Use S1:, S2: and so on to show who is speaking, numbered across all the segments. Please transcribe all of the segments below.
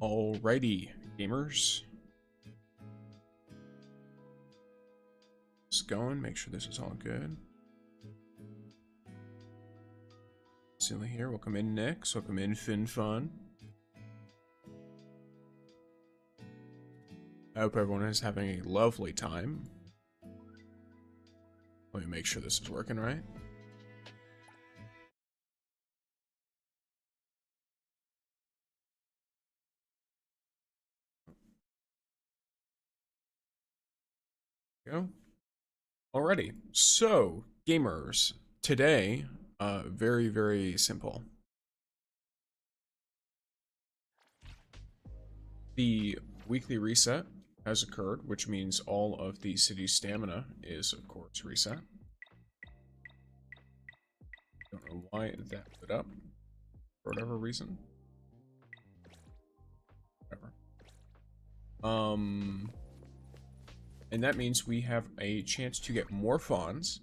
S1: Alrighty, gamers. Just going, make sure this is all good. Silly here. Welcome in, Nix. Welcome in, FinFun. I hope everyone is having a lovely time. Let me make sure this is working right. Go. Alrighty, so gamers, today, very, very simple. The weekly reset has occurred, which means all of the city's stamina is, of course, reset. Don't know why that put up, for whatever reason. Whatever. And that means we have a chance to get more fons.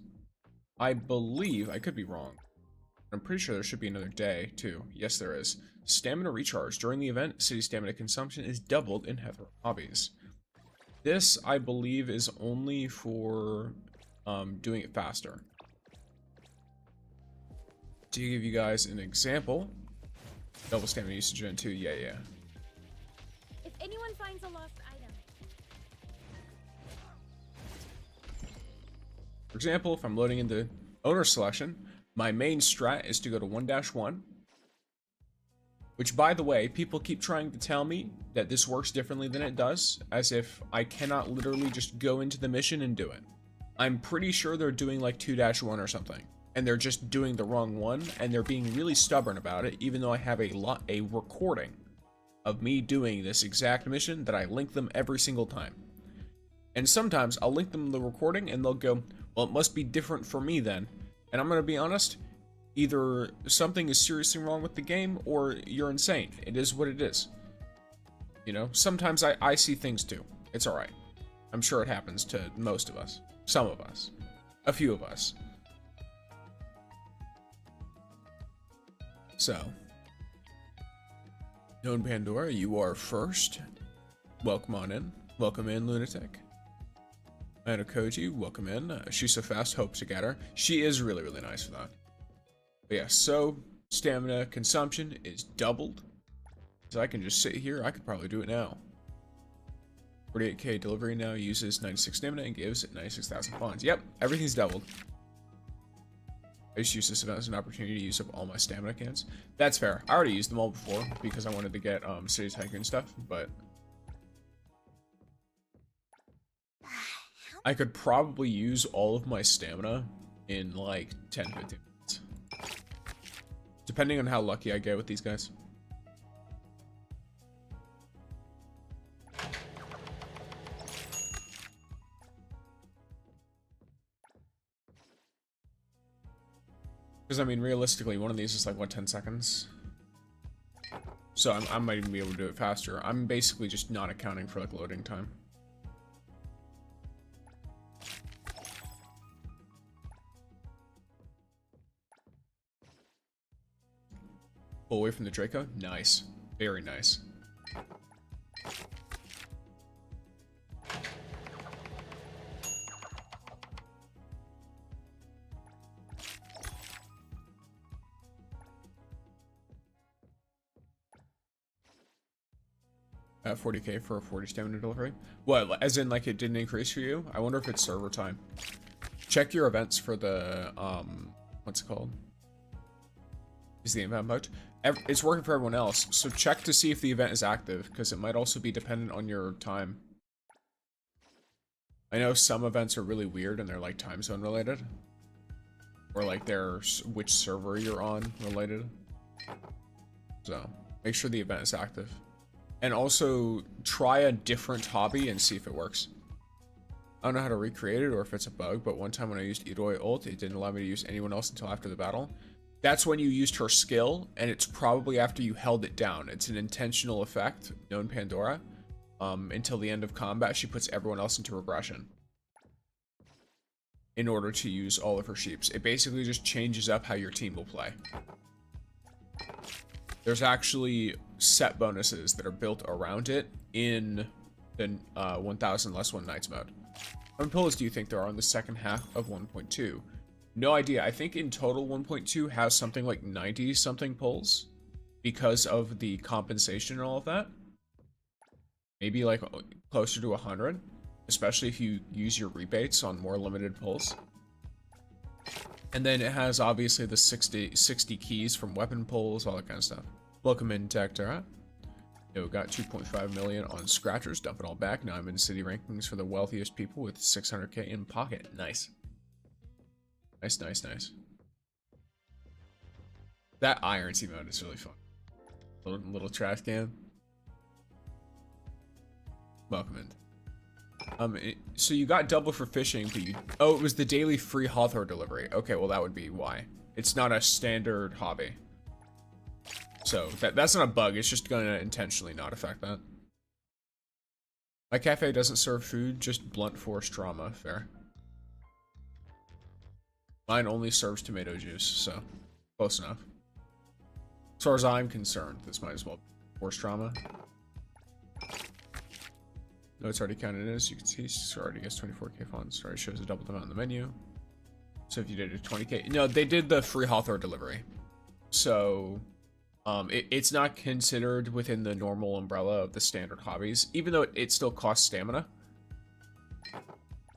S1: I believe, I could be wrong. I'm pretty sure there should be another day, too. Yes, there is. Stamina recharge. During the event, city stamina consumption is doubled in Heather hobbies. This, I believe, is only for doing it faster. To give you guys an example, double stamina usage event 2, yeah.
S2: If anyone finds a lost item.
S1: For example, if I'm loading into owner selection, my main strat is to go to 1-1, which, by the way, people keep trying to tell me that this works differently than it does, as if I cannot literally just go into the mission and do it. I'm pretty sure they're doing like 2-1 or something, and they're just doing the wrong one, and they're being really stubborn about it, even though I have a recording of me doing this exact mission that I link them every single time. And sometimes I'll link them the recording and they'll go, well, it must be different for me then. And I'm gonna be honest, either something is seriously wrong with the game or you're insane. It is what it is. You know, sometimes I see things too. It's alright. I'm sure it happens to most of us. Some of us. A few of us. So, known Pandora, you are first. Welcome on in. Welcome in, Lunatic. And Koji, welcome in. She's so fast, hope to get her. She is really, really nice for that. But yeah, so stamina consumption is doubled. So I can just sit here. I could probably do it now. 48k delivery now uses 96 stamina and gives 96,000 fons. Yep, everything's doubled. I just use this event as an opportunity to use up all my stamina cans. That's fair. I already used them all before because I wanted to get City Tycoon stuff, but I could probably use all of my stamina in like 10-15 minutes. Depending on how lucky I get with these guys. Because, I mean, realistically, one of these is like, what, 10 seconds? So I might even be able to do it faster. I'm basically just not accounting for like loading time. Pull away from the Draco. Nice. Very nice. At 40k for a 40 stamina delivery. What, as in like it didn't increase for you? I wonder if it's server time. Check your events for the, what's it called? Is the event mode? It's working for everyone else, so check to see if the event is active, because it might also be dependent on your time. I know some events are really weird and they're like time zone related. Or like they're which server you're on related. So, make sure the event is active. And also, try a different hobby and see if it works. I don't know how to recreate it or if it's a bug, but one time when I used Idoi ult, it didn't allow me to use anyone else until after the battle. That's when you used her skill, and it's probably after you held it down. It's an intentional effect, known Pandora. Until the end of combat, she puts everyone else into regression in order to use all of her sheeps. It basically just changes up how your team will play. There's actually set bonuses that are built around it in the 1000 less 1 nights mode. How many pulls do you think there are in the second half of 1.2? No idea. I think in total 1.2 has something like 90 something pulls because of the compensation and all of that. Maybe like closer to 100, especially if you use your rebates on more limited pulls. And then it has obviously the 60 keys from weapon pulls, all that kind of stuff. Welcome in, Tectara. Yo, got 2.5 million on scratchers, dump it all back. Now I'm in city rankings for the wealthiest people with 600k in pocket. Nice. Nice, nice, nice. That irons emote is really fun. Little trash can. Welcome in. So you got double for fishing, but you... Oh, it was the daily free Hawthorne delivery. Okay, well that would be why. It's not a standard hobby. So that's not a bug, it's just gonna intentionally not affect that. My cafe doesn't serve food, just blunt force trauma. Fair. Mine only serves tomato juice, so close enough. As far as I'm concerned, this might as well be force trauma. No, it's already counted as you can see. So already gets 24k funds. Already shows a double amount on the menu. So if you did a 20k, no, they did the free Hawthorne delivery. So it's not considered within the normal umbrella of the standard hobbies, even though it still costs stamina.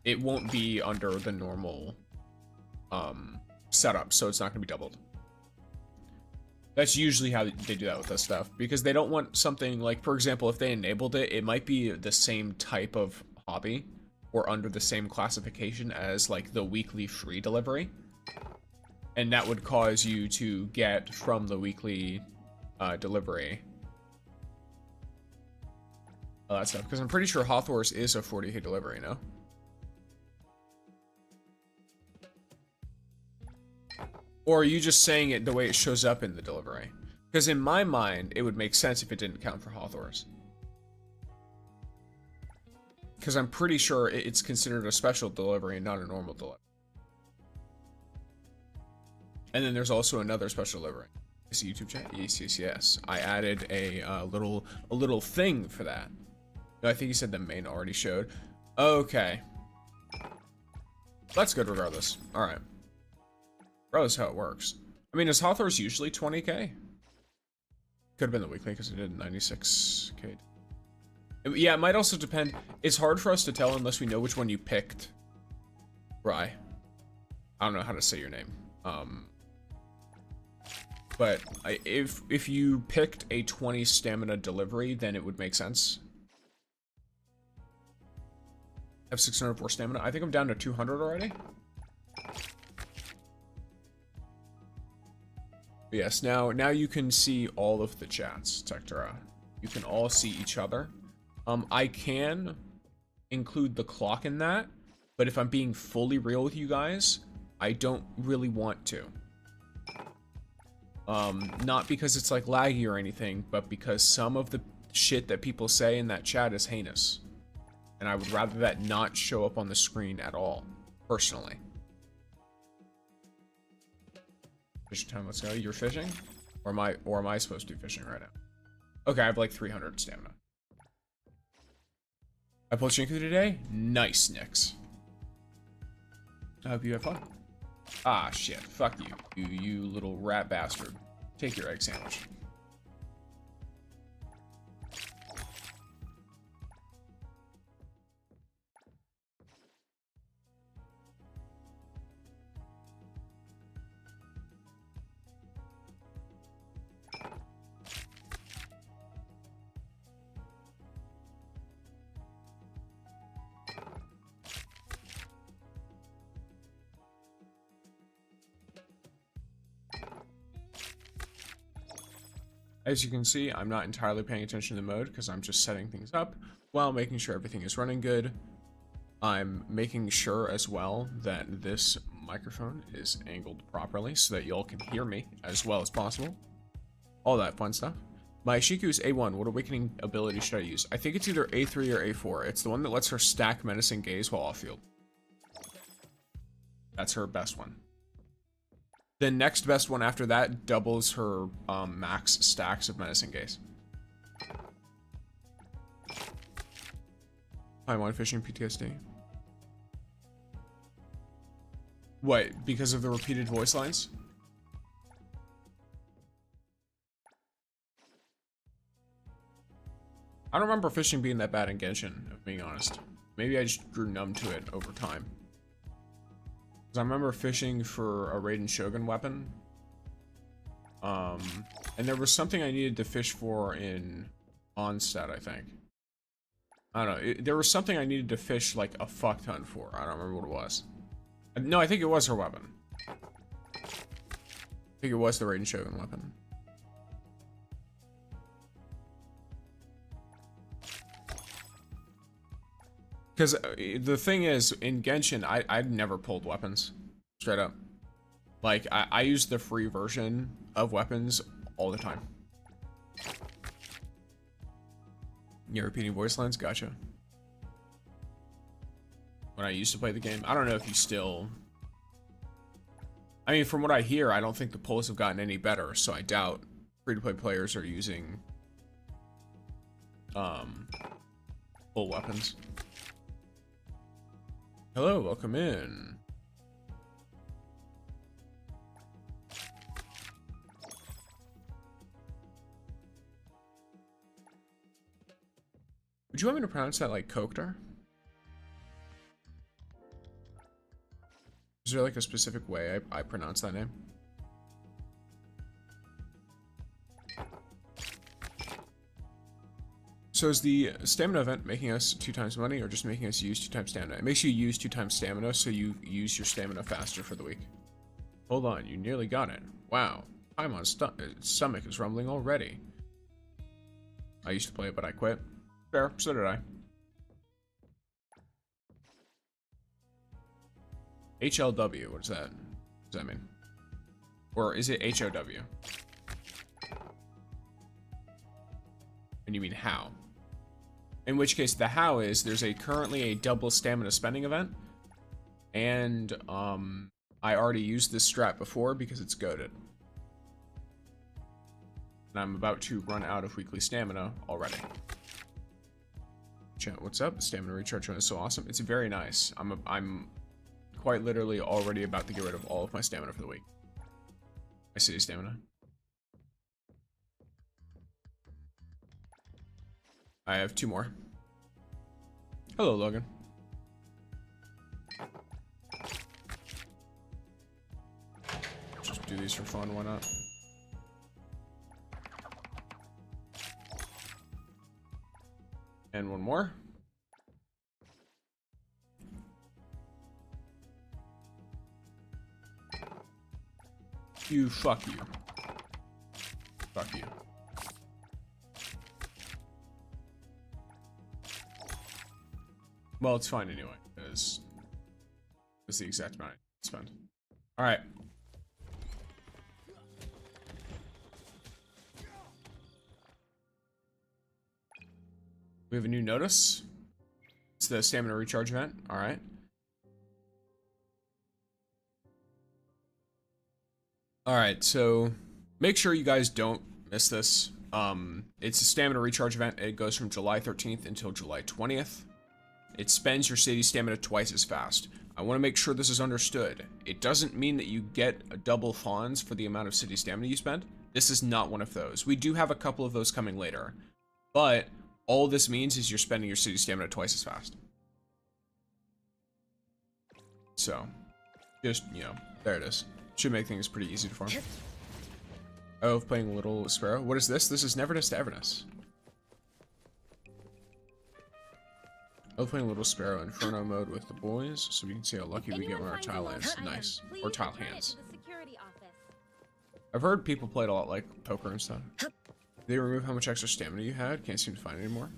S1: It won't be under the normal setup, so it's not going to be doubled. That's usually how they do that with this stuff, because they don't want something like, for example, if they enabled it, it might be the same type of hobby or under the same classification as like the weekly free delivery. And that would cause you to get from the weekly delivery all that stuff. Because I'm pretty sure Hawthorne's is a 40k delivery, no? Or are you just saying it the way it shows up in the delivery? Because in my mind, it would make sense if it didn't count for Hawthorne's. Because I'm pretty sure it's considered a special delivery and not a normal delivery. And then there's also another special delivery. Is it YouTube chat? Yes. I added a little thing for that. No, I think you said the main already showed. Okay. That's good regardless. All right. Regardless how it works. I mean, is Hawthorne's usually 20k? Could have been the weekly because it did 96k. Yeah, it might also depend. It's hard for us to tell unless we know which one you picked. Rye. I don't know how to say your name. But if you picked a 20 stamina delivery, then it would make sense. I have 604 stamina. I think I'm down to 200 already. Yes, now you can see all of the chats, Tectara. You can all see each other. I can include the clock in that, but if I'm being fully real with you guys, I don't really want to. Not because it's like laggy or anything, but because some of the shit that people say in that chat is heinous. And I would rather that not show up on the screen at all, personally. Fishing time, let's go. You're fishing? Or am I supposed to be fishing right now? Okay, I have like 300 stamina. I pulled Shinku today? Nice, Nix. I hope you have fun. Ah, shit. Fuck you. You little rat bastard. Take your egg sandwich. As you can see, I'm not entirely paying attention to the mode because I'm just setting things up while making sure everything is running good. I'm making sure as well that this microphone is angled properly so that y'all can hear me as well as possible. All that fun stuff. My Shiku is A1. What awakening ability should I use? I think it's either A3 or A4. It's the one that lets her stack Menacing Gaze while off field. That's her best one. The next best one after that doubles her max stacks of Menacing Gaze. Paimon fishing PTSD. What? Because of the repeated voice lines? I don't remember fishing being that bad in Genshin, if being honest. Maybe I just grew numb to it over time. Because I remember fishing for a Raiden Shogun weapon. And there was something I needed to fish for in Onstead, I think. I don't know. There was something I needed to fish like a fuck ton for. I don't remember what it was. No, I think it was her weapon. I think it was the Raiden Shogun weapon. Because the thing is, in Genshin, I'd never pulled weapons. Straight up. Like, I use the free version of weapons all the time. You're repeating voice lines? Gotcha. When I used to play the game. I don't know if you still... I mean, from what I hear, I don't think the pulls have gotten any better, so I doubt free-to-play players are using... full weapons. Hello, welcome in. Would you want me to pronounce that like Koktar? Is there like a specific way I pronounce that name? So is the stamina event making us 2 times money or just making us use 2 times stamina? It makes you use 2 times stamina, so you use your stamina faster for the week. Hold on, you nearly got it. Wow, Paimon's stomach is rumbling already. I used to play it, but I quit. Fair, so did I. HLW, what does that mean? Or is it HOW? And you mean how? In which case, the how is there's currently a double stamina spending event, and I already used this strat before because it's goated. And I'm about to run out of weekly stamina already. Chat, what's up? Stamina recharge is so awesome. It's very nice. I'm quite literally already about to get rid of all of my stamina for the week. My city stamina. I have 2 more. Hello, Logan. Just do these for fun, why not? And 1 more. Fuck you. Fuck you. Well, it's fine anyway, because it's the exact amount I spend. Alright. We have a new notice. It's the stamina recharge event. Alright. Alright, so make sure you guys don't miss this. It's a stamina recharge event. It goes from July 13th until July 20th. It spends your city stamina twice as fast. I want to make sure this is understood. It doesn't mean that you get a double fons for the amount of city stamina you spend. This is not one of those. We do have a couple of those coming later. But all this means is you're spending your city stamina twice as fast. So, just, you know, there it is. Should make things pretty easy to farm. I love playing Little Sparrow. What is this? This is neverness to everness. I love playing Little Sparrow Inferno mode with the boys, so we can see how lucky we get when our tile lands. Nice. Or tile hands. I've heard people play it a lot like poker and stuff. They remove how much extra stamina you had? Can't seem to find it anymore.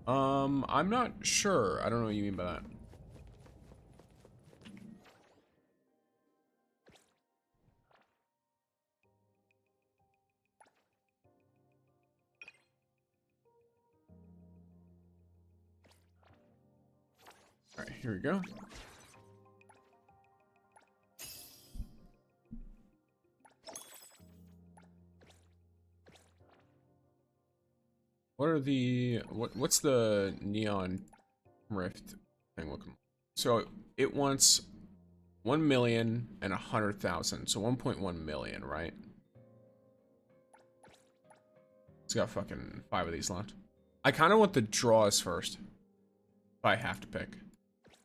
S1: I'm not sure. I don't know what you mean by that. Alright, here we go. What are the what's the neon rift thing looking like? So it wants 1,100,000, so 1.1 million, right? It's got fucking 5 of these left. I kind of want the draws first. If I have to pick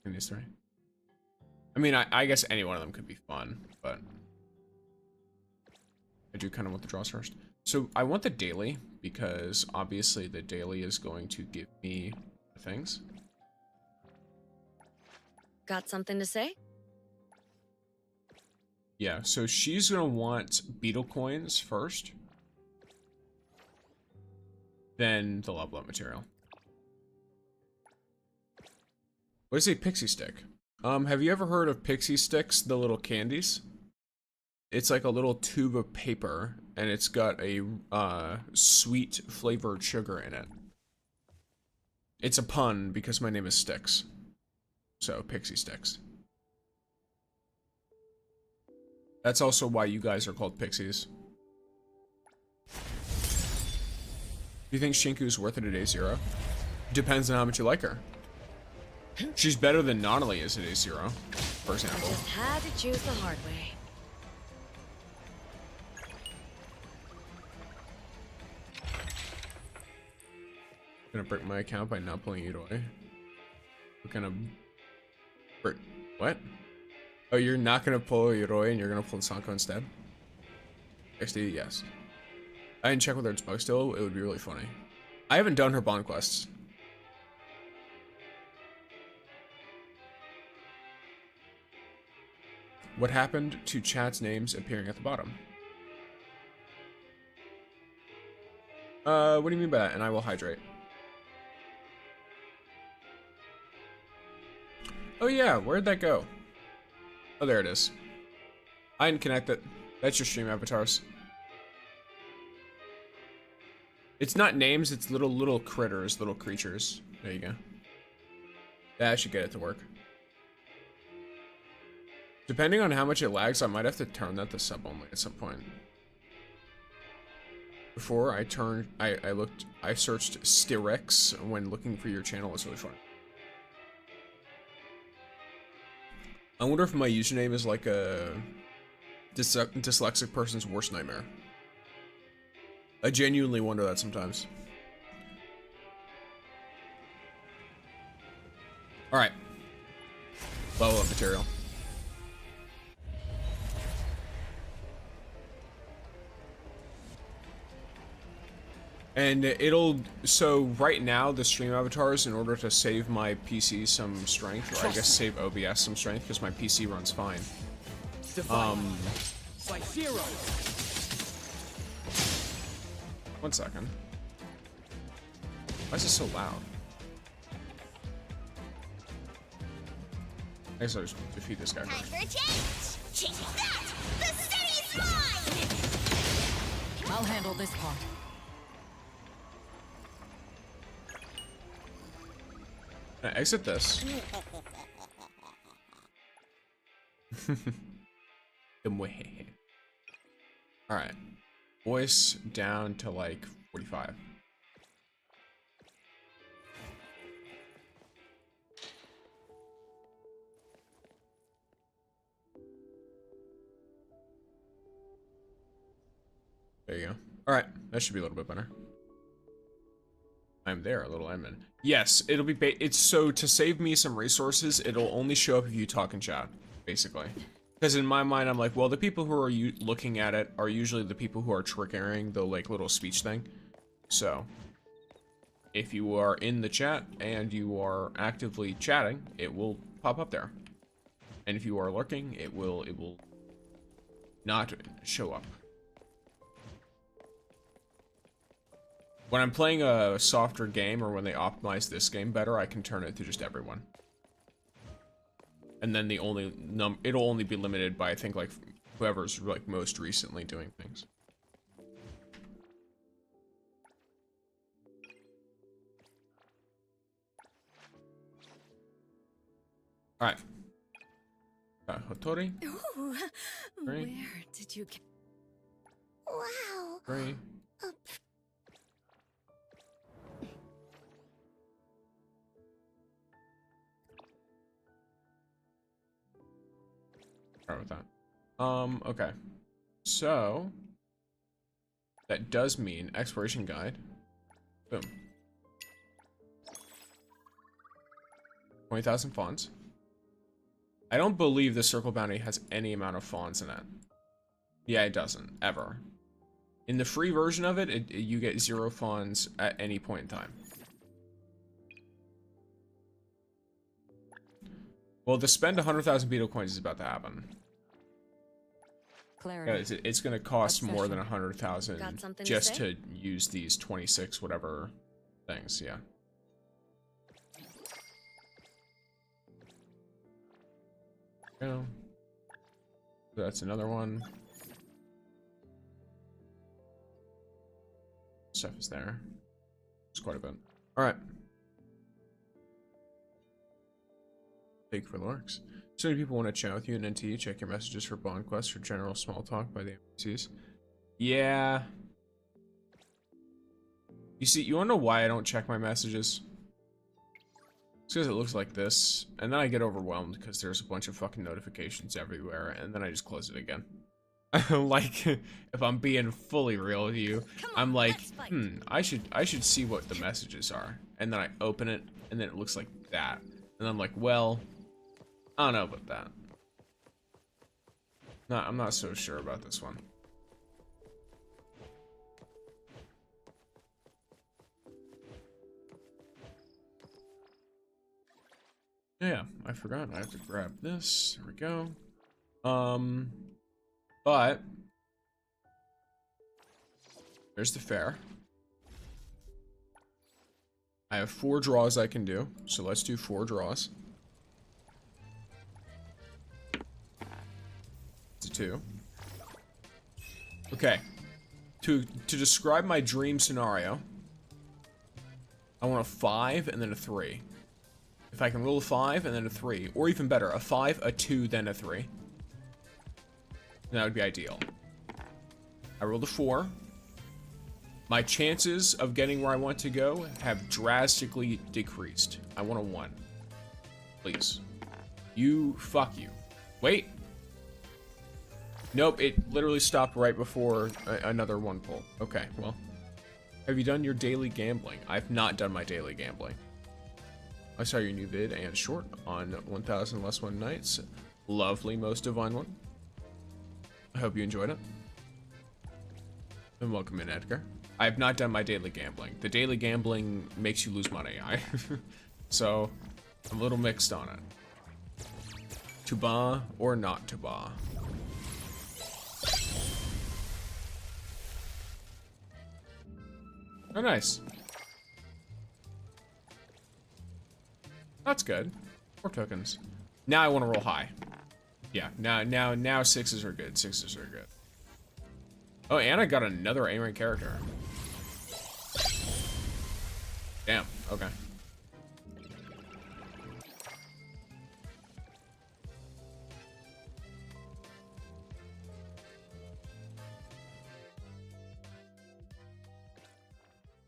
S1: in these 3. I mean, I guess any one of them could be fun, but I do kind of want the draws first. So I want the daily, because obviously the daily is going to give me things.
S3: Got something to say?
S1: Yeah, so she's gonna want beetle coins first, then the level up material. What is a pixie stick? Have you ever heard of pixie sticks, the little candies? It's like a little tube of paper, and it's got a sweet flavored sugar in it. It's a pun because my name is Sticks. So, pixie sticks. That's also why you guys are called pixies. Do you think Shinku's worth it at day 0? Depends on how much you like her. She's better than Nonali is at day 0, for example.
S3: Just had to choose the hard way.
S1: Gonna break my account by not pulling Yuroi. What kind of break? What? Oh, you're not gonna pull Yuroi and you're gonna pull Sanko instead? XD, yes. I didn't check whether it's bugged still. It would be really funny. I haven't done her bond quests. What happened to chat's names appearing at the bottom? What do you mean by that? And I will hydrate. Oh yeah, where'd that go? Oh, there it is. I didn't connect it. That's your stream avatars. It's not names, it's little critters, little creatures. There you go. That should get it to work. Depending on how much it lags, I might have to turn that to sub only at some point. Before I searched Styrex when looking for your channel. It's really fun. I wonder if my username is like a dyslexic person's worst nightmare. I genuinely wonder that sometimes. Alright. Level up material. And so right now the stream avatars, in order to save my PC some strength, or I guess save OBS some strength, because my PC runs fine. One second. Why is this so loud? I guess I'll just defeat this guy first.
S2: Time for a change! Changing that! The city's mine!
S3: I'll handle this part.
S1: Can I exit this? Alright. Voice down to like 45. There you go. Alright, that should be a little bit better. I'm there, a little admin. Yes, it'll be it's so to save me some resources, it'll only show up if you talk in chat, basically. Because in my mind, I'm like, well, the people who are looking at it are usually the people who are triggering the like little speech thing. So, if you are in the chat and you are actively chatting, it will pop up there. And if you are lurking, it will not show up. When I'm playing a softer game, or when they optimize this game better, I can turn it to just everyone. And then it'll only be limited by, I think, like whoever's like most recently doing things. All right. Hotori.
S2: Ooh,
S1: Three.
S2: where did you get... Wow.
S1: 3. Sorry about that. Okay. So that does mean exploration guide. Boom. 20,000 fawns. I don't believe the circle bounty has any amount of fawns in it. Yeah, it doesn't ever. In the free version of it, you get 0 fawns at any point in time. Well, the spend 100,000 beetle coins is about to happen.
S3: Clarity.
S1: It's going to cost more than 100,000 just to use these 26 whatever things. Yeah. Yeah. That's another one. Stuff is there. It's quite a bit. All right. Thank you for the lurks. So many people want to chat with you in NTE. Check your messages for bond quests or general small talk by the NPCs. Yeah. You see, you wanna know why I don't check my messages? It's because it looks like this, and then I get overwhelmed because there's a bunch of fucking notifications everywhere, and then I just close it again. Like, if I'm being fully real with you, I'm like, I should see what the messages are, and then I open it, and then it looks like that, and I'm like, well, I don't know about that. No, I'm not so sure about this one. Yeah, I forgot. I have to grab this. There we go. But there's the fair. I have 4 draws I can do, so let's do 4 draws. It's a 2. Okay. To describe my dream scenario, I want a 5 and then a 3. If I can roll a 5 and then a 3, or even better, a 5, a 2, then a 3. That would be ideal. I rolled a 4. My chances of getting where I want to go have drastically decreased. I want a 1. Please. Fuck you. Wait. Nope, it literally stopped right before another 1 pull. Okay, well. Have you done your daily gambling? I've not done my daily gambling. I saw your new vid and short on 1000 Less One Nights. Lovely, most divine one. I hope you enjoyed it. And welcome in, Edgar. I have not done my daily gambling. The daily gambling makes you lose money. So, I'm a little mixed on it. To buy or not to buy. Oh, nice. That's good. 4 tokens. Now I want to roll high. Yeah, now 6s are good. 6s are good. Oh, and I got another A-rank character. Damn, okay.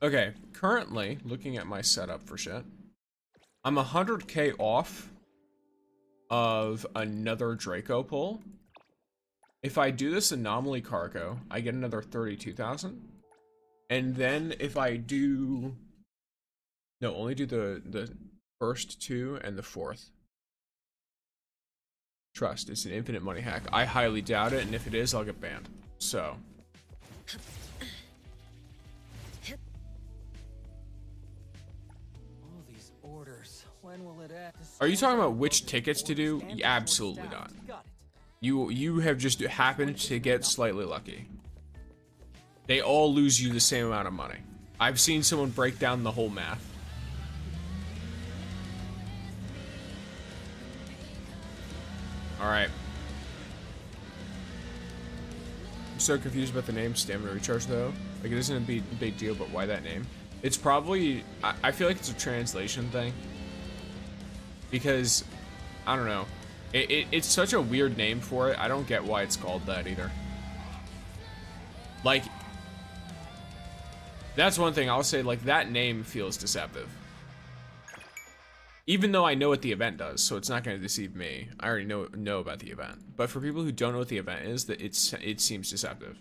S1: Okay, currently, looking at my setup for shit, I'm 100k off of another Draco pull. If I do this anomaly cargo, I get another 32,000. And then if I do... No, only do the first 2 and the 4th. Trust, it's an infinite money hack. I highly doubt it, and if it is, I'll get banned. So...
S4: When will it end?
S1: Are you talking about which tickets to do? Absolutely not. You have just happened to get slightly lucky. They all lose you the same amount of money. I've seen someone break down the whole math. Alright. I'm so confused about the name Stamina Recharge though. Like, it isn't a big deal, but why that name? It's probably... I feel like it's a translation thing. Because, I don't know. It's such a weird name for it. I don't get why it's called that either. Like, that's one thing I'll say, like, that name feels deceptive. Even though I know what the event does, so it's not going to deceive me. I already know about the event. But for people who don't know what the event is, that it seems deceptive.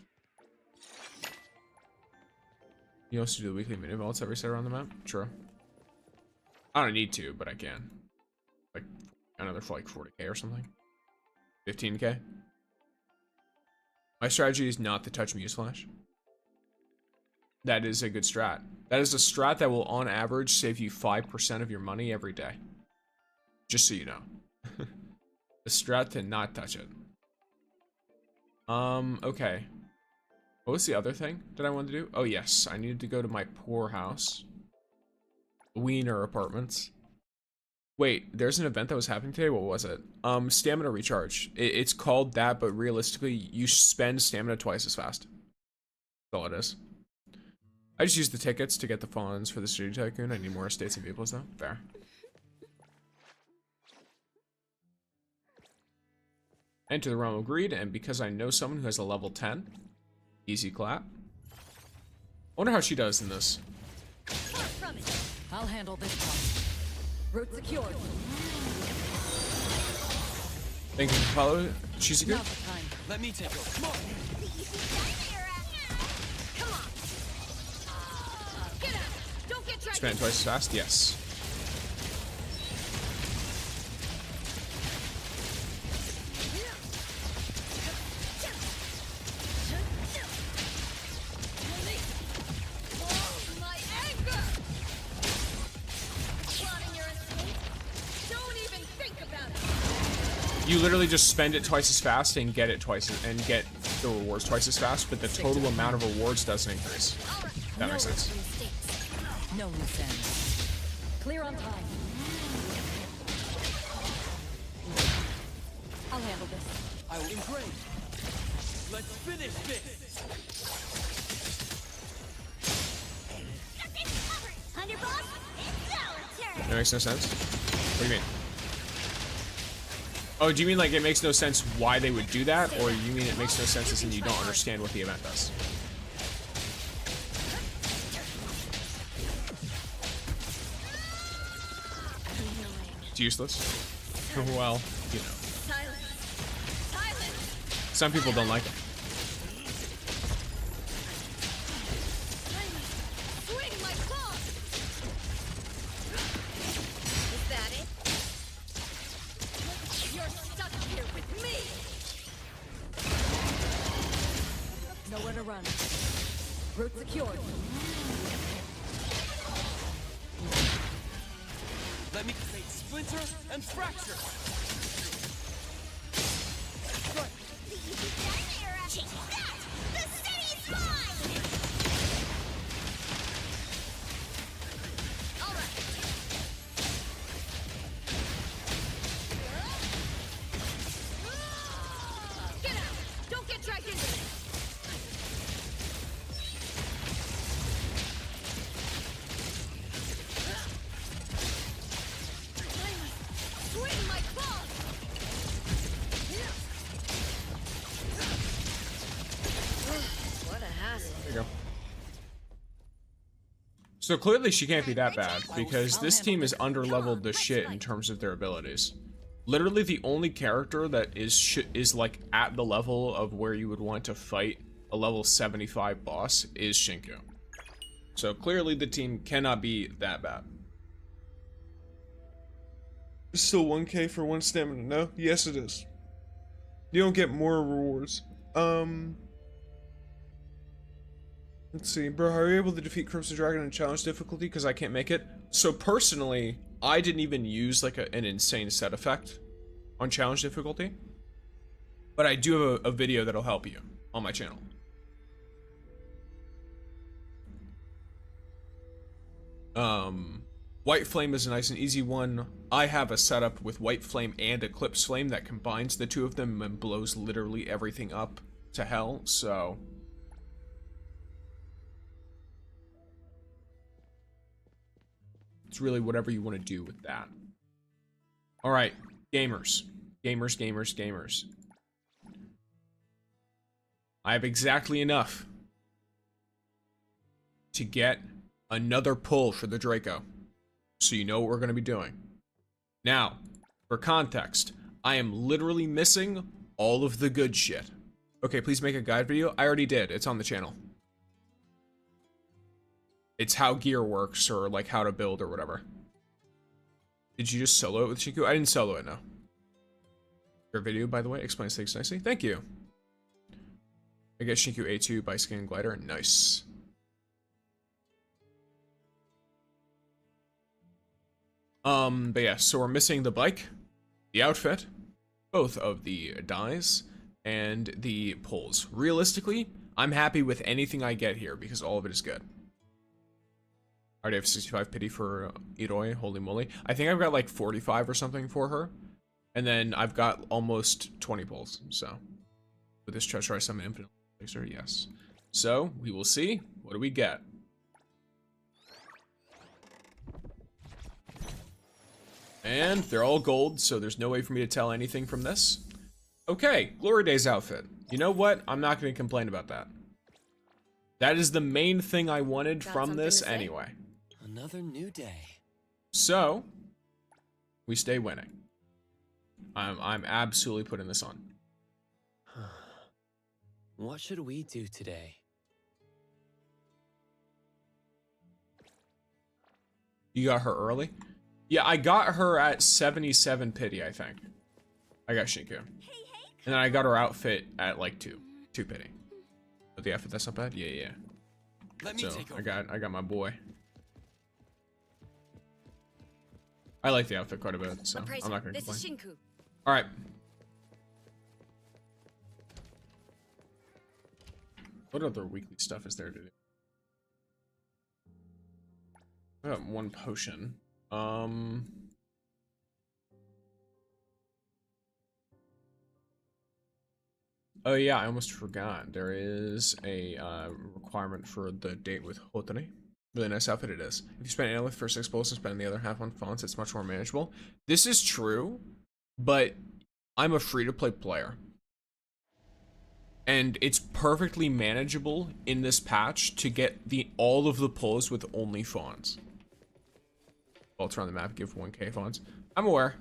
S1: You also do the weekly mini vaults every set around the map? True. I don't need to, but I can. Like, another for like 40k or something. 15k. My strategy is not to touch Muse Flash. That is a good strat. That is a strat that will, on average, save you 5% of your money every day. Just so you know. The strat to not touch it. Okay. What was the other thing that I wanted to do? Oh, yes. I needed to go to my poor house. Wiener Apartments. Wait, there's an event that was happening today? What was it? Stamina recharge. It's called that, but realistically, you spend stamina twice as fast. That's all it is. I just used the tickets to get the fons for the City Tycoon. I need more estates and vehicles though. Fair. Enter the realm of greed, and because I know someone who has a level 10, easy clap. I wonder how she does in this.
S3: I'll handle this one. Route secured.
S1: Thank you for following. She's a good.
S4: Let me take over. Come on.
S2: Come on. Get out. Don't get dragged.
S1: Expand twice as fast. Yes. You literally just spend it twice as fast and get it twice and get the rewards twice as fast, but the total amount of rewards doesn't increase. That makes sense.
S3: No loose ends. Clear on time. I'll handle this.
S4: I will engrave. Let's finish this.
S2: Underboss, it's our turn.
S1: That makes no sense. What do you mean? Oh, do you mean like it makes no sense why they would do that, or you mean it makes no sense as in you don't understand what the event does? It's useless. Well, you know. Some people don't like it.
S2: Swing my claw. Is that it? You're stuck here with me.
S3: Nowhere to run. Route secured.
S4: Let me create splinter and fracture.
S2: Take that! The city's mine! All right. Get out! Don't get dragged into this! Swing my claws!
S3: What a hassle.
S1: There you go. So clearly she can't be that bad, because this team is under-leveled to shit in terms of their abilities. Literally the only character that is like at the level of where you would want to fight a level 75 boss is Shinku. So clearly the team cannot be that bad. Still 1k for 1 stamina, no? Yes it is. You don't get more rewards. Let's see, bro, are you able to defeat Crimson Dragon in challenge difficulty? Because I can't make it. So personally, I didn't even use like an insane set effect on challenge difficulty. But I do have a video that'll help you on my channel. White Flame is a nice and easy one. I have a setup with White Flame and Eclipse Flame that combines the two of them and blows literally everything up to hell, so... it's really whatever you want to do with that. Alright, gamers. Gamers, gamers, gamers. I have exactly enough to get another pull for the Draco. So you know what we're going to be doing. Now, for context, I am literally missing all of the good shit. Okay, please make a guide video. I already did. It's on the channel. It's how gear works, or like how to build or whatever. Did you just solo it with Shinku? I didn't solo it, no. Your video, by the way, explains things nicely. Thank you. I get Shinku A2 by skin glider. Nice. But yeah, so we're missing the bike, the outfit, both of the dyes, and the pulls. Realistically, I'm happy with anything I get here because all of it is good. I already have 65 pity for Iroi, holy moly. I think I've got like 45 or something for her. And then I've got almost 20 pulls, so. With this treasure I summon infinite elixir, yes. So, we will see. What do we get? And they're all gold, so there's no way for me to tell anything from this. Okay, Glory Days outfit. You know what? I'm not going to complain about that. That is the main thing I wanted from this anyway.
S4: Another new day.
S1: So, we stay winning. I'm absolutely putting this on.
S4: What should we do today?
S1: You got her early? Yeah, I got her at 77 pity, I think. I got Shinku. And then I got her outfit at like 2 pity. But the outfit, that's not bad? Yeah.
S4: Let me
S1: So,
S4: take over.
S1: I got my boy. I like the outfit quite a bit, so
S2: Appraiser,
S1: I'm not gonna
S2: this
S1: complain.
S2: is Shinku.
S1: Alright. What other weekly stuff is there to do? I got one potion. Oh yeah, I almost forgot. There is a requirement for the date with Hotani. Really nice outfit it is. If you spend annulith for 6 pulls and spend the other half on fonts, it's much more manageable. This is true, but I'm a free-to-play player. And it's perfectly manageable in this patch to get all of the pulls with only fonts. Bolts around the map give 1k fonts. I'm aware.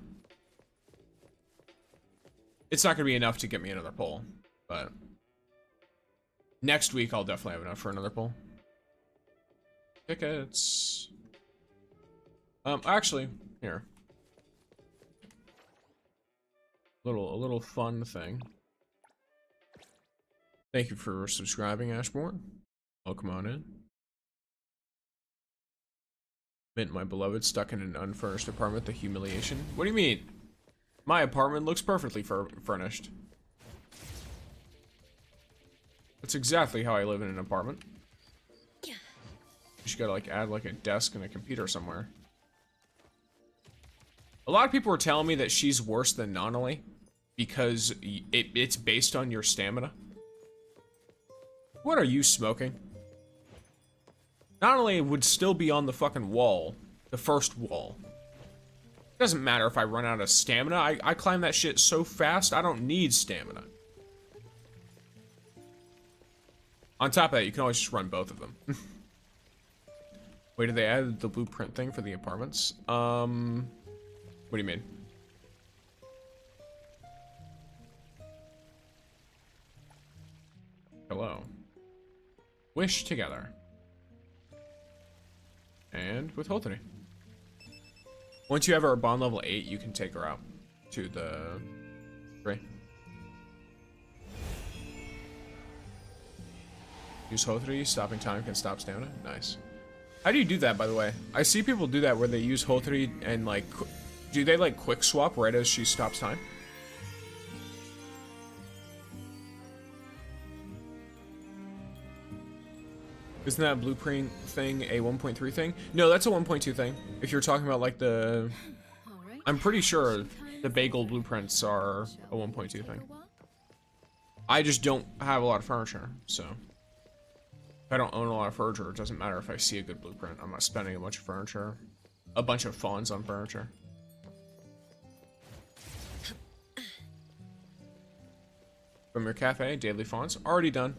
S1: It's not going to be enough to get me another pull, but next week I'll definitely have enough for another pull. Tickets. Actually, here. A little fun thing. Thank you for subscribing, Ashmore. Welcome on in. Mint, my beloved, stuck in an unfurnished apartment. The humiliation. What do you mean? My apartment looks perfectly furnished. That's exactly how I live in an apartment. You just gotta like add like a desk and a computer somewhere. A lot of people were telling me that she's worse than Nonali because it's based on your stamina. What are you smoking? Nonali would still be on the fucking wall, the first wall. Doesn't matter if I run out of stamina. I climb that shit so fast, I don't need stamina. On top of that, you can always just run both of them. Wait, did they add the blueprint thing for the apartments? What do you mean? Hello. Wish together. And with Hotani. Once you have her bond level 8, you can take her out to the 3. Use Hotari, stopping time can stop stamina. Nice. How do you do that, by the way? I see people do that where they use Hotari and like, do they like quick swap right as she stops time? Isn't that blueprint thing a 1.3 thing? No, that's a 1.2 thing. If you're talking about like the, I'm pretty sure the bagel blueprints are a 1.2 thing. I just don't have a lot of furniture, so. If I don't own a lot of furniture, it doesn't matter if I see a good blueprint. I'm not spending a bunch of furniture. A bunch of fawns on furniture. From your cafe, daily fawns. Already done.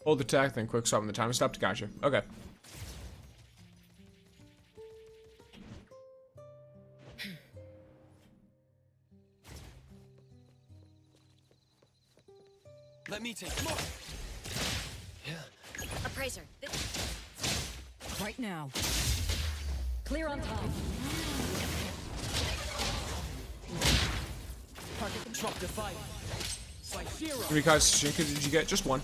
S1: Hold attack, then quick stop when the time is stopped. Gotcha. Okay.
S4: Let me take more.
S2: Appraiser.
S3: Right now. Clear on top.
S4: Target drop the fight. By zero.
S1: How many guys Shinka did you get? Just one.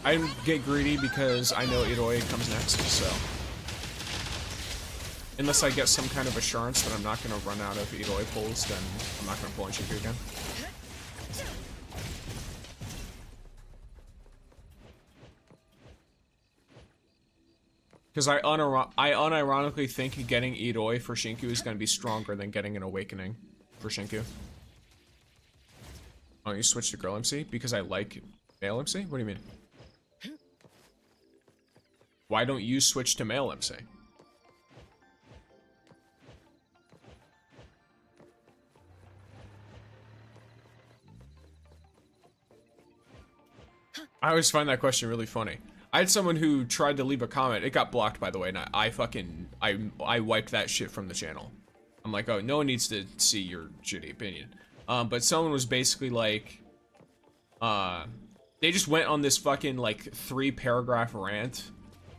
S1: I didn't get greedy because I know Iroi comes next, so. Unless I get some kind of assurance that I'm not going to run out of Iroi pulls, then I'm not going to pull in Shinku again. Because I unironically think getting Iroi for Shinku is going to be stronger than getting an Awakening for Shinku. Oh, you switch to Girl MC? Because I like Male MC? What do you mean? Why don't you switch to Male MC? I always find that question really funny. I had someone who tried to leave a comment. It got blocked, by the way, and I wiped that shit from the channel. I'm like, oh, no one needs to see your shitty opinion. But someone was basically like, they just went on this fucking like 3-paragraph rant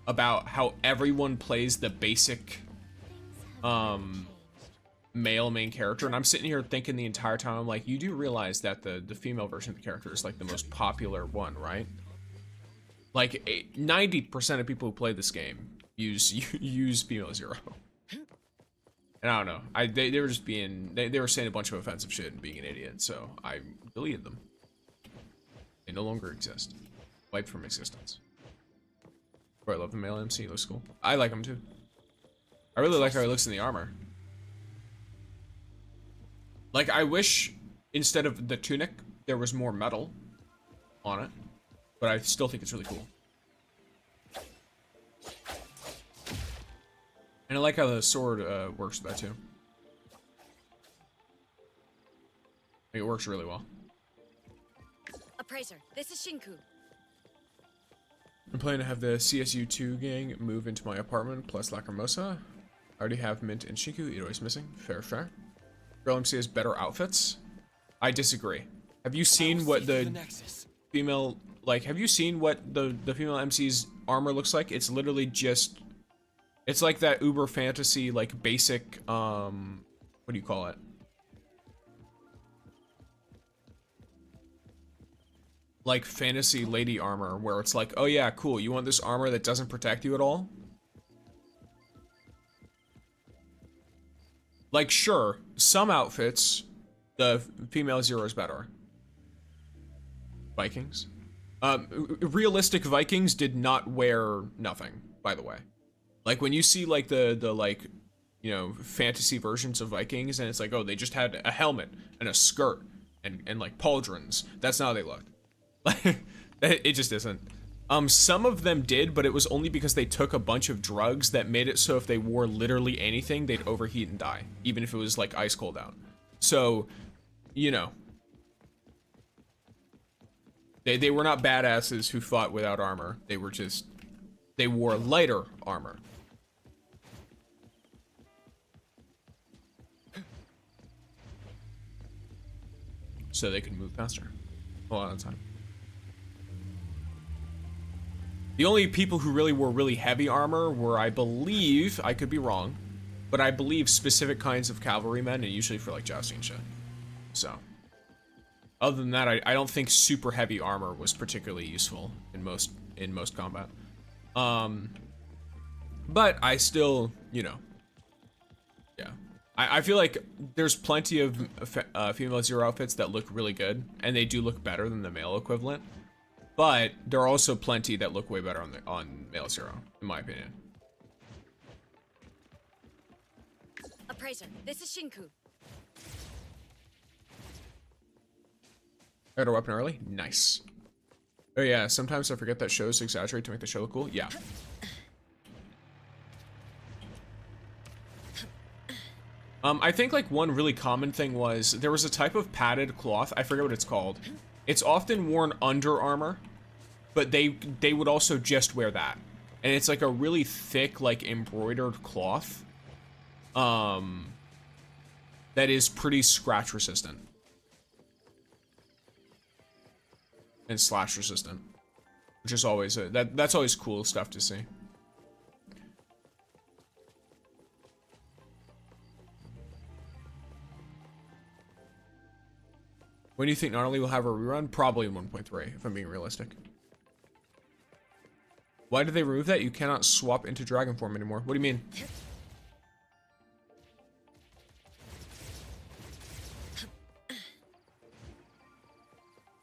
S1: about how everyone plays the basic male main character, and I'm sitting here thinking the entire time, I'm like, you do realize that the female version of the character is like the most popular one, right? Like 90% of people who play this game use female Zero. And I don't know, they were just being they were saying a bunch of offensive shit and being an idiot, so I deleted them. They no longer exist. Wiped from existence. Bro, I love the male MC, he looks cool. I like him too. I really like how he looks in the armor. Like, I wish instead of the tunic, there was more metal on it. But I still think it's really cool. And I like how the sword works with that too. Like, it works really well.
S2: Appraiser, this is Shinku.
S1: I'm planning to have the CSU2 gang move into my apartment plus Lacrimosa. I already have Mint and Shinku. Iroi's missing. Fair, fair. Girl MC has better outfits. I disagree. Have you seen what the female, like, have you seen what the female MC's armor looks like? It's literally just, it's like that uber fantasy, like, basic, what do you call it? Like, fantasy lady armor, where it's like, oh yeah, cool, you want this armor that doesn't protect you at all? Like, sure, some outfits, the female Zero is better. Vikings. Realistic Vikings did not wear nothing, by the way. Like, when you see, like, the like, you know, fantasy versions of Vikings, and it's like, oh, they just had a helmet, and a skirt, and like, pauldrons. That's not how they looked. Like, it just isn't. Some of them did, but it was only because they took a bunch of drugs that made it so if they wore literally anything, they'd overheat and die, even if it was, like, ice cold out. So, you know. They were not badasses who fought without armor. They were just, they wore lighter armor. So they could move faster a lot of the time. The only people who really wore really heavy armor were, I believe, I could be wrong, but I believe specific kinds of cavalrymen, and usually for like jousting and shit. So, other than that, I don't think super heavy armor was particularly useful in most combat. But I still, you know, yeah. I feel like there's plenty of female Zero outfits that look really good, and they do look better than the male equivalent. But there are also plenty that look way better on male Zero, in my opinion.
S2: Appraiser, this is Shinku.
S1: Got a weapon early? Nice. Oh yeah, sometimes I forget that shows exaggerate to make the show look cool. Yeah. I think like one really common thing was there was a type of padded cloth, I forget what it's called. It's often worn under armor, but they would also just wear that. And it's like a really thick, like embroidered cloth. That is pretty scratch resistant. and slash resistant, which is always that's always cool stuff to see. When do you think Gnarly will have a rerun? Probably in 1.3, if I'm being realistic. Why did they remove that? You cannot swap into dragon form anymore. What do you mean?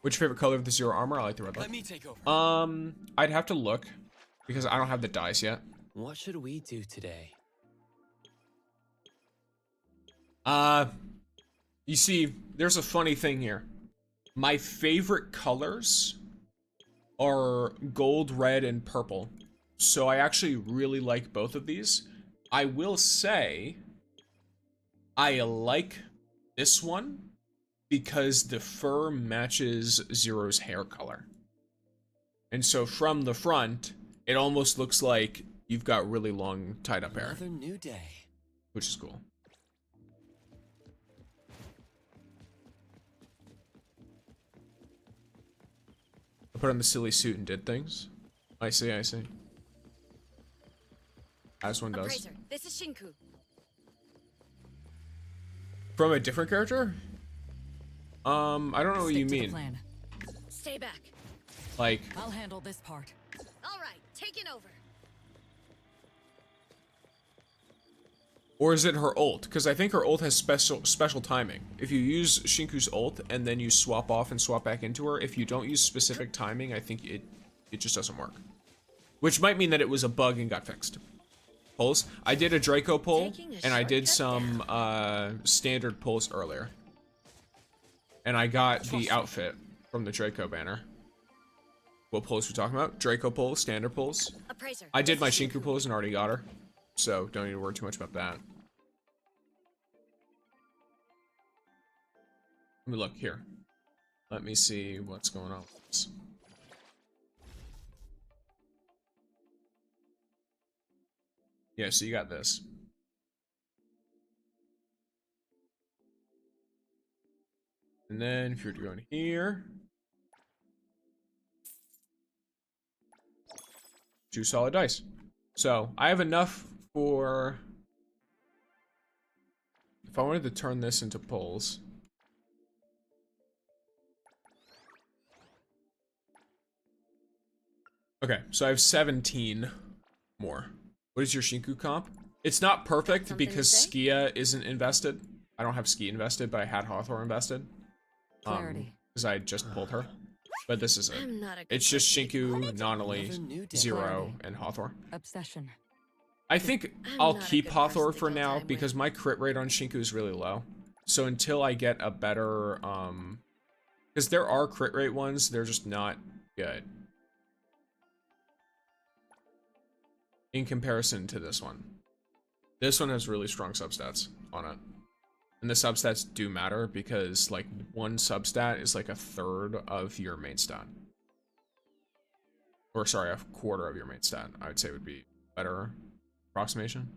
S1: Which favorite color of the zero armor? I like the red one.
S4: Let me take over.
S1: I'd have to look because I don't have the dice yet.
S4: What should we do today?
S1: You see, there's a funny thing here. My favorite colors are gold, red, and purple. So I actually really like both of these. I will say I like this one because the fur matches Zero's hair color. And so from the front, it almost looks like you've got really long tied up hair.
S4: Another new day.
S1: Which is cool. I put on the silly suit and did things. I see, I see. As one does.
S2: Appraiser, this is Shinku.
S1: From a different character? I don't know what you
S3: Stick to the
S1: mean.
S3: plan.
S2: Stay back.
S1: Like,
S3: I'll handle this part.
S2: All right, taking over.
S1: or is it her ult? Because I think her ult has special timing. If you use Shinku's ult and then you swap off and swap back into her, if you don't use specific timing, I think it just doesn't work. Which might mean that it was a bug and got fixed. Pulls. I did a Draco pull, and I did some standard pulls earlier. And I got the outfit from the Draco banner. What pulls are we talking about? Draco pulls, standard pulls.
S2: Appraiser,
S1: I did
S2: this
S1: my
S2: is
S1: Shinku pulls and already got her. So don't need to worry too much about that. Let me look here. Let me see what's going on with this. Yeah, so you got this. And then if you're going here, 2 solid dice. So I have enough for, if I wanted to turn this into pulls. Okay, so I have 17 more. What is your Shinku comp? It's not perfect
S2: Something to
S1: because
S2: say?
S1: Skia isn't invested. I don't have Skia invested, but I had Hawthorne invested.
S3: Clarity.
S1: Because I just pulled her. But this is it.
S2: I'm not a good
S1: It's just
S2: person.
S1: Shinku, Nonali,
S4: Another new day.
S1: Zero, and Hawthorne.
S3: Obsession.
S1: I think
S2: I'm
S1: I'll
S2: not a
S1: keep
S2: good
S1: Hawthorne
S2: person to
S1: for
S2: kill
S1: now
S2: time
S1: because
S2: with.
S1: my crit rate on Shinku is really low. So until I get a better, because there are crit rate ones, they're just not good. In comparison to this one. This one has really strong substats on it. And the substats do matter because like one substat is like a third of your main stat. Or sorry, a quarter of your main stat, I would say would be better approximation.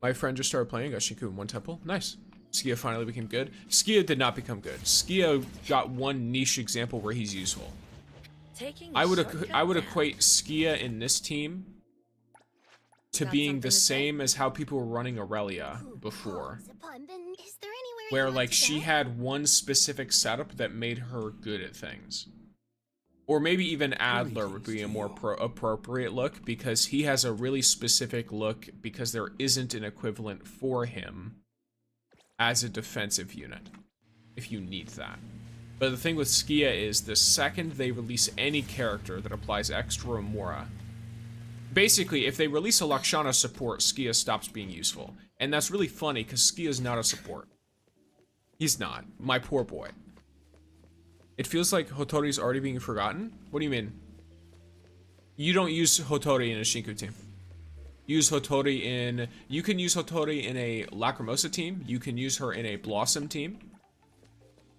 S1: My friend just started playing, got Shinku in 1 temple. Nice. Skia finally became good. Skia did not become good. Skia got one niche example where he's useful.
S2: Taking
S1: I
S2: a
S1: would
S2: shortcut down.
S1: equate Skia in this team to
S2: Got
S1: being
S2: something
S1: the
S2: to say?
S1: same as how people were running Aurelia before.
S5: Is there anywhere
S1: Where
S5: you want
S1: like
S5: to
S1: she
S5: go?
S1: had one specific setup that made her good at things. Or maybe even Adler would be a more appropriate look because he has a really specific look because there isn't an equivalent for him as a defensive unit, if you need that. But the thing with Skia is the second they release any character that applies extra Remora, basically if they release a Lakshana support, Skia stops being useful. And that's really funny because Skia's not a support. He's not. My poor boy. It feels like Hotori's already being forgotten? What do you mean? You don't use Hotori in a Shinku team. Use Hotori in... You can use Hotori in a Lacrimosa team. You can use her in a Blossom team.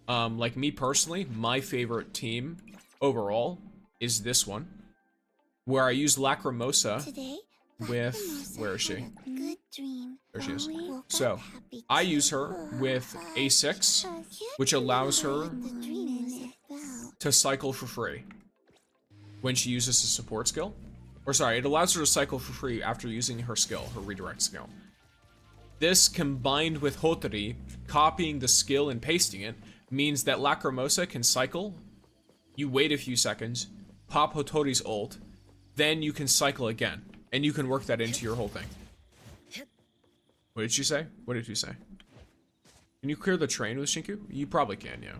S1: Like me personally, my favorite team overall is this one. Where I use Lacrimosa
S5: Today,
S1: with...
S5: Lacrimosa
S1: Where is she?
S5: had a good dream.
S1: There she is.
S5: Woke up
S1: So,
S5: happy
S1: I
S5: too.
S1: use her with A6, which allows her
S5: The dream was
S1: to cycle for free when she uses a support skill. Or sorry, it allows her to cycle for free after using her skill, her redirect skill. This, combined with Hotori copying the skill and pasting it, means that Lacrimosa can cycle, you wait a few seconds, pop Hotori's ult, then you can cycle again, and you can work that into your whole thing. What did she say? What did you say? Can you clear the train with Shinku? You probably can, yeah.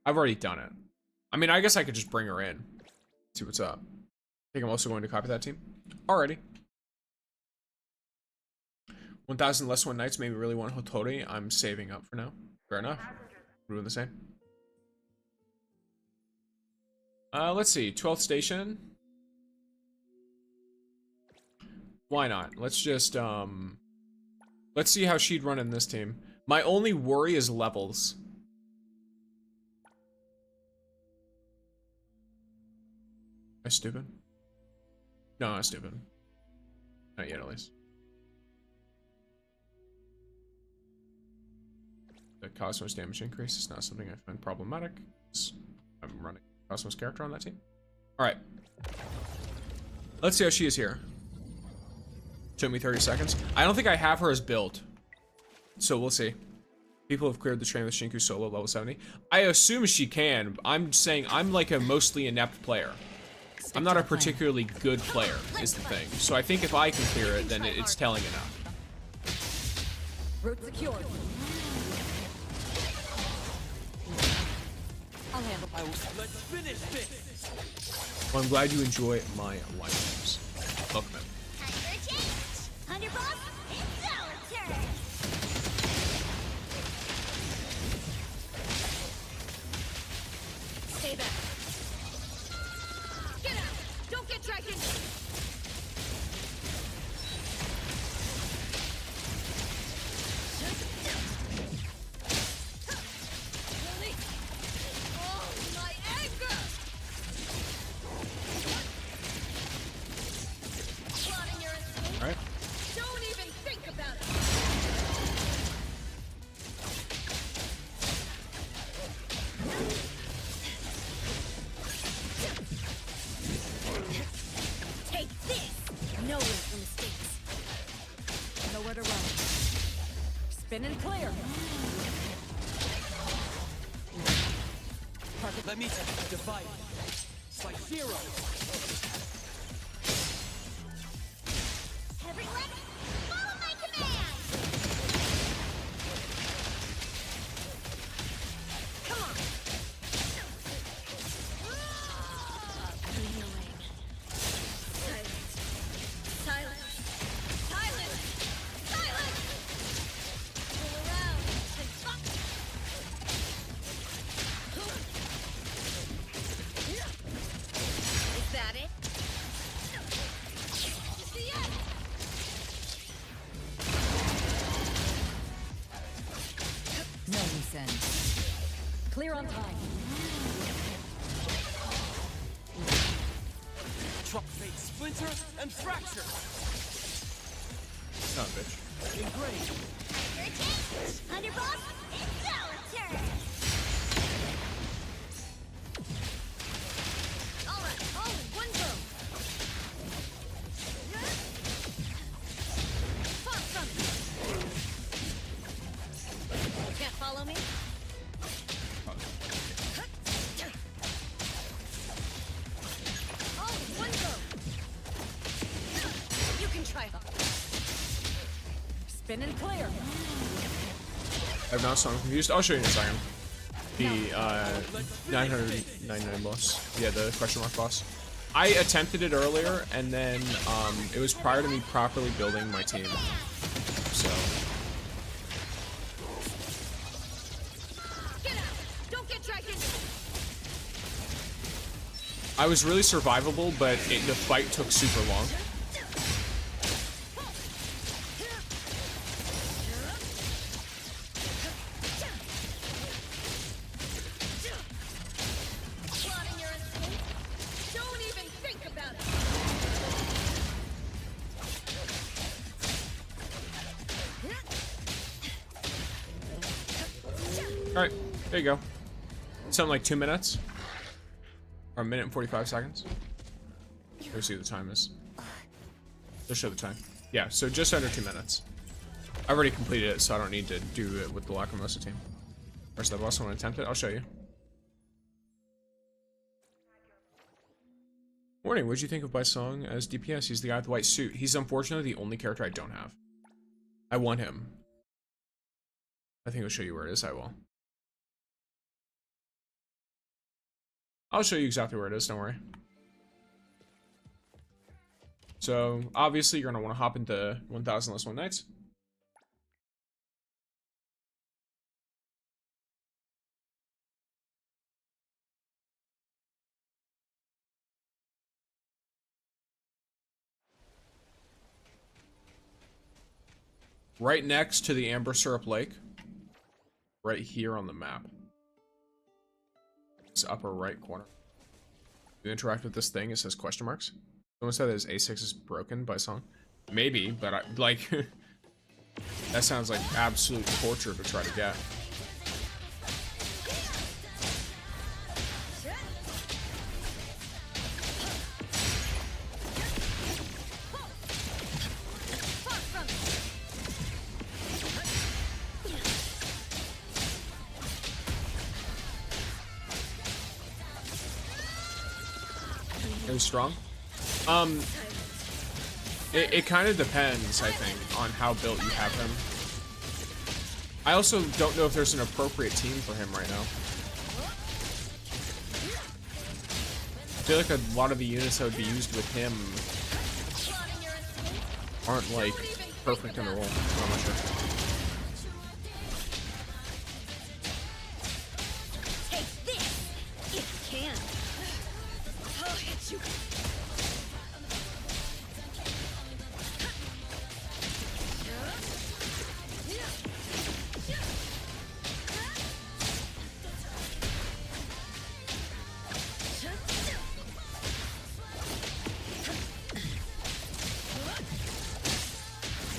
S1: I've already done it. I mean, I guess I could just bring her in. See what's up. I think I'm also going to copy that team. Alrighty. 1,000 less one nights made me really want Hotori. I'm saving up for now. Fair enough. We're doing the same. Let's see. 12th station. Why not? Let's just, let's see how she'd run in this team. My only worry is levels. Am I stupid? No, I'm not stupid. Not yet, at least. The Cosmos damage increase is not something I find problematic. I'm running Cosmos character on that team. Alright. Let's see how she is here. Took me 30 seconds. I don't think I have her as built. So we'll see. People have cleared the train with Shinku solo level 70. I assume she can. I'm saying I'm like a mostly inept player. I'm not a particularly good player, is the thing. So I think if I can clear it, then it's telling enough.
S3: Route secured. I'll handle.
S4: Let's finish this.
S1: Well, I'm glad you enjoy my live streams. Welcome in.
S2: Time for a change. Underboss, it's our turn. Stay back. Get out! Don't get dragged in. Oh, my anger! Plotting your escape?
S1: Alright.
S2: Don't even think about it. Take this! No room for mistakes.
S3: Nowhere to run. Spin and clear.
S4: Let me divide. It's like zero.
S2: Everyone, follow my command! Come on! Healing. Silence. Silence. Silence. Silence! Pull around and fuck! Is that it? It's the end!
S3: No loose ends. Clear on time.
S4: Truck fate splinter and fracture.
S1: Son of a bitch.
S4: Ingrained.
S2: Your change! Underboss, it's our turn! Alright, all in one go! Pop something! Can't follow me? All in one go! You can try hard.
S3: Spin and clear.
S1: I've not, so I'm confused. I'll show you in a second. The 999 boss. Yeah, the question mark boss. I attempted it earlier, and then it was prior to me properly building my team. So
S2: Get out! Don't get dragged in!
S1: I was really survivable, but the fight took super long.
S2: Plotting your escape? Don't even think about it!
S1: Alright, there you go. Something like 2 minutes. Or 1 minute and 45 seconds. Let's see what the time is. Let's show the time. Yeah, so just under 2 minutes. I've already completed it, so I don't need to do it with the Lacrimosa team. First up, I also want to attempt it. I'll show you. Morning, what'd you think of my song as DPS? He's the guy with the white suit. He's unfortunately the only character I don't have. I want him. I think I'll show you where it is. I will. I'll show you exactly where it is, don't worry. So, obviously, you're going to want to hop into 1000 Less One Nights. Right next to the Amber Syrup Lake. Right here on the map. It's upper right corner. You interact with this thing, it says question marks. Someone said that his A6 is broken by song. Maybe, but I, like, that sounds like absolute torture to try to get. Very strong. It kind of depends, I think, on how built you have him. I also don't know if there's an appropriate team for him right now. I feel like a lot of the units that would be used with him aren't, like, perfect in the role. I'm not sure.
S2: Take this, if you can. I'll hit you.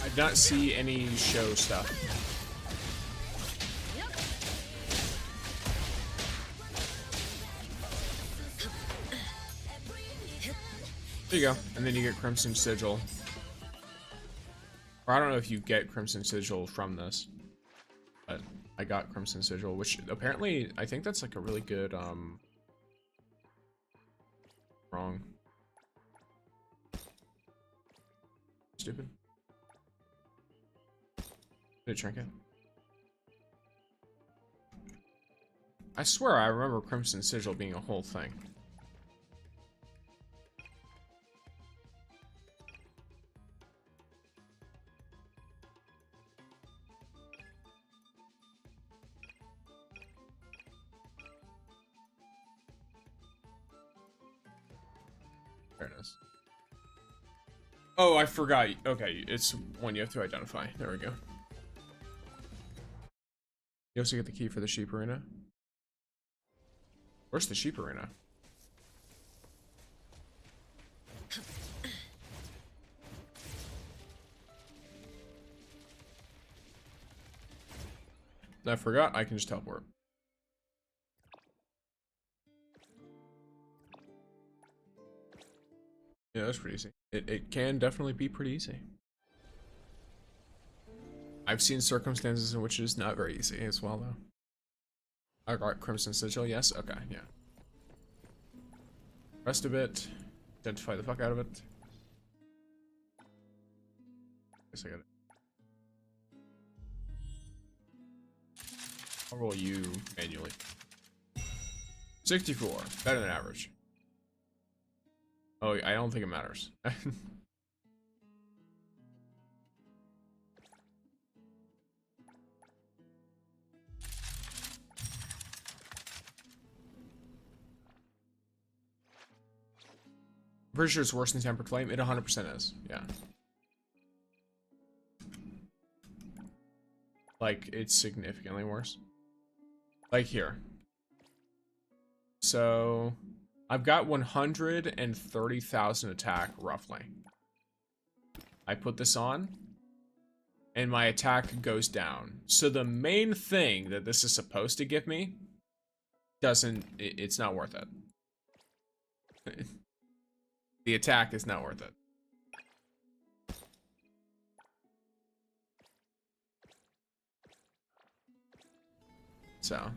S1: I did not see any show stuff. There you go. And then you get Crimson Sigil. Or I don't know if you get Crimson Sigil from this. But I got Crimson Sigil, which apparently, I think that's like a really good, wrong. Stupid. Did it trinket? I swear I remember Crimson Sigil being a whole thing. There it is. Oh, I forgot. Okay, it's one you have to identify. There we go. You also get the key for the sheep arena. Where's the sheep arena? I forgot I can just teleport. Yeah, that's pretty easy. It can definitely be pretty easy. I've seen circumstances in which it is not very easy as well, though. I got Crimson Sigil, yes? Okay, yeah. Rest of it. Identify the fuck out of it. Guess I got it. I'll roll you manually. 64. Better than average. Oh, I don't think it matters. Pretty sure it's worse than Tempered Flame. It 100% is. Yeah. Like, it's significantly worse. Like here. So, I've got 130,000 attack, roughly. I put this on. and my attack goes down. So the main thing that this is supposed to give me it's not worth it. The attack is not worth it. So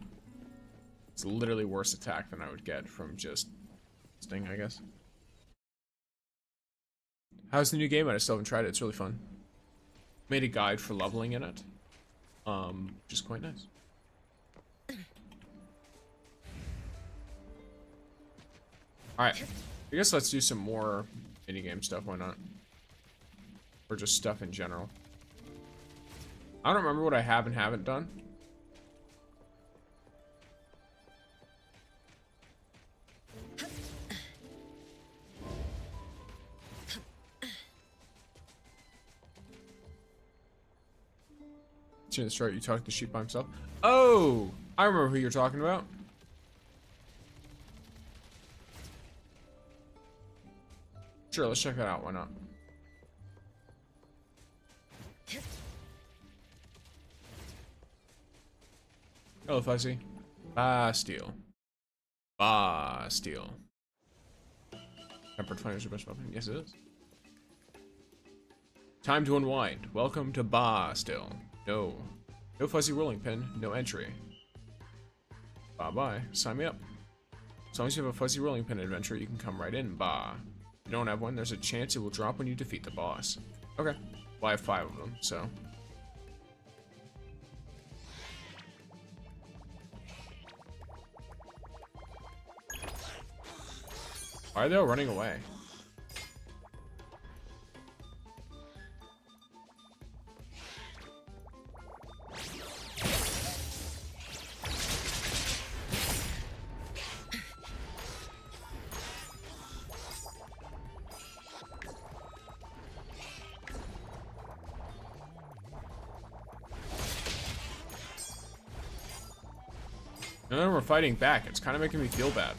S1: it's literally worse attack than I would get from just Sting, I guess. How's the new game? I still haven't tried it. It's really fun. Made a guide for leveling in it, which is quite nice. All right, I guess let's do some more minigame stuff. Why not? Or just stuff in general. I don't remember what I have and haven't done. In the start, you talk to the sheep by himself. Oh, I remember who you're talking about. Sure, let's check that out. Why not? Hello, Fuzzy. Bastille. Bastille. Tempered flame is your best weapon. Yes, it is. Time to unwind. Welcome to Bastille. No. No fuzzy rolling pin. No entry. Bye-bye. Sign me up. As long as you have a fuzzy rolling pin adventure, you can come right in. Bah. If you don't have one, there's a chance it will drop when you defeat the boss. Okay. Well, I have 5 of them, so. Why are they all running away? And then we're fighting back. It's kind of making me feel bad.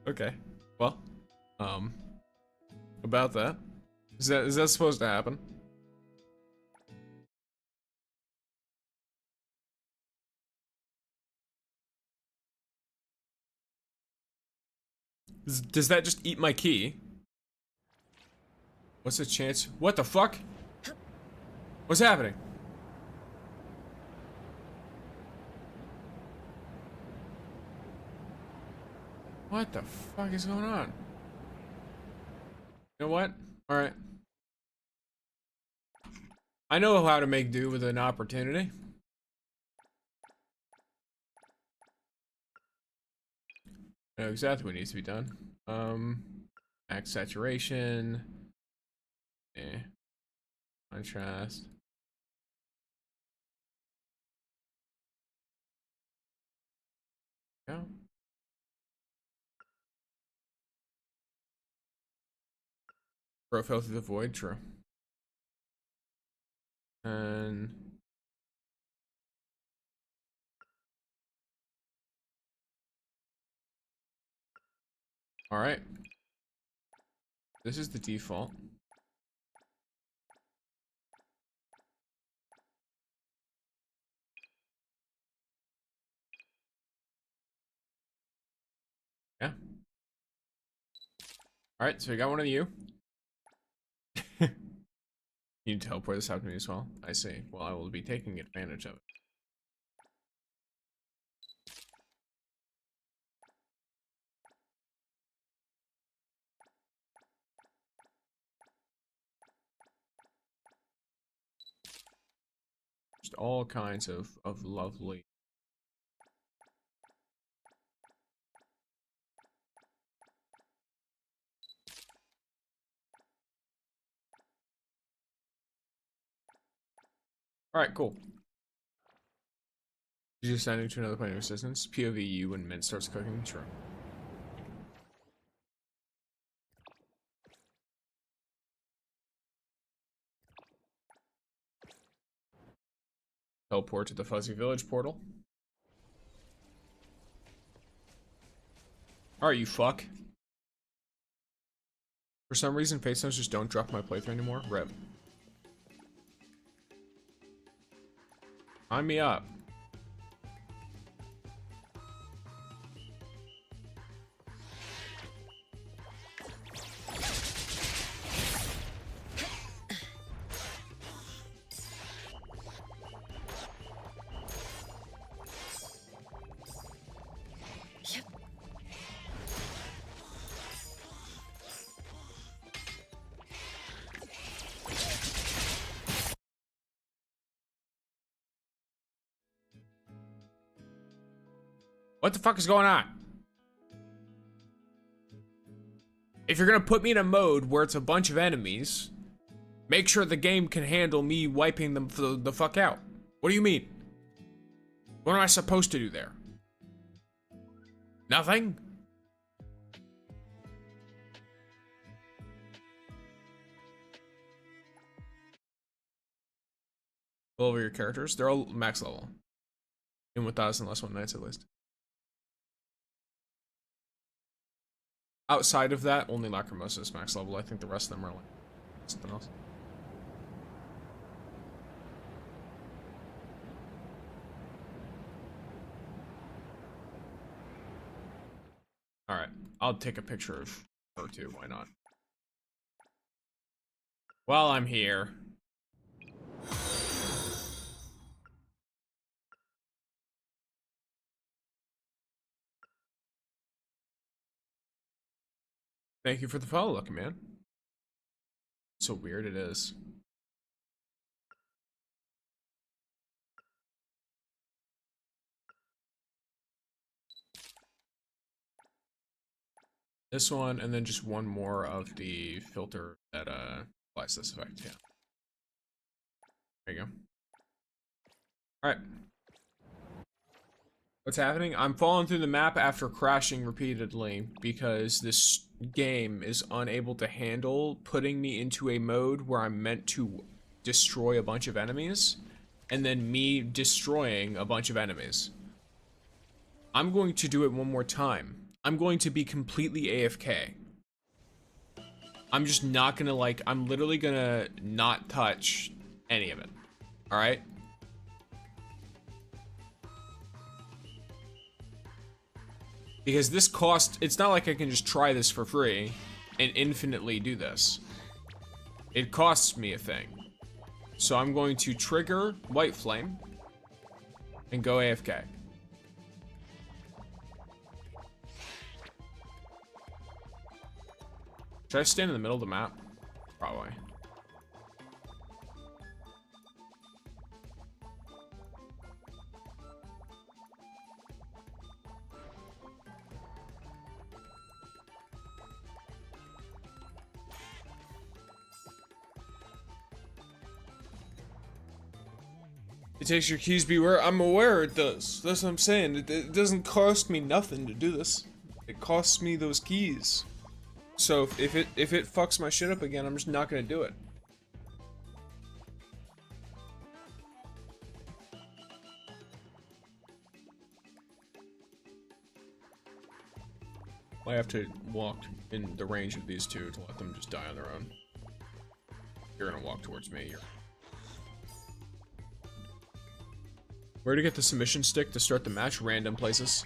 S1: Okay. Well, about that. Is that supposed to happen? Does that just eat my key? What's the chance? What the fuck? What's happening? What the fuck is going on? You know what? Alright. I know how to make do with an opportunity. I know exactly what needs to be done. Max saturation. Contrast. Yeah. Bro fell through the void, true. And all right. This is the default. Yeah. All right, so we got one of you. You need to teleport this out to me as well. I see. Well, I will be taking advantage of it. Just all kinds of lovely. All right, cool. You just sending to another point of resistance. POV you when Mint starts cooking. Sure. Teleport to the Fuzzy Village portal. Alright, you fuck. For some reason, face stones just don't drop my playthrough anymore. Rip. Sign me up. What the fuck is going on? If you're gonna put me in a mode where it's a bunch of enemies, make sure the game can handle me wiping them the fuck out. What do you mean? What am I supposed to do there? Nothing? Go over your characters. They're all max level. In 1,000 less one nights at least. Outside of that, only Lacrimosa is max level. I think the rest of them are like something else. Alright, I'll take a picture of her too, why not? While I'm here. Thank you for the follow, Lucky Man. So weird it is. This one, and then just one more of the filter that applies this effect. Yeah. There you go. All right. What's happening? I'm falling through the map after crashing repeatedly because this game is unable to handle putting me into a mode where I'm meant to destroy a bunch of enemies and then me destroying a bunch of enemies. I'm going to do it one more time. I'm going to be completely AFK. I'm just not gonna I'm literally gonna not touch any of it. All right? Because this it's not like I can just try this for free and infinitely do this. It costs me a thing. So I'm going to trigger White Flame and go AFK. Should I stand in the middle of the map? Probably. It takes your keys, beware. I'm aware it does. That's what I'm saying. It doesn't cost me nothing to do this. It costs me those keys. So if it fucks my shit up again, I'm just not gonna do it. I have to walk in the range of these two to let them just die on their own. You're gonna walk towards me. Where to get the submission stick to start the match? Random places.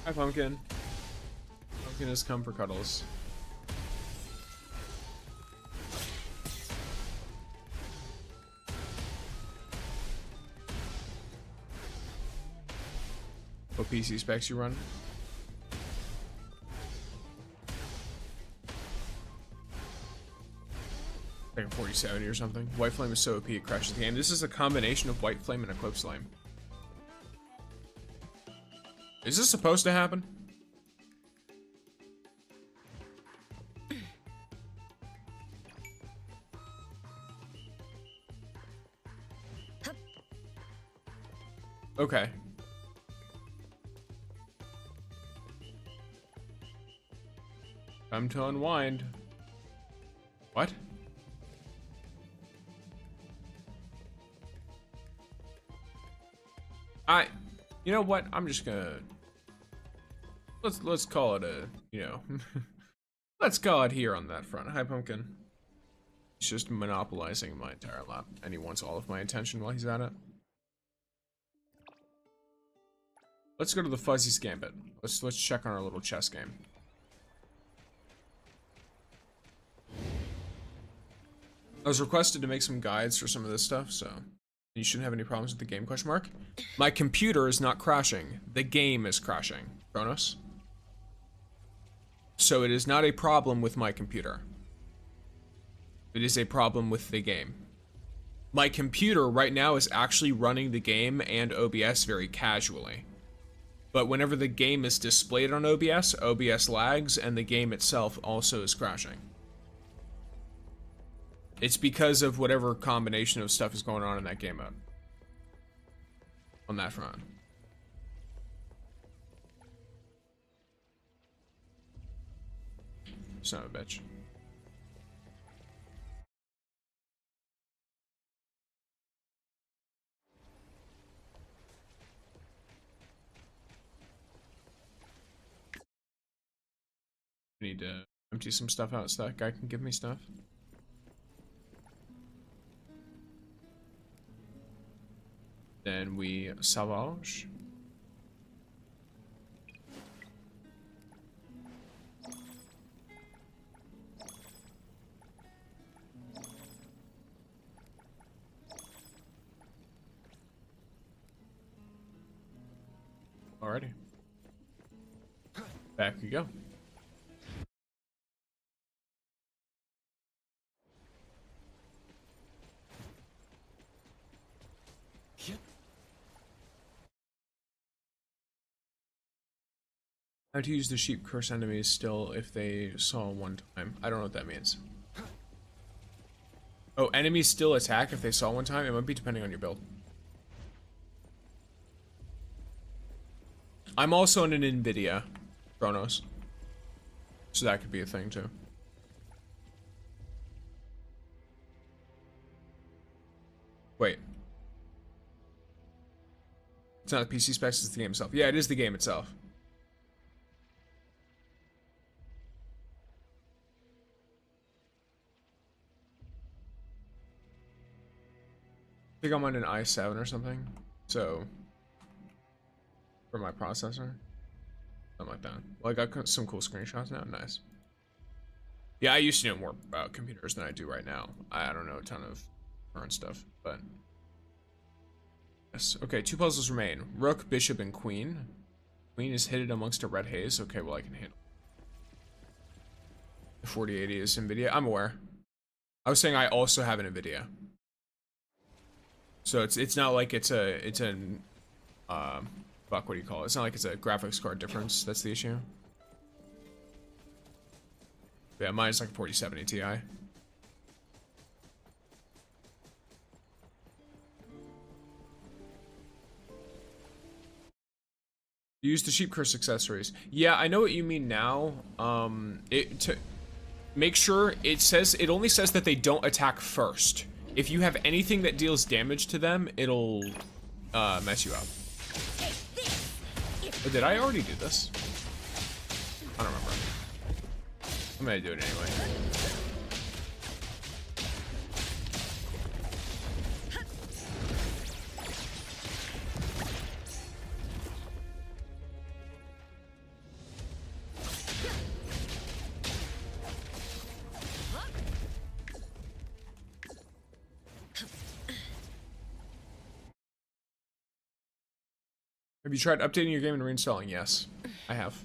S1: Hi, Pumpkin. Pumpkin has come for cuddles. What PC specs you run? Like a 4070 or something. White Flame is so OP it crashes the game. This is a combination of White Flame and Eclipse Flame. Is this supposed to happen? Okay. Time to unwind. What? You know what? I'm just gonna let's call it a, you know, let's call it here on that front. Hi, Pumpkin. He's just monopolizing my entire lap, and he wants all of my attention while he's at it. Let's go to the Fuzzy's Gambit. Let's check on our little chess game. I was requested to make some guides for some of this stuff, so you shouldn't have any problems with the game, question mark. My computer is not crashing. The game is crashing. Kronos. So it is not a problem with my computer. It is a problem with the game. My computer right now is actually running the game and OBS very casually. But whenever the game is displayed on OBS, OBS lags and the game itself also is crashing. It's because of whatever combination of stuff is going on in that game mode. On that front. Son of a bitch. I need to empty some stuff out so that guy can give me stuff. Then we salvage. Alrighty. Back we go. How to use the sheep curse enemies still if they saw one time. I don't know what that means. Oh, enemies still attack if they saw one time? It might be depending on your build. I'm also in an NVIDIA, Kronos. So that could be a thing too. Wait. It's not the PC specs, it's the game itself. Yeah, it is the game itself. I think I'm on an i7 or something. So, for my processor. Something like that. Well, I got some cool screenshots now. Nice. Yeah, I used to know more about computers than I do right now. I don't know a ton of current stuff, but... Yes. Okay, 2 puzzles remain. Rook, Bishop, and Queen. Queen is hidden amongst a red haze. Okay, well, I can handle it. The 4080 is NVIDIA. I'm aware. I was saying I also have an NVIDIA. So it's not like it's an fuck, what do you call it? It's not like it's a graphics card difference. That's the issue. Yeah, mine's like a 4070 Ti. Use the sheep curse accessories. Yeah, I know what you mean now. Make sure it only says that they don't attack first. If you have anything that deals damage to them, it'll mess you up. But did I already do this? I don't remember. I'm gonna do it anyway. Have you tried updating your game and reinstalling? Yes, I have.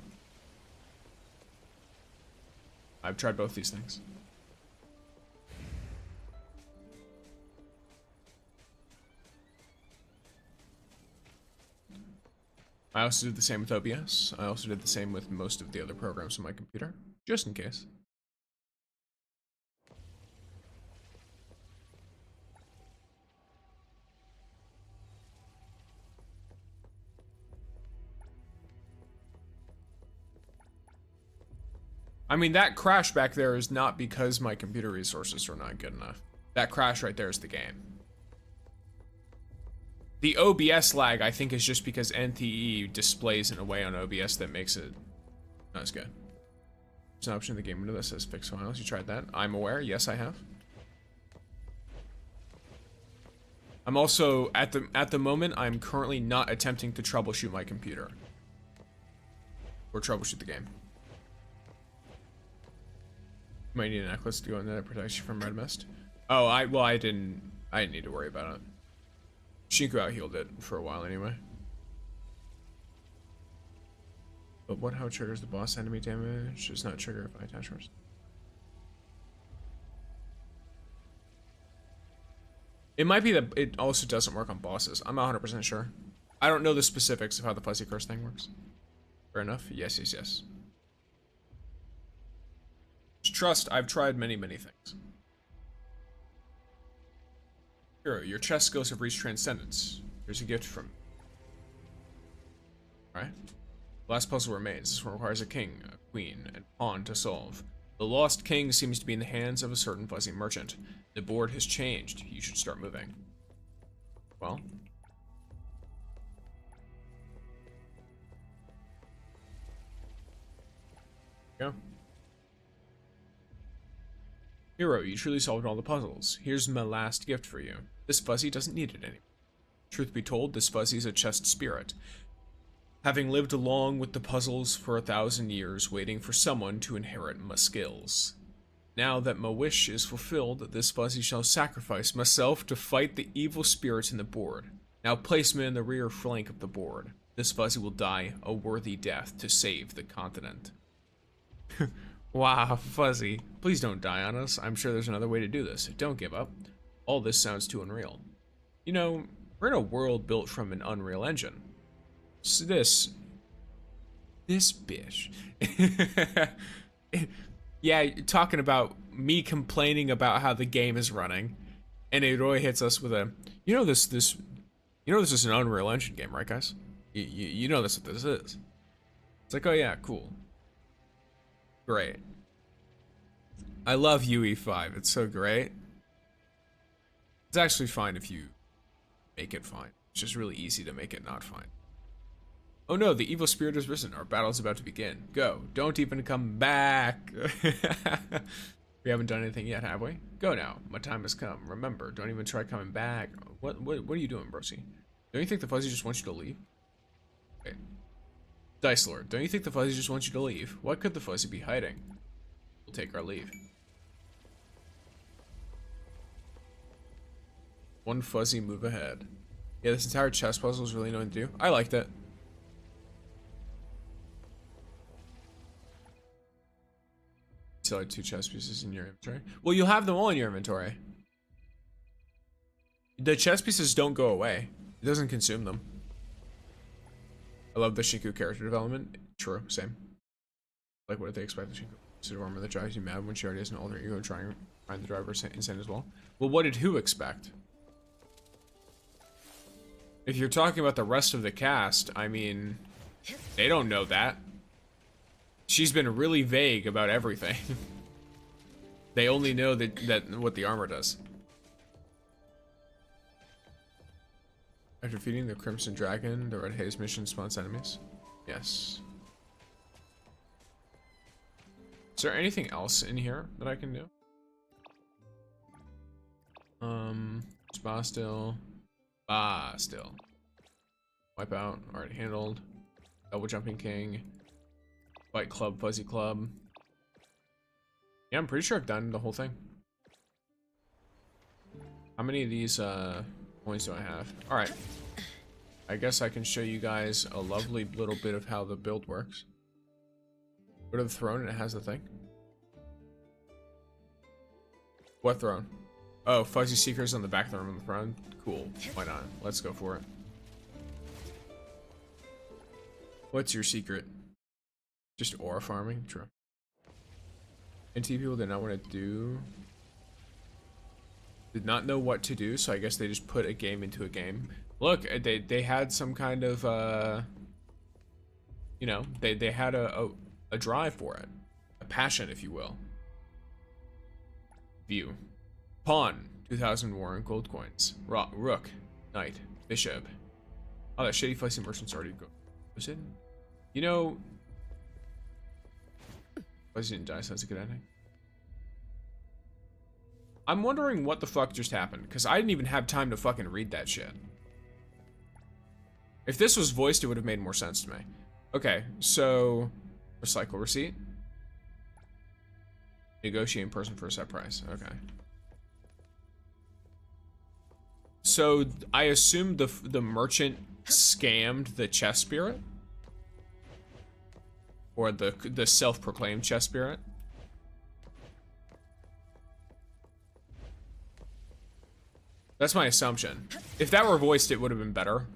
S1: I've tried both these things. I also did the same with OBS. I also did the same with most of the other programs on my computer, just in case. I mean, that crash back there is not because my computer resources are not good enough. That crash right there is the game. The OBS lag, I think, is just because NTE displays in a way on OBS that makes it not as good. There's an option in the game window that says fix files. You tried that? I'm aware. Yes, I have. I'm also, at the moment, I'm currently not attempting to troubleshoot my computer. Or troubleshoot the game. Might need a necklace to go in there that protects you from red mist. Oh, I didn't need to worry about it. Shinku out healed it for a while anyway. But how triggers the boss enemy damage does not trigger if I attach first. It might be that it also doesn't work on bosses. I'm not 100% sure. I don't know the specifics of how the fuzzy curse thing works. Fair enough. Yes, yes, yes. Just trust, I've tried many, many things. Hero, your chest skills have reached transcendence. Here's a gift from... Alright. The last puzzle remains. This one requires a king, a queen, and pawn to solve. The lost king seems to be in the hands of a certain fuzzy merchant. The board has changed. You should start moving. Well. Go. Hero, you truly solved all the puzzles. Here's my last gift for you. This fuzzy doesn't need it anymore. Truth be told, this fuzzy is a chest spirit. Having lived along with the puzzles for 1,000 years, waiting for someone to inherit my skills. Now that my wish is fulfilled, this fuzzy shall sacrifice myself to fight the evil spirits in the board. Now place me in the rear flank of the board. This fuzzy will die a worthy death to save the continent. Wow, fuzzy. Please don't die on us. I'm sure there's another way to do this. Don't give up. All this sounds too unreal. You know, we're in a world built from an Unreal Engine. So this bitch. Yeah, talking about me complaining about how the game is running, and it really hits us with a, this is an Unreal Engine game, right, guys? You know that's what this is. It's like, oh yeah, cool. Great. I love UE5. It's so great. It's actually fine if you make it fine. It's just really easy to make it not fine. Oh no, the evil spirit has risen. Our battle is about to begin. Go. Don't even come back. We haven't done anything yet, have we? Go now. My time has come. Remember, don't even try coming back. What are you doing, broski? Don't you think the fuzzy just wants you to leave? Okay. Dice Lord, don't you think the fuzzy just wants you to leave? What could the fuzzy be hiding? We'll take our leave. One fuzzy move ahead. Yeah, this entire chess puzzle is really annoying to do. I liked it. Still had 2 chess pieces in your inventory. Well, you'll have them all in your inventory. The chess pieces don't go away. It doesn't consume them. I love the Shinku character development. True, same. Like, what did they expect the Shinku suit of armor that drives you mad when she already has an alter ego trying to find the driver insane as well? Well, what did who expect? If you're talking about the rest of the cast, I mean, they don't know that. She's been really vague about everything. They only know that what the armor does. After defeating the Crimson Dragon, the Red Haze mission spawns enemies. Yes. Is there anything else in here that I can do? Spa still. Still. Wipe out, already handled. Double Jumping King. Fight Club, Fuzzy Club. Yeah, I'm pretty sure I've done the whole thing. How many of these points do I have? Alright. I guess I can show you guys a lovely little bit of how the build works. Go to the throne and it has the thing. What throne? Oh, Fuzzy Seeker's on the back of the room on the throne. Cool. Why not? Let's go for it. What's your secret? Just aura farming? True. NTE people did not want to do... Did not know what to do, so I guess they just put a game into a game. Look, they had some kind of, you know, they had a drive for it. a passion, if you will. View. Pawn, 2,000 war and gold coins. Rook, knight, bishop. Oh, that shitty feisty merchant's already go. Was it? You know, Feisty didn't die, so that's a good ending. I'm wondering what the fuck just happened, because I didn't even have time to fucking read that shit. If this was voiced, it would have made more sense to me. Okay, so recycle receipt. Negotiate in person for a set price. Okay. So I assume the merchant scammed the chess spirit, or the self-proclaimed chess spirit. That's my assumption. If that were voiced, it would have been better.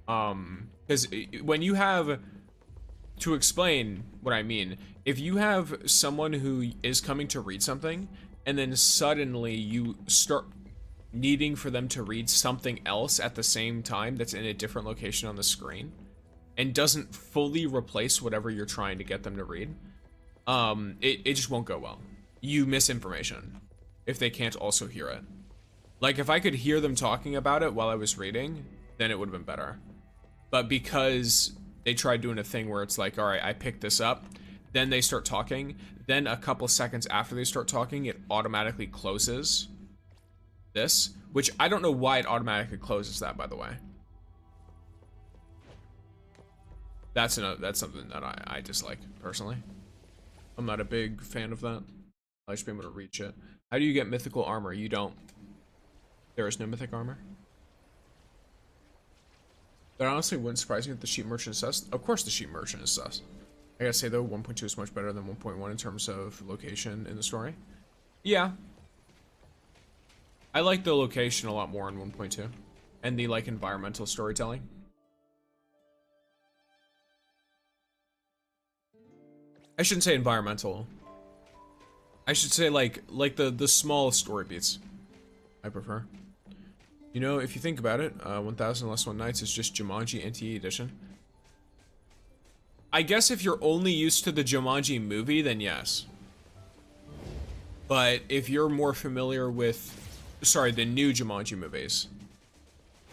S1: Because when you have, to explain what I mean, if you have someone who is coming to read something, and then suddenly you start needing for them to read something else at the same time that's in a different location on the screen, and doesn't fully replace whatever you're trying to get them to read, it just won't go well. You miss information if they can't also hear it. Like, if I could hear them talking about it while I was reading, then it would have been better. But because they tried doing a thing where it's like, all right, I picked this up, then they start talking, then a couple seconds after they start talking, it automatically closes this, which I don't know why it automatically closes that, by the way. That's something that I dislike, personally. I'm not a big fan of that. I should be able to reach it. How do you get mythical armor? You don't. There is no mythic armor. That honestly wouldn't surprise me if the sheep merchant is sus. Of course the sheep merchant is sus. I gotta say though, 1.2 is much better than 1.1 in terms of location in the story. Yeah. I like the location a lot more in 1.2. And the, like, environmental storytelling. I shouldn't say environmental. I should say, like the small story beats. I prefer. You know, if you think about it, 1000 Less One Nights is just Jumanji NTE edition. I guess if you're only used to the Jumanji movie, then yes. But if you're more familiar with, sorry, the new Jumanji movies.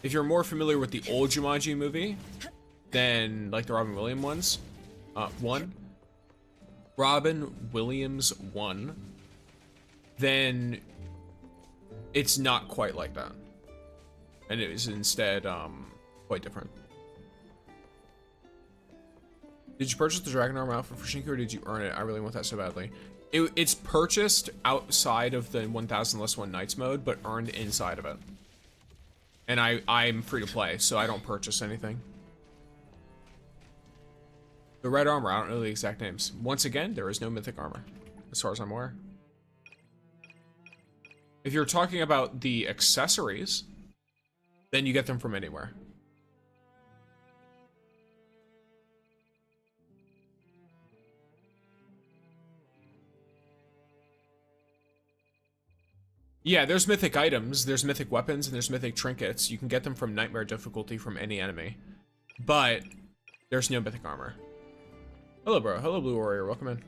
S1: If you're more familiar with the old Jumanji movie, then like the Robin Williams ones, Robin Williams 1, then it's not quite like that. And it is instead quite different. Did you purchase the Dragon Armor outfit for Shinku, or did you earn it? I really want that so badly. It's purchased outside of the 1000 Less One Nights mode, but earned inside of it. And I'm free to play, so I don't purchase anything. The red armor, I don't know the exact names. Once again, there is no mythic armor, as far as I'm aware. If you're talking about the accessories, then you get them from anywhere. Yeah, there's mythic items, there's mythic weapons, and there's mythic trinkets. You can get them from nightmare difficulty from any enemy. But there's no mythic armor. Hello, bro. Hello, Blue Warrior. Welcome in.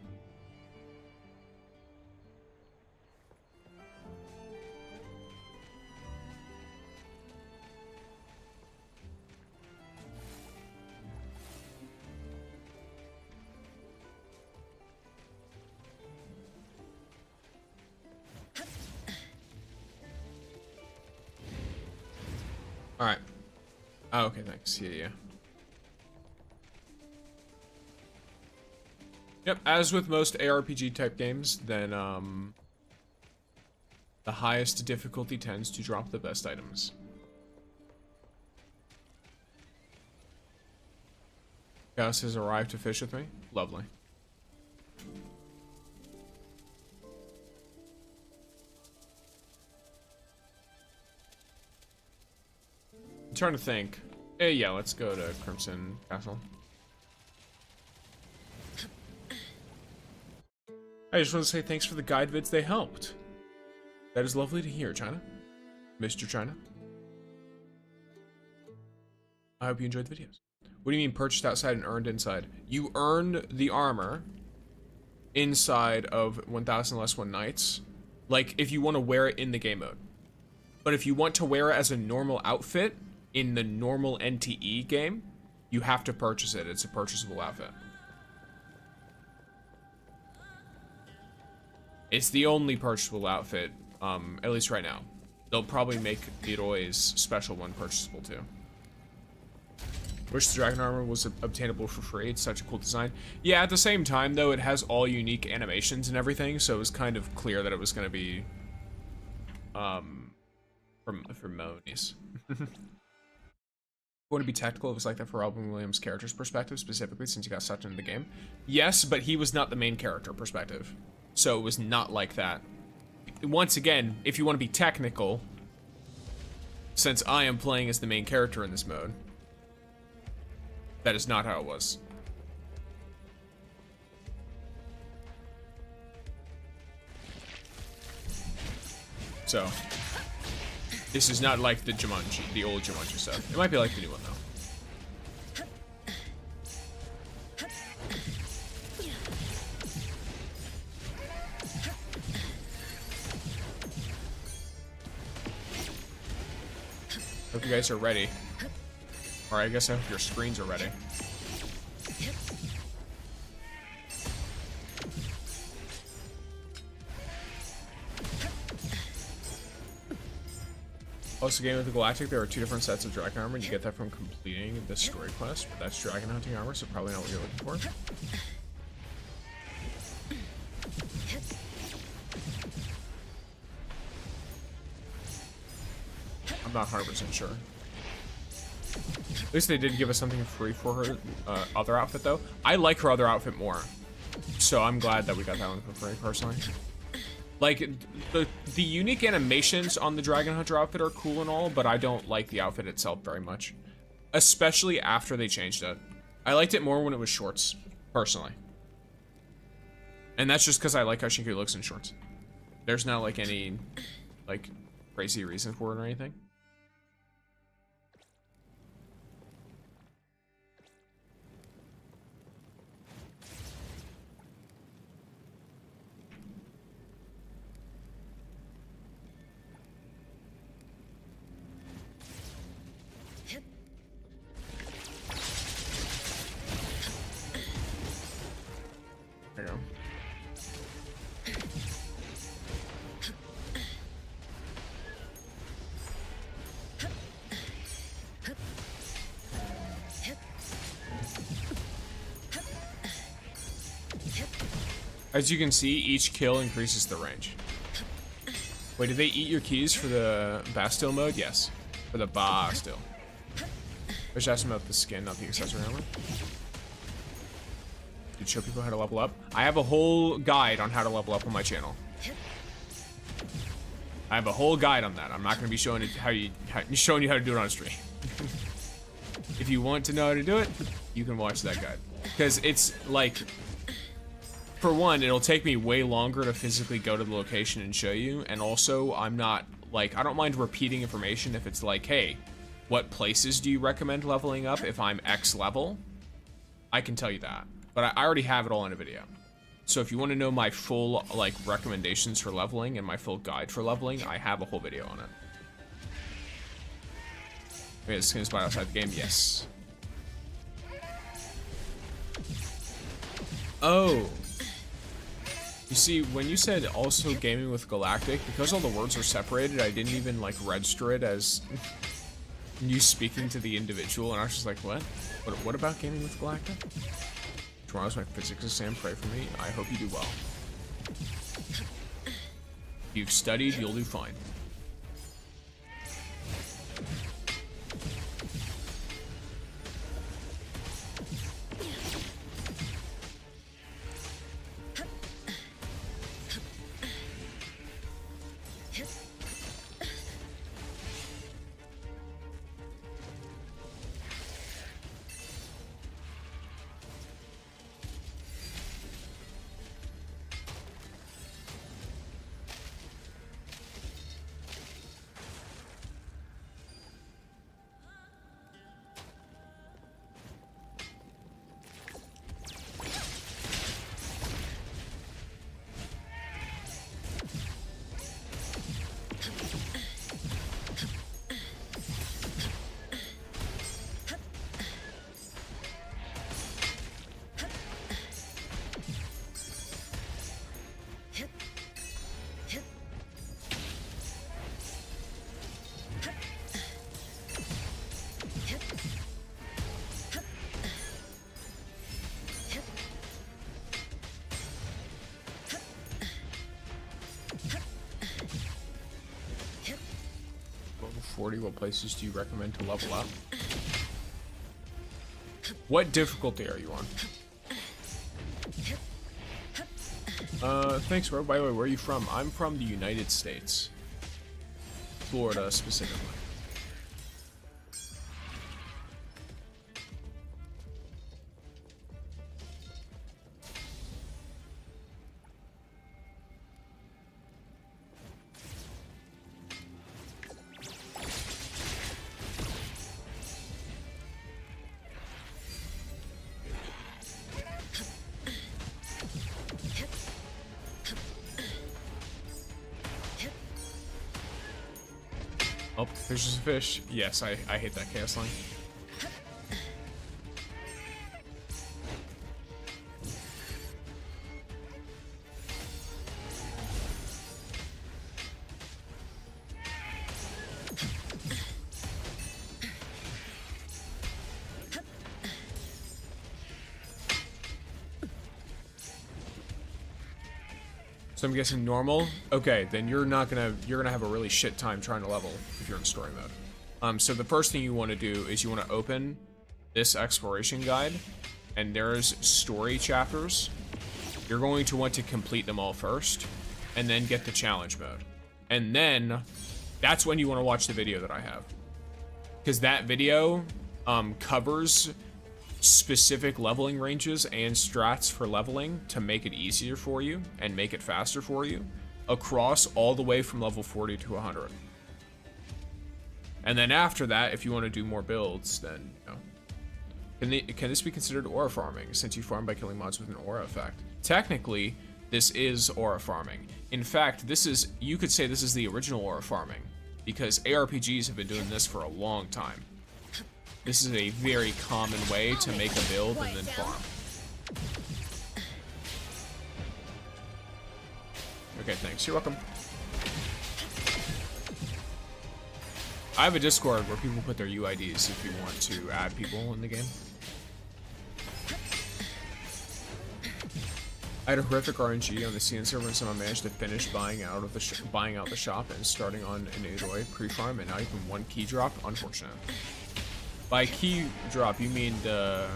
S1: All right. Oh, okay, thanks. Yeah. Yep, as with most ARPG type games, then the highest difficulty tends to drop the best items. Gus has arrived to fish with me. Lovely. I'm trying to think. Hey, yeah, let's go to Crimson Castle. I just want to say thanks for the guide vids, they helped. That is lovely to hear, China. Mr. China. I hope you enjoyed the videos. What do you mean purchased outside and earned inside? You earned the armor inside of 1000 Less One Nights. Like, if you want to wear it in the game mode. But if you want to wear it as a normal outfit in the normal NTE game, you have to purchase it. It's a purchasable outfit. It's the only purchasable outfit, at least right now. They'll probably make Leroy's special one purchasable too. Wish the dragon armor was obtainable for free. It's such a cool design. Yeah, at the same time though, it has all unique animations and everything, so it was kind of clear that it was going to be from Monies. Want to be technical, it was like that for Robin Williams' character's perspective, specifically since he got sucked into the game. Yes, but he was not the main character perspective, so it was not like that. Once again, if you want to be technical, since I am playing as the main character in this mode, that is not how it was. So, this is not like the Jumanji, the old Jumanji stuff. It might be like the new one though. Hope you guys are ready. Or I guess I hope your screens are ready. Also, game with the Galactic, there are 2 different sets of dragon armor. You get that from completing the story quest, but that's dragon hunting armor, so probably not what you're looking for. I'm not 100% sure. At least they did give us something free for her other outfit, though. I like her other outfit more, so I'm glad that we got that one for free, personally. Like, the unique animations on the Dragon Hunter outfit are cool and all, but I don't like the outfit itself very much. Especially after they changed it. I liked it more when it was shorts, personally. And that's just because I like how Shinku looks in shorts. There's not, like, any, like, crazy reason for it or anything. There you go. As you can see, each kill increases the range. Wait, did they eat your keys for the Bastille mode? Yes. For the Bastille. I was asking about the skin, not the accessory armor. Did show people how to level up? I have a whole guide on how to level up on my channel. I have a whole guide on that. I'm not going to be showing you showing you how to do it on stream. If you want to know how to do it, you can watch that guide. Because it's like, for one, it'll take me way longer to physically go to the location and show you. And also, I'm not, like, I don't mind repeating information if it's like, hey, what places do you recommend leveling up if I'm X level? I can tell you that. But I already have it all in a video. So if you want to know my full, like, recommendations for leveling and my full guide for leveling, I have a whole video on it. Wait, the skin spot outside the game? Yes. Oh. You see, when you said also gaming with Galactic, because all the words are separated, I didn't even, like, register it as you speaking to the individual, and I was just like, what? What about gaming with Galactic? Tomorrow's my physics exam, pray for me. I hope you do well. If you've studied, you'll do fine. 40, what places do you recommend to level up? What difficulty are you on? Thanks, bro. By the way, where are you from? I'm from the United States. Florida, specifically. Oh, fish is a fish. Yes, I hate that chaos line. So I'm guessing normal. Okay, then you're gonna have a really shit time trying to level if you're in story mode. So the first thing you want to do is you want to open this exploration guide, and there's story chapters. You're going to want to complete them all first, and then get the challenge mode. And then that's when you want to watch the video that I have, because that video covers specific leveling ranges and strats for leveling to make it easier for you and make it faster for you across all the way from level 40 to 100. And then after that, if you want to do more builds, then you know. Can this be considered aura farming since you farm by killing mods with an aura effect? Technically, this is aura farming. In fact, you could say this is the original aura farming, because ARPGs have been doing this for a long time. This is a very common way to make a build and then farm. Okay, thanks. You're welcome. I have a Discord where people put their UIDs if you want to add people in the game. I had a horrific RNG on the CN server and somehow managed to finish buying out the shop and starting on an 808 pre-farm and not even one key drop. Unfortunate. By key drop, you mean the,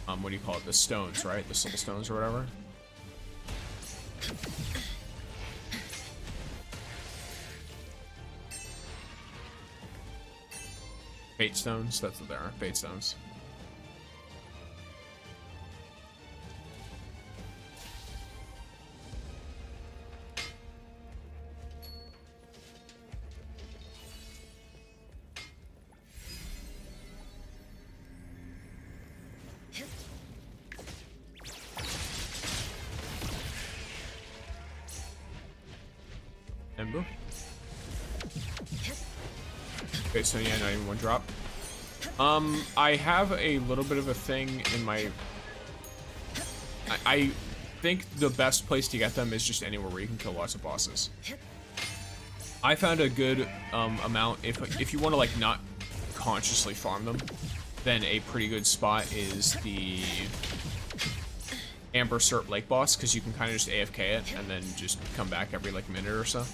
S1: what do you call it? The stones, right? The soul stones or whatever. Fate stones, that's what they are. Fate stones. Ember. Okay, so yeah, not even one drop. I have a little bit of a thing in my... I think the best place to get them is just anywhere where you can kill lots of bosses. I found a good amount, if you want to like not consciously farm them, then a pretty good spot is the Amber Serp Lake boss, because you can kind of just AFK it and then just come back every like minute or so.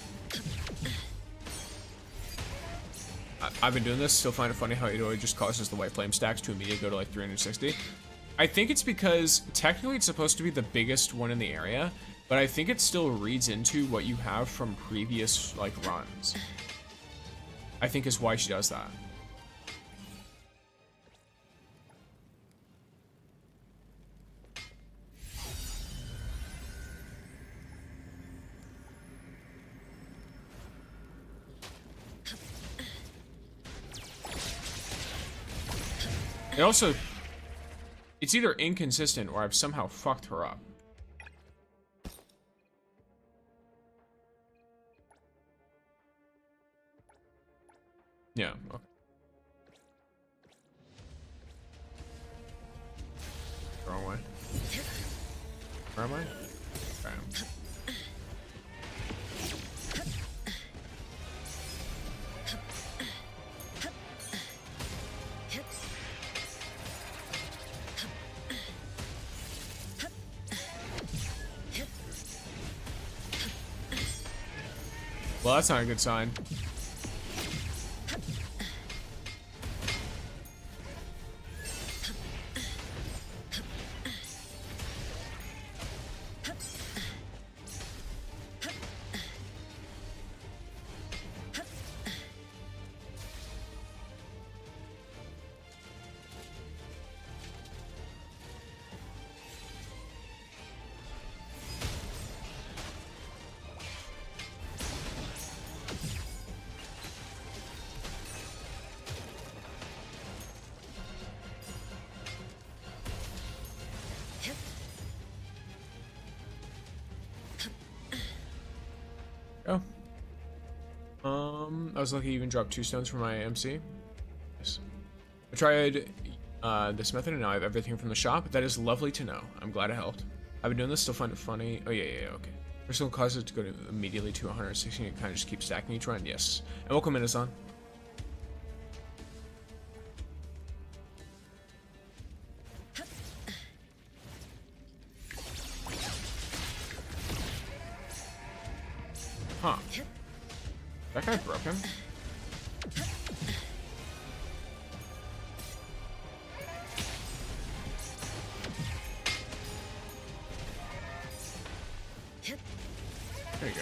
S1: I've been doing this, still find it funny how it just causes the white flame stacks to immediately go to like 360. I think it's because technically it's supposed to be the biggest one in the area, but I think it still reads into what you have from previous like runs. I think is why she does that. It also, it's either inconsistent or I've somehow fucked her up. Yeah, okay. Wrong way. Where am I? Okay. Well, that's not a good sign. I was lucky to even drop 2 stones for my MC. Yes. I tried this method and now I have everything from the shop. That is lovely to know. I'm glad it helped. I've been doing this, still find it funny. Oh, yeah, okay. Personal causes to go to immediately to 116 and kind of just keep stacking each run. Yes. And welcome, Minazan. Huh. That guy's broken. There you go.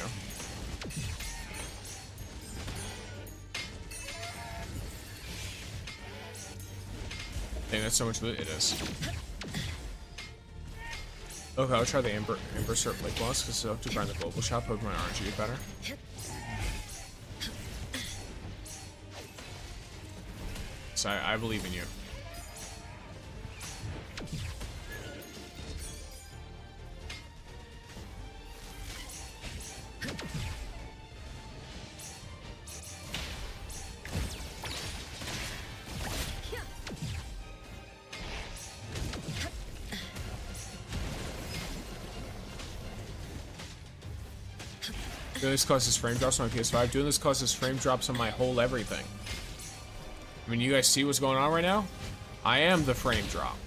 S1: Dang, that's so much loot. It is. Okay, I'll try the Amber Cert Lake Boss because I'll have to grind the global shop. Hope my RNG get better. So I believe in you. Doing this causes frame drops on my PS5. Doing this causes frame drops on my whole everything. I mean, you guys see what's going on right now? I am the frame drop.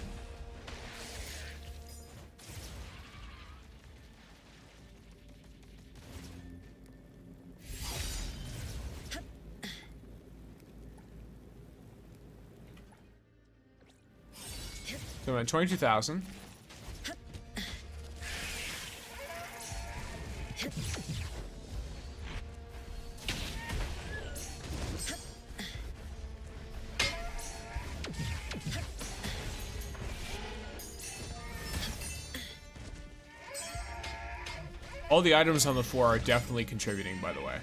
S1: So I'm at 22,000. All the items on the floor are definitely contributing, by the way.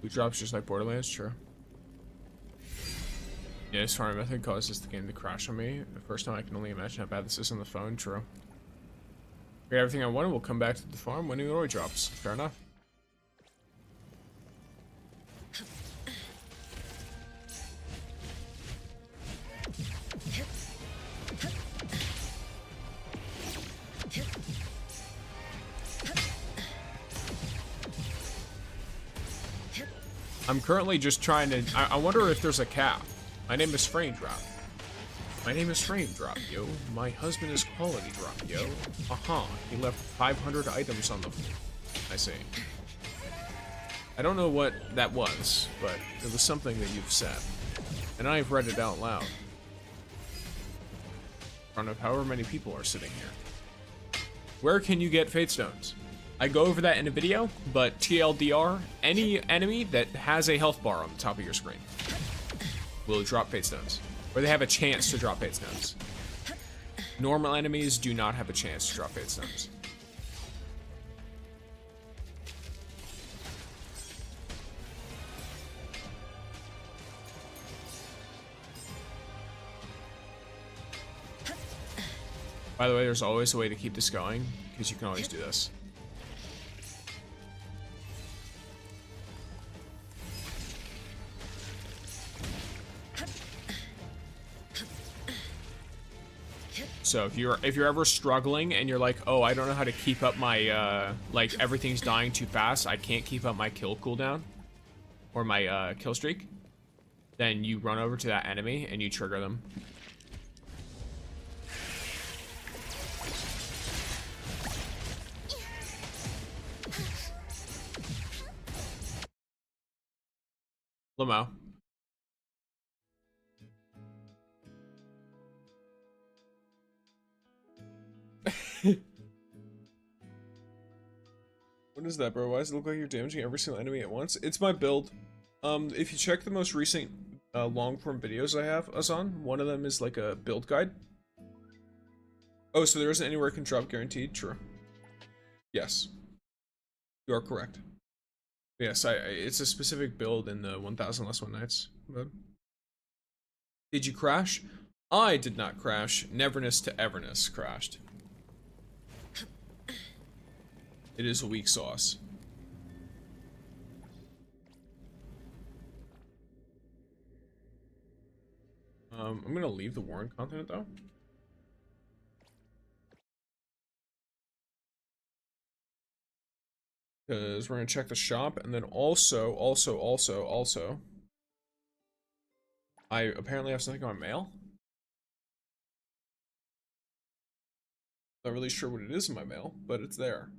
S1: Loot drops just like Borderlands, true. Yeah, this farming method causes the game to crash on me. The first time I can only imagine how bad this is on the phone, true. Get everything I wanted, we'll come back to the farm when new ore drops. Fair enough. I'm currently just trying to... I wonder if there's a cap. My name is Frame Drop. My name is Frame Drop, yo. My husband is Quality Drop, yo. He left 500 items on the floor. I see. I don't know what that was, but it was something that you've said. And I've read it out loud. In front of however many people are sitting here. Where can you get Fate Stones? I go over that in a video, but TLDR, any enemy that has a health bar on the top of your screen will drop Fate Stones. Or they have a chance to drop Fate Stones. Normal enemies do not have a chance to drop Fate Stones. By the way, there's always a way to keep this going, because you can always do this. So if you're ever struggling and you're like, oh, I don't know how to keep up my like everything's dying too fast, I can't keep up my kill cooldown or my kill streak, then you run over to that enemy and you trigger them. Lamo. What is that, bro? Why does it look like you're damaging every single enemy at once? It's my build. If you check the most recent long form videos I have us on, one of them is like a build guide. Oh, so there isn't anywhere it can drop guaranteed? True. Yes. You are correct. Yes, it's a specific build in the 1000 Less One Nights mode. Did you crash? I did not crash. Neverness to everness crashed. It is a weak sauce. I'm gonna leave the Warren continent though. Because we're gonna check the shop, and then also, I apparently have something on my mail. Not really sure what it is in my mail, but it's there.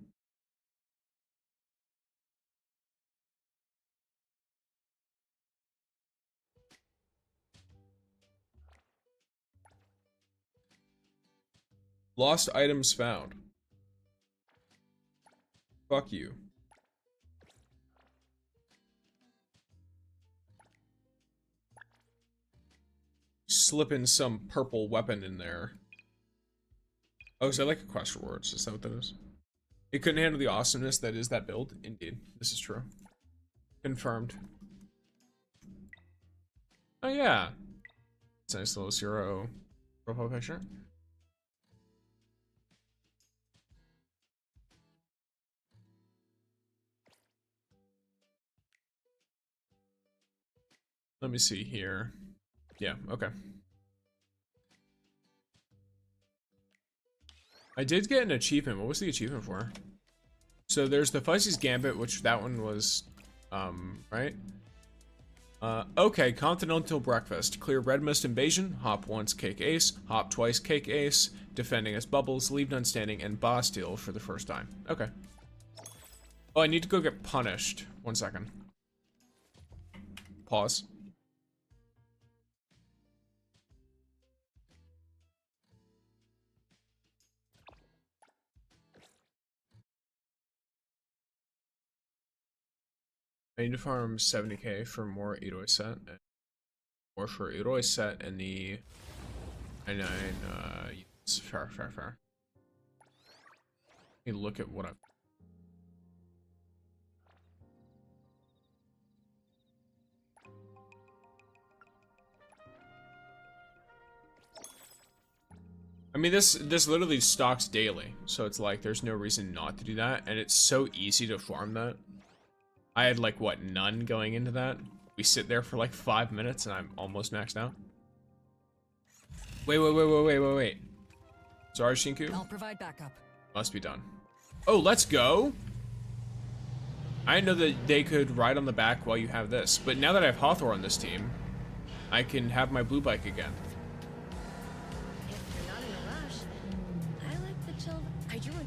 S1: Lost items found. Fuck you. Slipping some purple weapon in there. Oh, is that like a quest rewards? Is that what that is? It couldn't handle the awesomeness that is that build. Indeed, this is true. Confirmed. Oh yeah. It's a nice little zero profile picture. Let me see here. Yeah, okay. I did get an achievement. What was the achievement for? So there's the Fuzzy's Gambit, which that one was, right? Okay, Continental Breakfast. Clear Red Mist Invasion. Hop once, cake ace. Hop twice, cake ace. Defending as Bubbles. Leave none standing. And boss steal for the first time. Okay. Oh, I need to go get punished. 1 second. Pause. I need to farm 70k for more Iroi set, or for Iroi set and the 99 units. Fair. Let me look at what I've. I mean, this literally stocks daily, so it's like there's no reason not to do that, and it's so easy to farm that. I had like, what, none going into that? We sit there for like 5 minutes and I'm almost maxed out. Wait. Sorry, Shinku.
S3: I'll provide backup.
S1: Must be done. Oh, let's go. I didn't know that they could ride on the back while you have this, but now that I have Hawthorne on this team, I can have my blue bike again.
S2: If you're not in a rush, I like the chill. I drew it.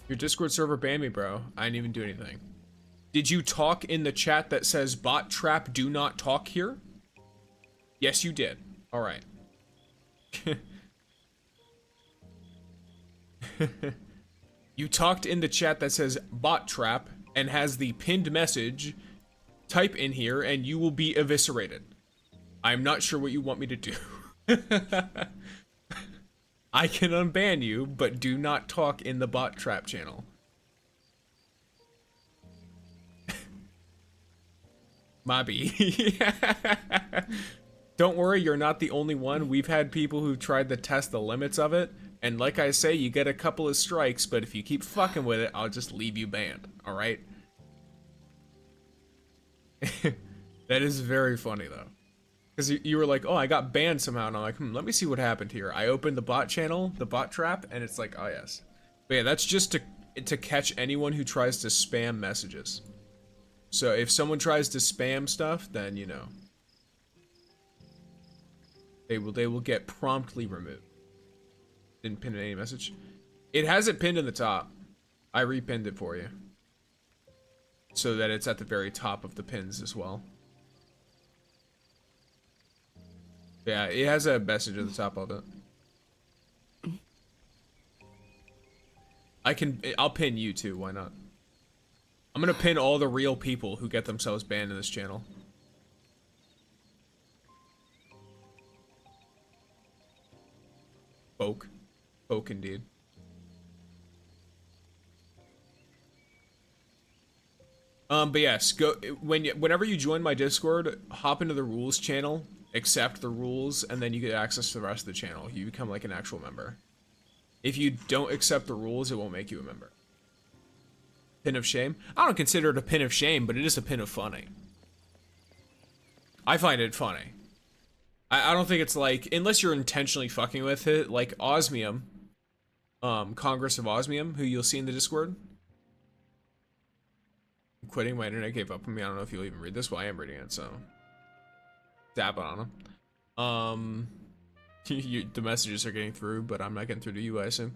S1: Your Discord server banned me, bro. I didn't even do anything. Did you talk in the chat that says bot trap do not talk here? Yes, you did. All right. You talked in the chat that says bot trap and has the pinned message. Type in here and you will be eviscerated. I'm not sure what you want me to do. I can unban you, but do not talk in the bot trap channel. Mabi. Don't worry, you're not the only one. We've had people who tried to test the limits of it, and like I say, you get a couple of strikes, but if you keep fucking with it, I'll just leave you banned, alright? That is very funny, though. Because you were like, oh, I got banned somehow, and I'm like, let me see what happened here. I opened the bot channel, the bot trap, and it's like, oh, yes. But yeah, that's just to catch anyone who tries to spam messages. So if someone tries to spam stuff, then, you know, they will get promptly removed. Didn't pin any message. It has it pinned in the top. I repinned it for you. So that it's at the very top of the pins as well. Yeah, it has a message at the top of it. I'll pin you too, why not? I'm gonna pin all the real people who get themselves banned in this channel. Folk. Folk indeed. But yes, whenever you join my Discord, hop into the rules channel, accept the rules, and then you get access to the rest of the channel. You become like an actual member. If you don't accept the rules, it won't make you a member. Pin of shame? I don't consider it a pin of shame, but it is a pin of funny. I find it funny. I don't think it's like, unless you're intentionally fucking with it, like Osmium, Congress of Osmium, who you'll see in the Discord. I'm quitting, my internet gave up on me. I don't know if you'll even read this. Well, I am reading it, so dab it on him. The messages are getting through, but I'm not getting through to you, I assume.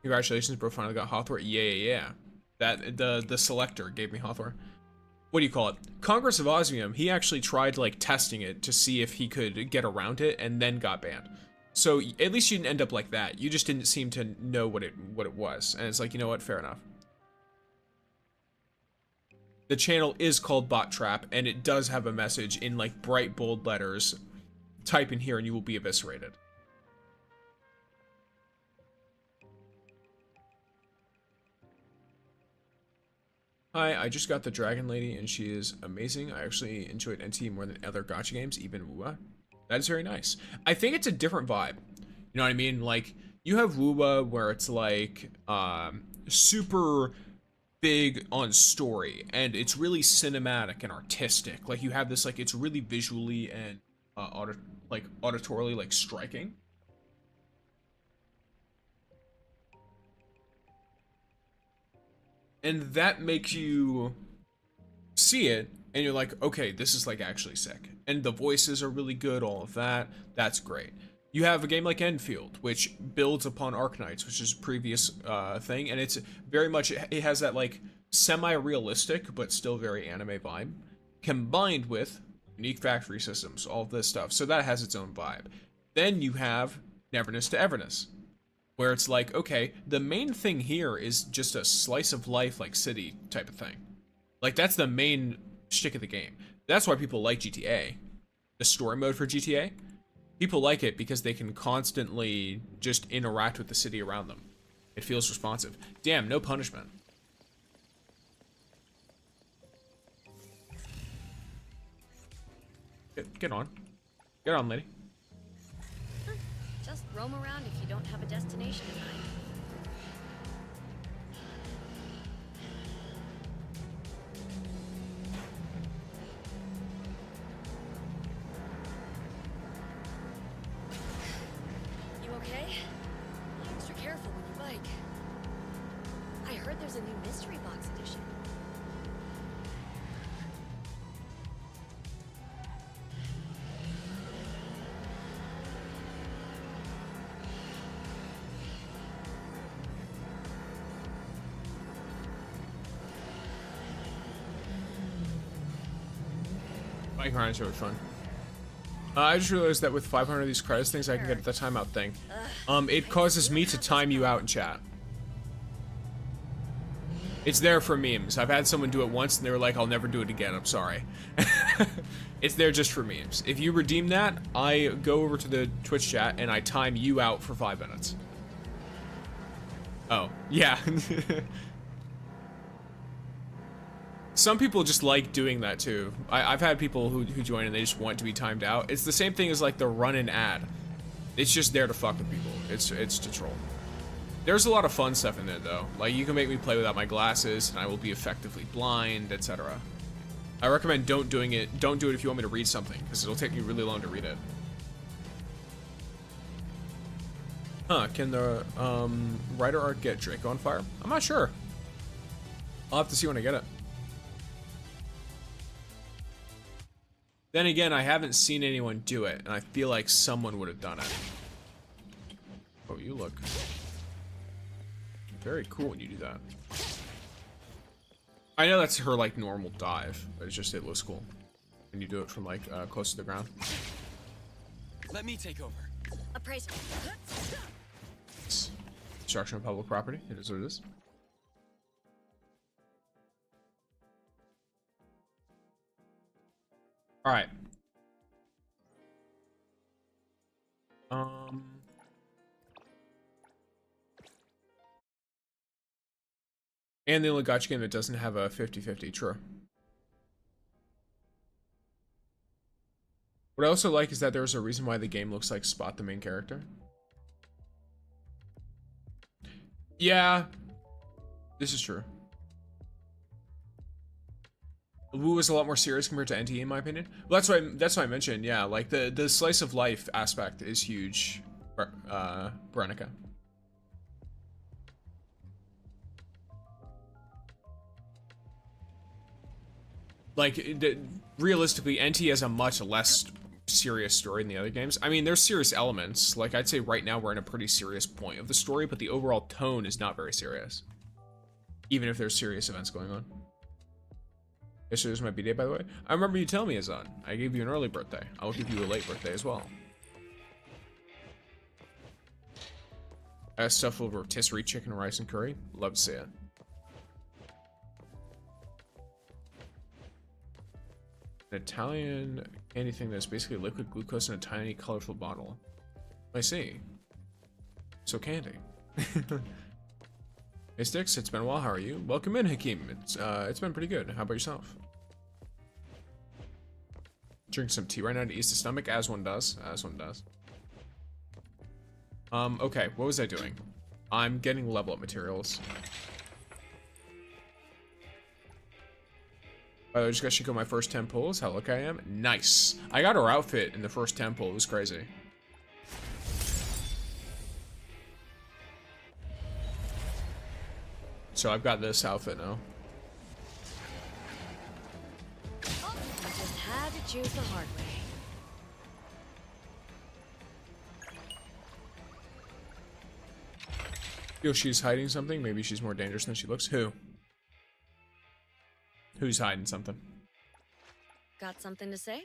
S1: Congratulations, bro, finally got Hawthorne. Yeah. That, the selector gave me Hawthorne. What do you call it? Congress of Osmium, he actually tried, like, testing it to see if he could get around it, and then got banned. So, at least you didn't end up like that. You just didn't seem to know what it was. And it's like, you know what? Fair enough. The channel is called Bot Trap, and it does have a message in, like, bright, bold letters. Type in here and you will be eviscerated. Hi, I just got the Dragon Lady and she is amazing. I actually enjoyed NTE more than other gacha games, even WUA. That is very nice. I think it's a different vibe. You know what I mean? Like, you have WUA where it's like, super big on story and it's really cinematic and artistic. Like, you have this, like, it's really visually and auditorily, like, striking. And that makes you see it, and you're like, okay, this is, like, actually sick. And the voices are really good, all of that. That's great. You have a game like Endfield, which builds upon Arknights, which is a previous thing, and it's very much, it has that, like, semi-realistic, but still very anime vibe, combined with unique factory systems, all this stuff. So that has its own vibe. Then you have Neverness to Everness, where it's like, okay, the main thing here is just a slice of life, like, city type of thing. Like, that's the main shtick of the game. That's why people like GTA. The story mode for GTA. People like it because they can constantly just interact with the city around them. It feels responsive. Damn, no punishment. Get on. Get on, lady.
S2: Just roam around if you don't have a destination in mind. You okay? Be extra careful when you bike. I heard there's a new mystery box edition.
S1: Bike riding show was fun. I just realized that with 500 of these credits things, I can get the timeout thing. It causes me to time you out in chat. It's there for memes. I've had someone do it once and they were like, I'll never do it again, I'm sorry. It's there just for memes. If you redeem that, I go over to the Twitch chat and I time you out for 5 minutes. Oh, yeah. Some people just like doing that too. I've had people who join and they just want to be timed out. It's the same thing as like the run-in ad. It's just there to fuck with people. It's to troll. There's a lot of fun stuff in there though. Like, you can make me play without my glasses and I will be effectively blind, etc. I recommend don't do it if you want me to read something, because it'll take me really long to read it. Huh, can the writer art get Draco on fire? I'm not sure. I'll have to see when I get it. Then again, I haven't seen anyone do it, and I feel like someone would have done it. Oh, you look very cool when you do that. I know that's her, like, normal dive, but it's just, it looks cool when you do it from, like, close to the ground.
S4: Let me take over.
S2: Appraisal.
S1: Destruction of public property. It is what it is. All right. And the only gacha game that doesn't have a 50-50, true. What I also like is that there's a reason why the game looks like Spot, the main character. Yeah, this is true. Wu is a lot more serious compared to NTE in my opinion. Well, that's what I mentioned. Yeah, like the slice of life aspect is huge. Veronica. Like realistically, NTE has a much less serious story than the other games. I mean, there's serious elements. Like I'd say right now we're in a pretty serious point of the story, but the overall tone is not very serious. Even if there's serious events going on. Yesterday was my B-day, by the way. I remember you telling me, Azan. I gave you an early birthday. I'll give you a late birthday as well. I have stuff over rotisserie chicken, rice, and curry. Love to see it. An Italian candy thing that's basically liquid glucose in a tiny, colorful bottle. I see. So candy. Hey Sticks, it's been a while. How are you? Welcome in, Hakeem. It's been pretty good. How about yourself? Drink some tea right now to ease the stomach, as one does. As one does. Okay, what was I doing? I'm getting level up materials. By the way, I just got Shiko my first 10 pulls. How lucky I am. Nice. I got her outfit in the first 10 pull. It was crazy. So I've got this outfit now.
S2: Oh, I just had to choose the hard way.
S1: Feel she's hiding something. Maybe she's more dangerous than she looks. Who? Who's hiding something?
S2: Got something to say?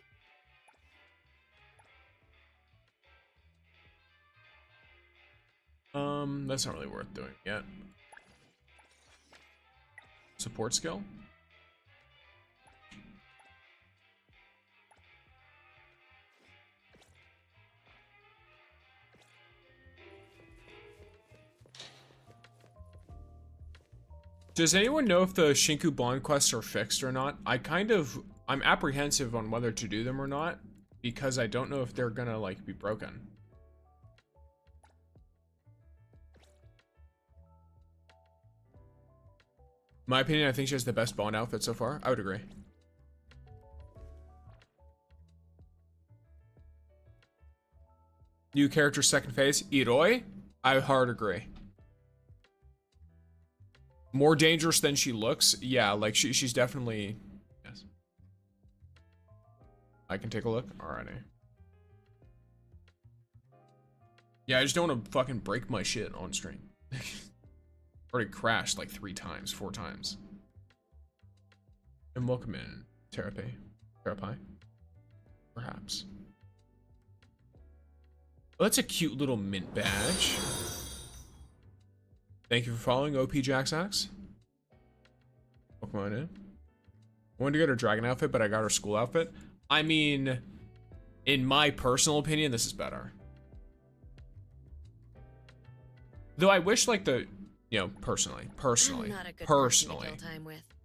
S1: That's not really worth doing yet. Support skill? Does anyone know if the Shinku Bond quests are fixed or not? I'm apprehensive on whether to do them or not, because I don't know if they're gonna, like, be broken. In my opinion, I think she has the best Bond outfit so far. I would agree. New character second phase, Iroi? I hard agree. More dangerous than she looks. Yeah, like she's definitely, yes. I can take a look. Alrighty. Yeah, I just don't want to fucking break my shit on stream. Already crashed like 3 times, 4 times. And welcome in, Therapy. Perhaps. Well, that's a cute little mint badge. Thank you for following OP Jaxax. Welcome on in. I wanted to get her dragon outfit, but I got her school outfit. I mean, in my personal opinion, this is better. Though I wish, like, the, you know, personally,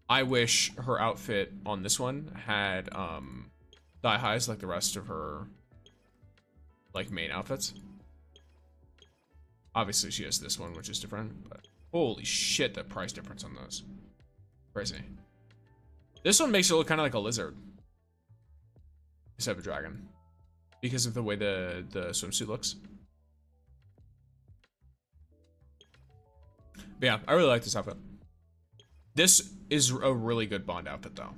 S1: I wish her outfit on this one had thigh highs like the rest of her, like, main outfits. Obviously she has this one, which is different, but holy shit, the price difference on those. Crazy. This one makes it look kind of like a lizard instead of a dragon because of the way the swimsuit looks. But yeah, I really like this outfit. This is a really good Bond outfit, though.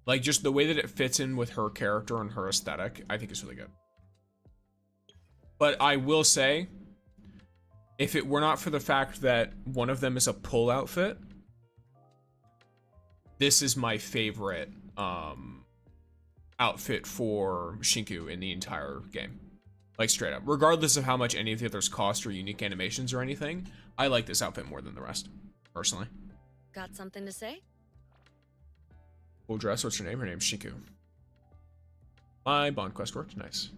S1: Like, just the way that it fits in with her character and her aesthetic, I think is really good. But I will say, if it were not for the fact that one of them is a pull outfit, this is my favorite outfit for Shinku in the entire game. Like straight up. Regardless of how much any of the others cost or unique animations or anything, I like this outfit more than the rest, personally.
S2: Got something to say?
S1: Full dress, what's her name? Her name's Shiku. My bond quest worked, nice.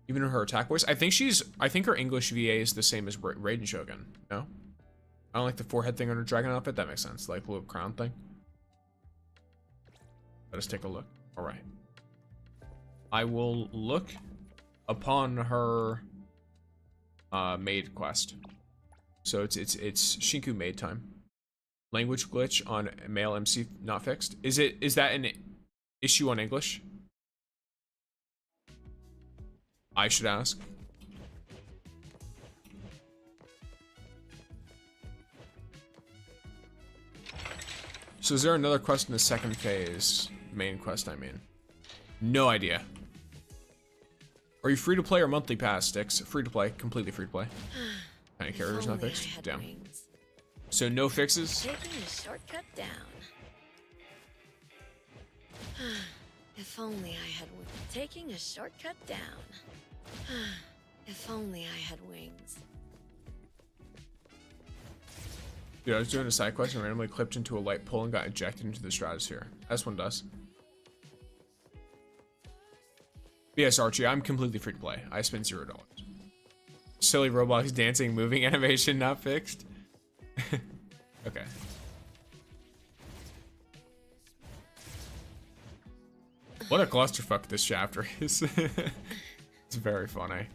S1: Even her attack voice, I think her English VA is the same as Raiden Shogun, no? I don't like the forehead thing on her dragon outfit, that makes sense, like the little crown thing. Let us take a look. All right. I will look upon her maid quest. So it's Shinku maid time. Language glitch on male MC not fixed. Is that an issue on English? I should ask. So is there another quest in the second phase? Main quest, I mean. No idea. Are you free to play or monthly pass, Sticks? Free to play, completely free to play. Kind of characters not fixed? Damn.
S2: Wings.
S1: So no fixes?
S2: Taking a shortcut down. If only I had wings. Taking a shortcut down. If only I had wings.
S1: Dude, I was doing a side quest and randomly clipped into a light pole and got ejected into the stratosphere. This one does. Yes, Archie, I'm completely free to play. I spent $0. Silly Roblox dancing moving animation not fixed. Okay. What a clusterfuck this chapter is. It's very funny.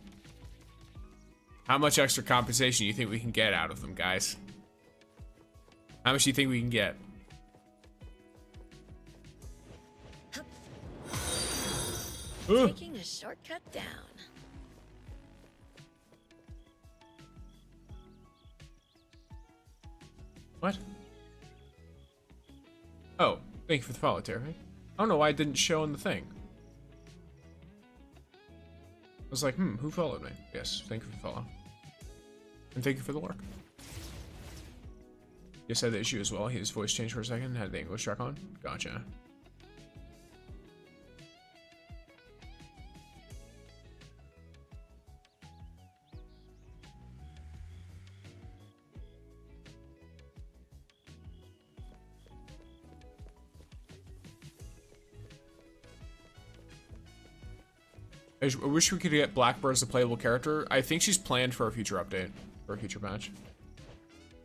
S1: How much extra compensation do you think we can get out of them, guys? How much do you think we can get?
S2: Taking a shortcut down.
S1: What? Oh, thank you for the follow, Terry. I don't know why it didn't show in the thing. I was like, who followed me? Yes, thank you for the follow. And thank you for the lurk. Yes, had the issue as well. His voice changed for a second, had the English track on. Gotcha. I wish we could get Blackbird as a playable character. I think she's planned for a future update, for a future patch.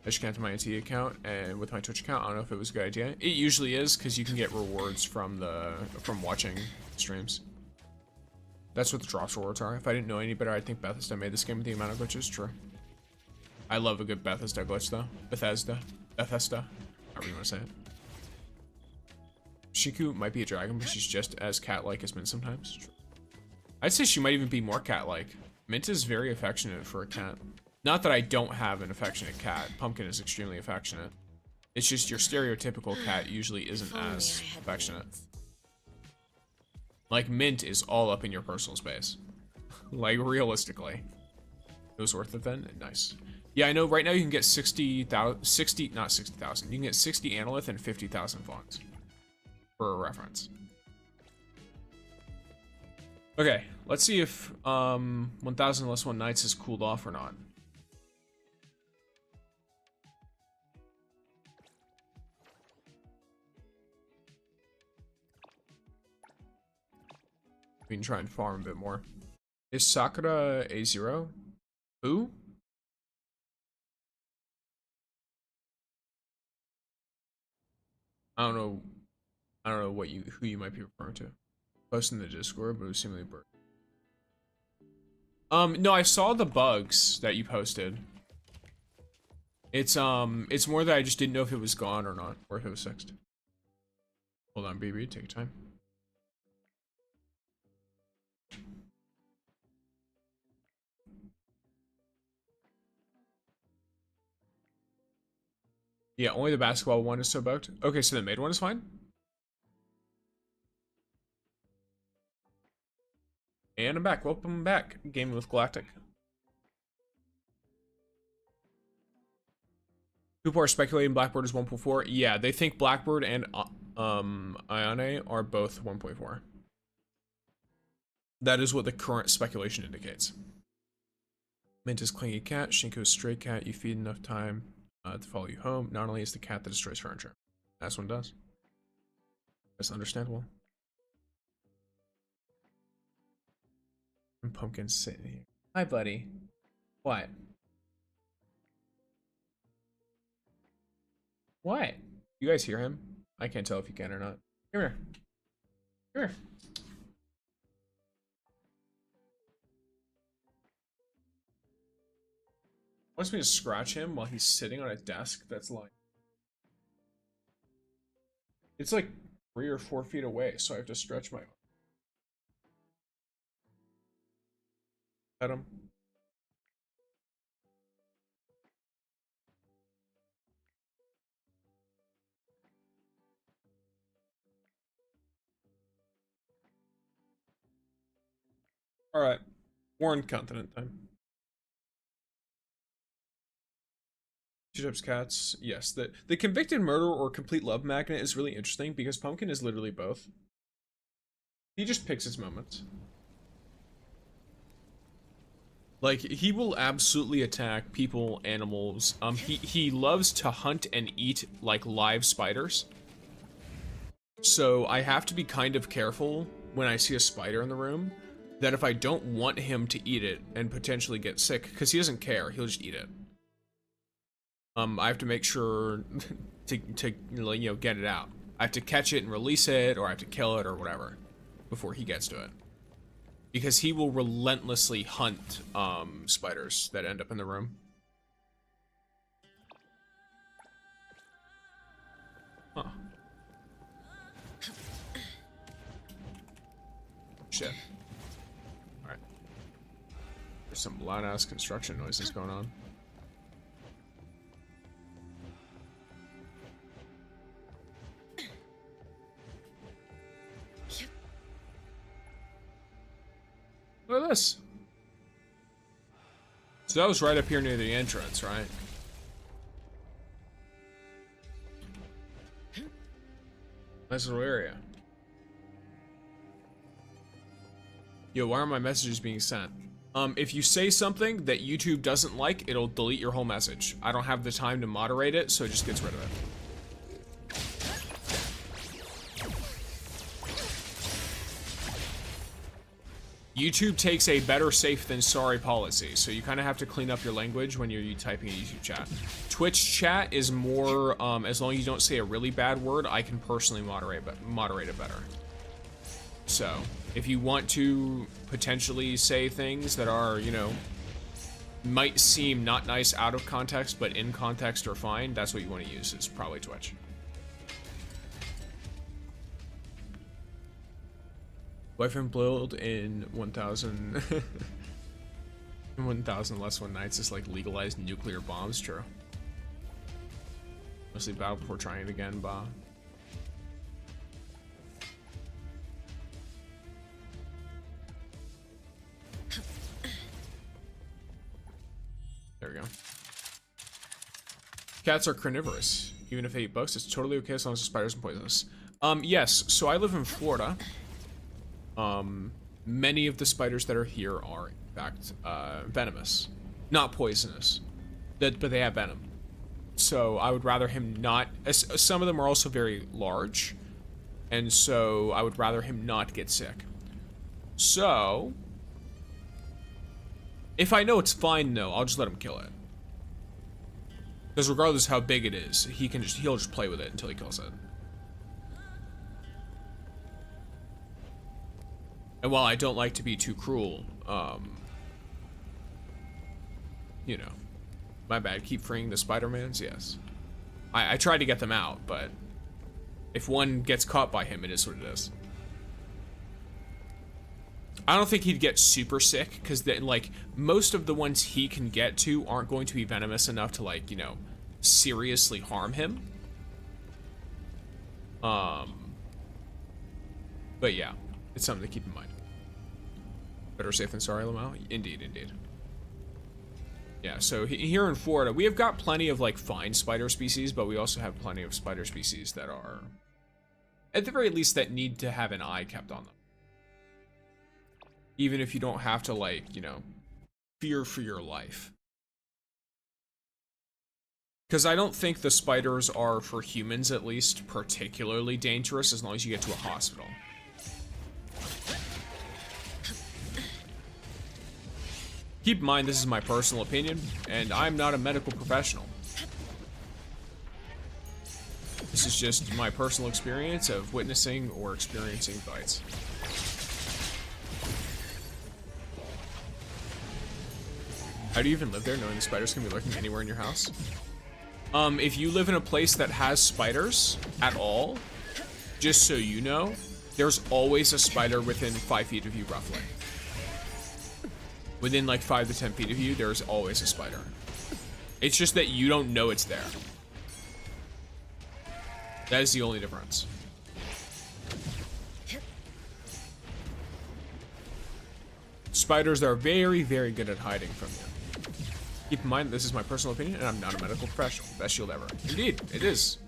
S1: I just connected my NTE account and with my Twitch account. I don't know if it was a good idea. It usually is because you can get rewards from watching streams. That's what the drops rewards are. If I didn't know any better, I'd think Bethesda made this game with the amount of glitches. True. I love a good Bethesda glitch though. Bethesda, however you want to say it. Shiku might be a dragon, but she's just as cat-like as Mint sometimes. True. I'd say she might even be more cat-like. Mint is very affectionate for a cat. Not that I don't have an affectionate cat. Pumpkin is extremely affectionate. It's just your stereotypical cat usually isn't as affectionate. Like, Mint is all up in your personal space. Like, realistically. It was worth it then? Nice. Yeah, I know right now you can get 60,000, not 60,000. You can get 60 annulith and 50,000 fons. For a reference. Okay, let's see if 1,000 less 1 nights is cooled off or not. We can try and farm a bit more. Is Sakura A0? Who? I don't know who you might be referring to. Post in the Discord, but it was seemingly burnt. No, I saw the bugs that you posted. It's more that I just didn't know if it was gone or not, or if it was fixed. Hold on, BB, take your time. Yeah, only the basketball one is so bugged. Okay, so the maid one is fine. And I'm back. Welcome back. Gaming with Galactic. People are speculating Blackbird is 1.4. Yeah, they think Blackbird and Ione are both 1.4. That is what the current speculation indicates. Mint is clingy cat, Shinko is stray cat. You feed enough time to follow you home. Not only is the cat that destroys furniture. That's what it does. That's understandable. And Pumpkin's sitting here. Hi, buddy. What? What? You guys hear him? I can't tell if you can or not. Come here. Come here. Wants me to scratch him while he's sitting on a desk that's like... It's like 3 or 4 feet away, so I have to stretch my... At him. Alright. Warren continent time. Two types cats. Yes. The convicted murder or complete love magnet is really interesting because Pumpkin is literally both. He just picks his moments. Like, he will absolutely attack people, animals. He loves to hunt and eat, like, live spiders. So I have to be kind of careful when I see a spider in the room, that if I don't want him to eat it and potentially get sick, because he doesn't care, he'll just eat it. I have to make sure to you know, get it out. I have to catch it and release it, or I have to kill it or whatever before he gets to it. Because he will relentlessly hunt spiders that end up in the room. Huh. Shit. Alright. There's some loud-ass construction noises going on. Look at this. So that was right up here near the entrance, right? Nice little area. Yo, why are my messages being sent? If you say something that YouTube doesn't like, it'll delete your whole message. I don't have the time to moderate it, so it just gets rid of it. YouTube takes a better safe than sorry policy, so you kind of have to clean up your language when you're typing a YouTube chat. Twitch chat is more, as long as you don't say a really bad word, I can personally moderate it better. So, if you want to potentially say things that are, you know, might seem not nice out of context, but in context are fine, that's what you want to use, is probably Twitch. Boyfriend build in 1000 1000 less one nights is like legalized nuclear bombs. True. Mostly battle before trying it again, bah. There we go. Cats are carnivorous. Even if they eat bugs, it's totally okay as long as the spiders and poisonous. Yes, so I live in Florida. Many of the spiders that are here are, in fact, venomous. Not poisonous. But they have venom. So I would rather him not... Some of them are also very large. And so I would rather him not get sick. So... If I know it's fine, though, I'll just let him kill it. Because regardless of how big it is, he'll just play with it until he kills it. And while I don't like to be too cruel, you know, my bad, keep freeing the Spider-Mans, yes. I tried to get them out, but if one gets caught by him, it is what it is. I don't think he'd get super sick, because like, most of the ones he can get to aren't going to be venomous enough to, like, you know, seriously harm him. But yeah, it's something to keep in mind. Better safe than sorry, Lamau? Indeed, indeed. Yeah, so here in Florida, we have got plenty of, like, fine spider species, but we also have plenty of spider species that are, at the very least, that need to have an eye kept on them. even if you don't have to, like, you know, fear for your life. Because I don't think the spiders are, for humans at least, particularly dangerous as long as you get to a hospital. Keep in mind, this is my personal opinion, and I'm not a medical professional. This is just my personal experience of witnessing or experiencing bites. How do you even live there knowing the spiders can be lurking anywhere in your house? If you live in a place that has spiders at all, just so you know, there's always a spider within 5 feet of you, roughly. Within like 5 to 10 feet of you, there's always a spider. It's just that you don't know it's there. That is the only difference. Spiders are very, very good at hiding from you. Keep in mind, this is my personal opinion, and I'm not a medical professional. Best shield ever. Indeed, it is.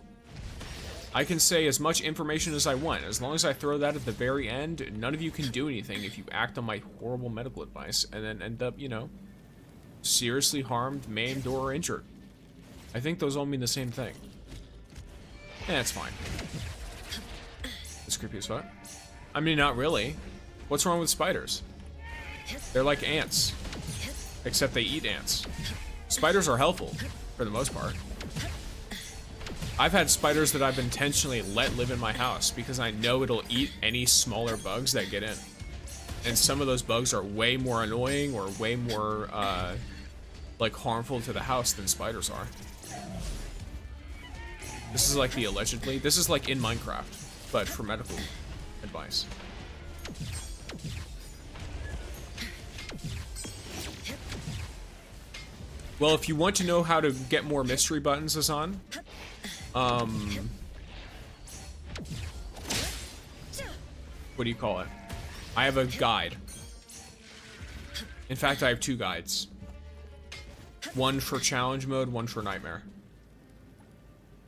S1: I can say as much information as I want. As long as I throw that at the very end, none of you can do anything if you act on my horrible medical advice and then end up, you know, seriously harmed, maimed, or injured. I think those all mean the same thing. Yeah, it's fine. It's creepy as fuck. I mean, not really. What's wrong with spiders? They're like ants. Except they eat ants. Spiders are helpful, for the most part. I've had spiders that I've intentionally let live in my house because I know it'll eat any smaller bugs that get in. And some of those bugs are way more annoying or way more, like, harmful to the house than spiders are. This is like the allegedly. This is like in Minecraft, but for medical advice. Well, if you want to know how to get more mystery buttons, Hassan, what do you call it? I have a guide. In fact, I have 2 guides. One for challenge mode, one for nightmare.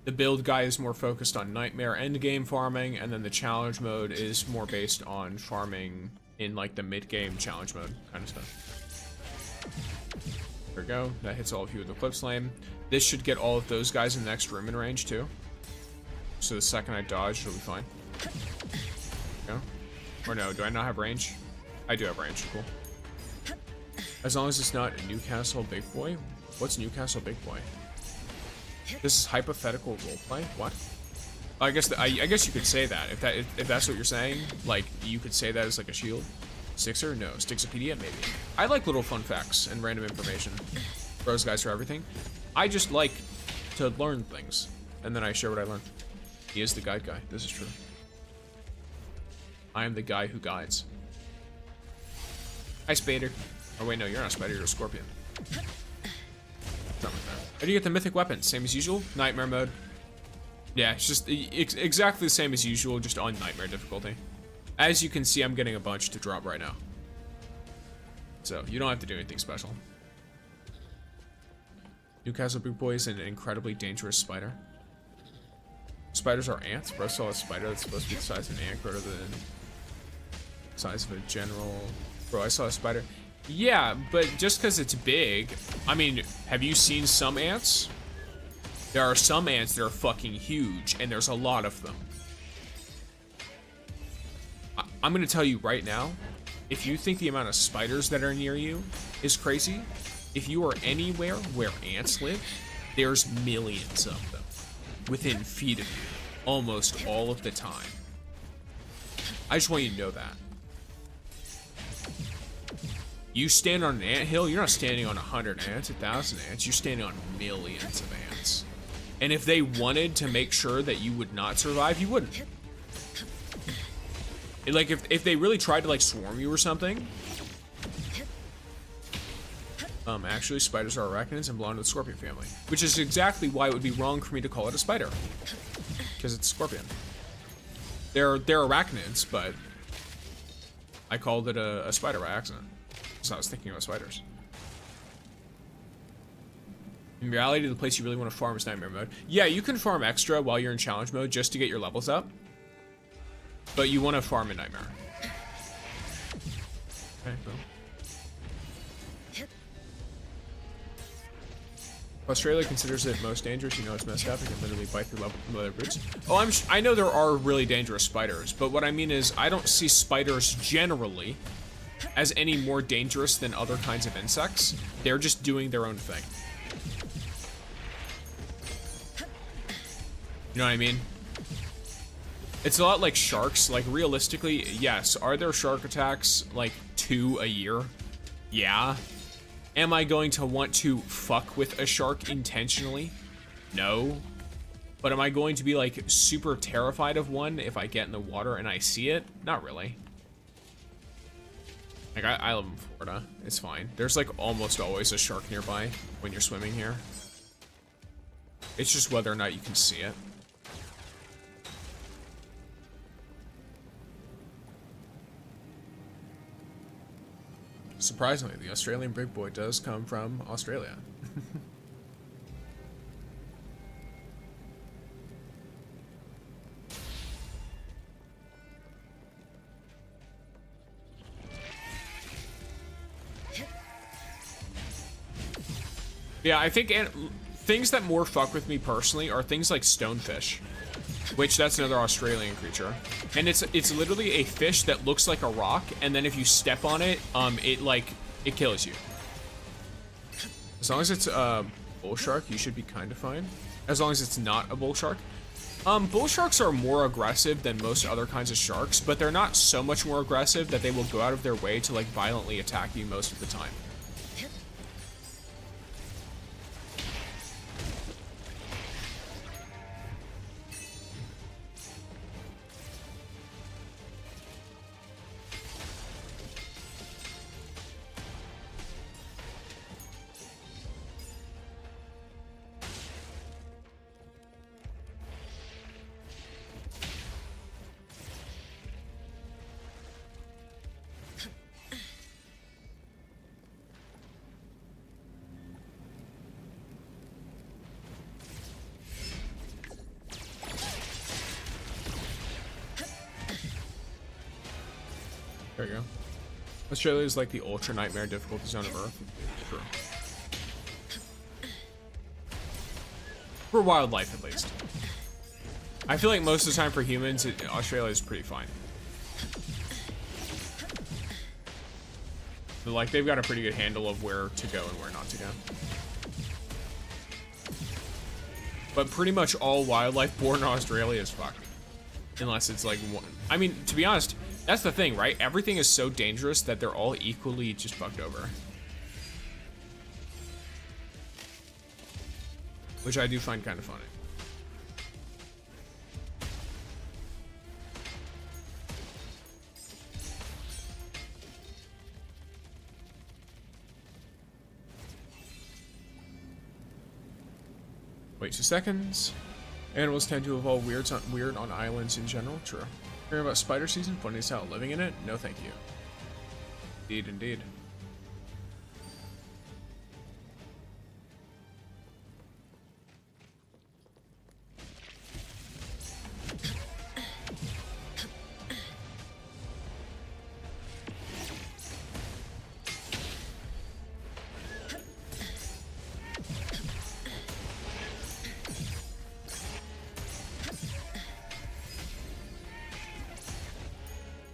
S1: The build guide is more focused on nightmare endgame farming, and then the challenge mode is more based on farming in like the mid-game challenge mode kind of stuff. There we go. That hits all of you with the eclipse flame. This should get all of those guys in the next room in range too. So the second I dodge, it'll be fine. Go. Or no, do I not have range? I do have range, cool. As long as it's not Newcastle Big Boy. What's Newcastle Big Boy? This is hypothetical roleplay? What? I guess I guess you could say that. If that's what you're saying, like you could say that as like a shield. Sixer? No. Stixopedia? Maybe. I like little fun facts and random information. Bros guys for everything. I just like to learn things, and then I share what I learn. He is the guide guy. This is true. I am the guy who guides. Hi, Spider. Oh wait, no, you're not a spider. You're a scorpion. Something like that. How do you get the mythic weapon? Same as usual? Nightmare mode. Yeah, it's just exactly the same as usual, just on nightmare difficulty. As you can see, I'm getting a bunch to drop right now. So, you don't have to do anything special. Newcastle Big Boy is an incredibly dangerous spider. Spiders are ants. Bro saw a spider that's supposed to be the size of an ant greater than the size of a general. Bro, I saw a spider. Yeah, but just because it's big, I mean, have you seen some ants? There are some ants that are fucking huge, and there's a lot of them. I'm gonna tell you right now, if you think the amount of spiders that are near you is crazy, if you are anywhere where ants live, there's millions of them within feet of you, almost all of the time. I just want you to know that. You stand on an anthill, you're not standing on 100 ants, 1,000 ants, you're standing on millions of ants. And if they wanted to make sure that you would not survive, you wouldn't. Like, if they really tried to, like, swarm you or something. Actually, spiders are arachnids and belong to the scorpion family. Which is exactly why it would be wrong for me to call it a spider. Because it's scorpion. They're arachnids, but I called it a spider by accident. So I was thinking about spiders. In reality, the place you really want to farm is nightmare mode. Yeah, you can farm extra while you're in challenge mode just to get your levels up. But you want to farm in nightmare. Okay, boom. Australia considers it most dangerous. You know it's messed up. It can literally bite through leather boots. Oh, I know there are really dangerous spiders, but what I mean is I don't see spiders generally as any more dangerous than other kinds of insects. They're just doing their own thing. You know what I mean? It's a lot like sharks. Like, realistically, yes. Are there shark attacks, like, 2 a year? Yeah. Am I going to want to fuck with a shark intentionally? No. But am I going to be, like, super terrified of one if I get in the water and I see it? Not really. Like, I live in Florida. It's fine. There's, like, almost always a shark nearby when you're swimming here. It's just whether or not you can see it. Surprisingly, the Australian big boy does come from Australia. Yeah, I think things that more fuck with me personally are things like stonefish, which that's another Australian creature. And it's literally a fish that looks like a rock, and then if you step on it, it kills you. As long as it's a bull shark, you should be kind of fine. As long as it's not a bull shark. Bull sharks are more aggressive than most other kinds of sharks, but they're not so much more aggressive that they will go out of their way to like violently attack you most of the time. There you go. Australia is like the ultra nightmare difficulty zone of Earth. True. For wildlife, at least. I feel like most of the time for humans, Australia is pretty fine. But, like, they've got a pretty good handle of where to go and where not to go. But pretty much all wildlife born in Australia is fucked. Unless it's like one. I mean, to be honest, that's the thing, right? Everything is so dangerous that they're all equally just fucked over. Which I do find kind of funny. Wait 2 seconds. Animals tend to evolve weird on islands in general. True. Hearing about spider season? Funny as hell. Living in it? No thank you. Indeed, indeed.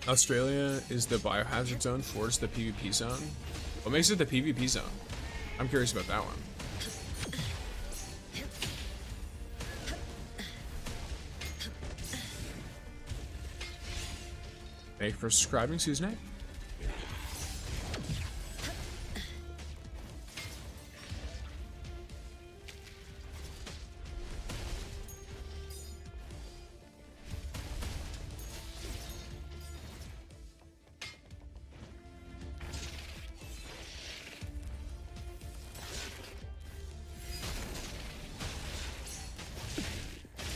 S1: Australia is the biohazard zone, Florida's the PvP zone. What makes it the PvP zone? I'm curious about that one. Thank you for subscribing, Susan.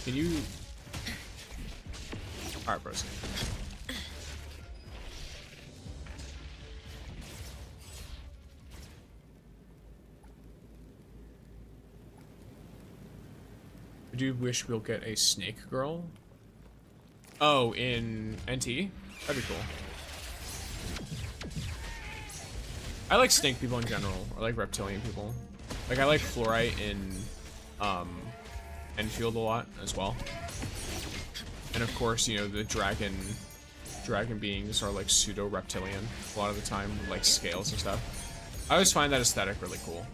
S1: Can you... Alright, bros. I do wish we'll get a snake girl. Oh, in NTE? That'd be cool. I like snake people in general. I like reptilian people. Like I like fluorite in endfield a lot as well. And of course, you know, the dragon beings are like pseudo reptilian a lot of the time, like scales and stuff. I always find that aesthetic really cool.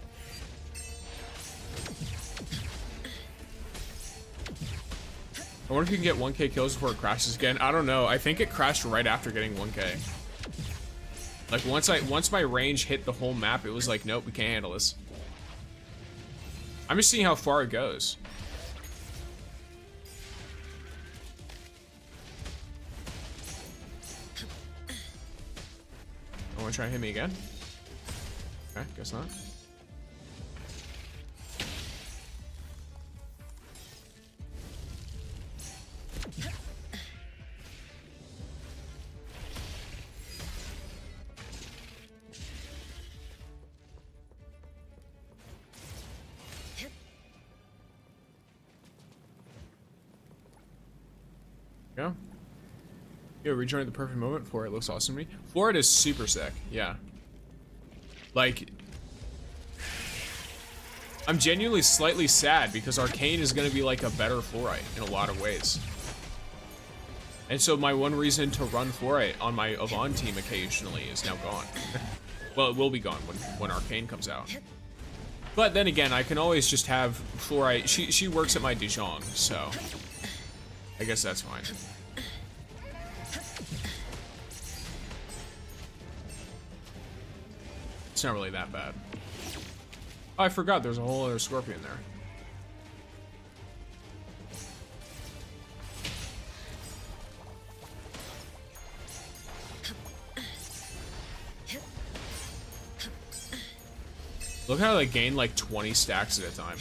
S1: I wonder if you can get 1k kills before it crashes again. I don't know. I think it crashed right after getting 1k. Like once my range hit the whole map, it was like, nope, we can't handle this. I'm just seeing how far it goes. I want to try and hit me again. Okay, guess not. Go. Yo, rejoin the perfect moment for it. Looks awesome to me. For it is super sick. Yeah. Like, I'm genuinely slightly sad because Arcane is going to be like a better fluorite in a lot of ways. And so my one reason to run fluorite on my Avon team occasionally is now gone. Well, it will be gone when Arcane comes out. But then again, I can always just have fluorite. She works at my Dijon, so I guess that's fine. It's not really that bad. Oh, I forgot there's a whole other scorpion there. Look how they gain like 20 stacks at a time.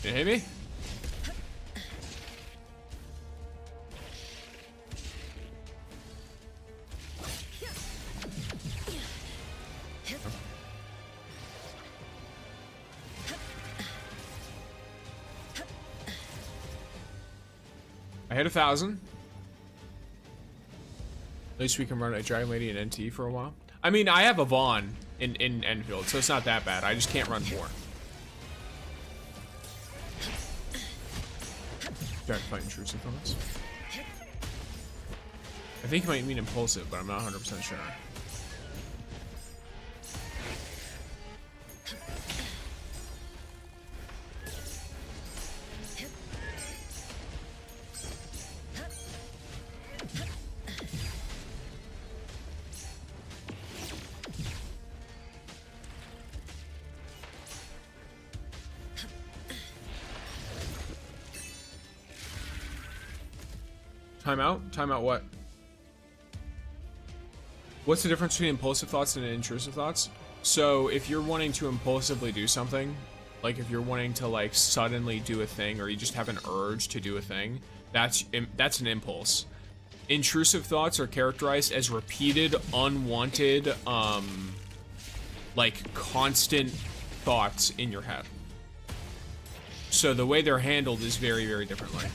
S1: Can you hit me? I hit 1,000. At least we can run a Dragon Lady and NTE for a while. I mean, I have a Vaughn in Enfield, so it's not that bad. I just can't run more. Try to fight intrusive from us. I think he might mean impulsive, but I'm not 100% sure. Timeout? Timeout what? What's the difference between impulsive thoughts and intrusive thoughts? So if you're wanting to impulsively do something, like if you're wanting to like suddenly do a thing, or you just have an urge to do a thing, that's an impulse. Intrusive thoughts are characterized as repeated, unwanted, like constant thoughts in your head. So the way they're handled is very, very differently.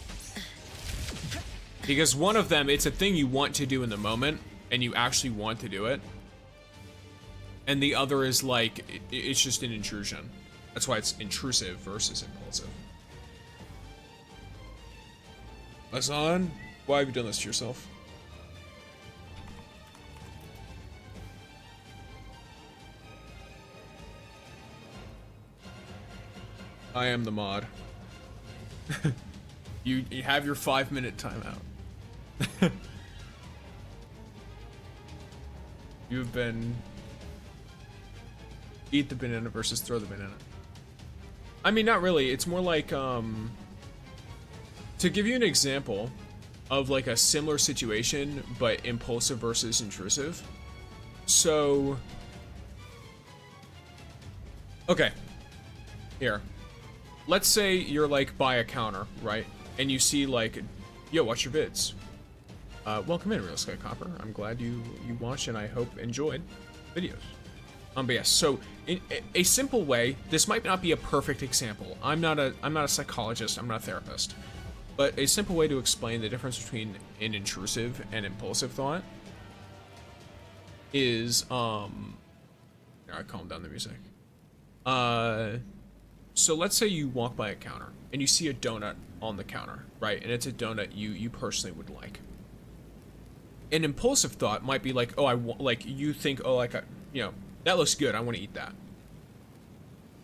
S1: Because one of them, it's a thing you want to do in the moment, and you actually want to do it. And the other is like, it's just an intrusion. That's why it's intrusive versus impulsive. Hassan, why have you done this to yourself? I am the mod. You have your 5-minute timeout. You've been eat the banana versus throw the banana. I mean, not really. It's more like to give you an example of like a similar situation, but impulsive versus intrusive. So, okay, here. Let's say you're like by a counter, right? And you see like, yo, watch your vids. Welcome in, Real Sky Copper. I'm glad you watched and I hope enjoyed videos. But yes, so in a simple way, this might not be a perfect example. I'm not a psychologist, I'm not a therapist. But a simple way to explain the difference between an intrusive and impulsive thought is I calm down the music. So let's say you walk by a counter and you see a donut on the counter, right? And it's a donut you personally would like. An impulsive thought might be like, oh, like you think, oh, like that looks good, I want to eat that.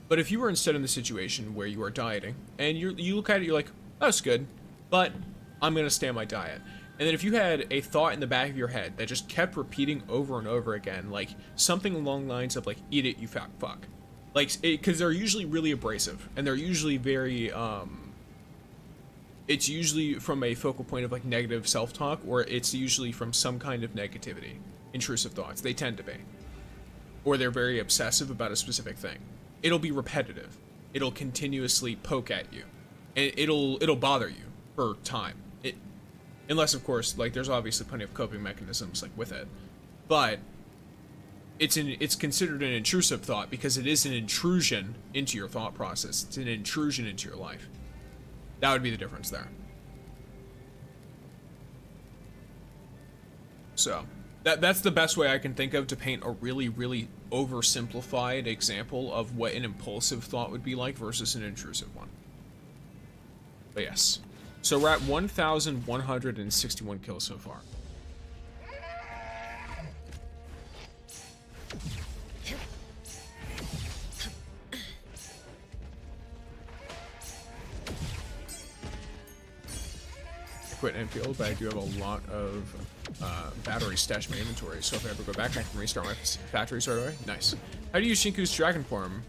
S1: But if you were instead in the situation where you are dieting and you look at it, you're like, that's good, but I'm gonna stay on my diet. And then if you had a thought in the back of your head that just kept repeating over and over again, like something along the lines of like, eat it, you fat fuck. Like, because they're usually really abrasive and they're usually very, it's usually from a focal point of like negative self-talk, or it's usually from some kind of negativity. Intrusive thoughts, they tend to be. Or they're very obsessive about a specific thing. It'll be repetitive. It'll continuously poke at you. And it'll bother you for time. Unless, of course, like there's obviously plenty of coping mechanisms like with it. But it's considered an intrusive thought because it is an intrusion into your thought process. It's an intrusion into your life. That would be the difference there. So, that's the best way I can think of to paint a really, really oversimplified example of what an impulsive thought would be like versus an intrusive one. But yes. So we're at 1,161 kills so far. I quit endfield, but I do have a lot of battery stashed in my inventory, so if I ever go back, I can restart my batteries right away. Nice. How do you use Shinku's dragon form?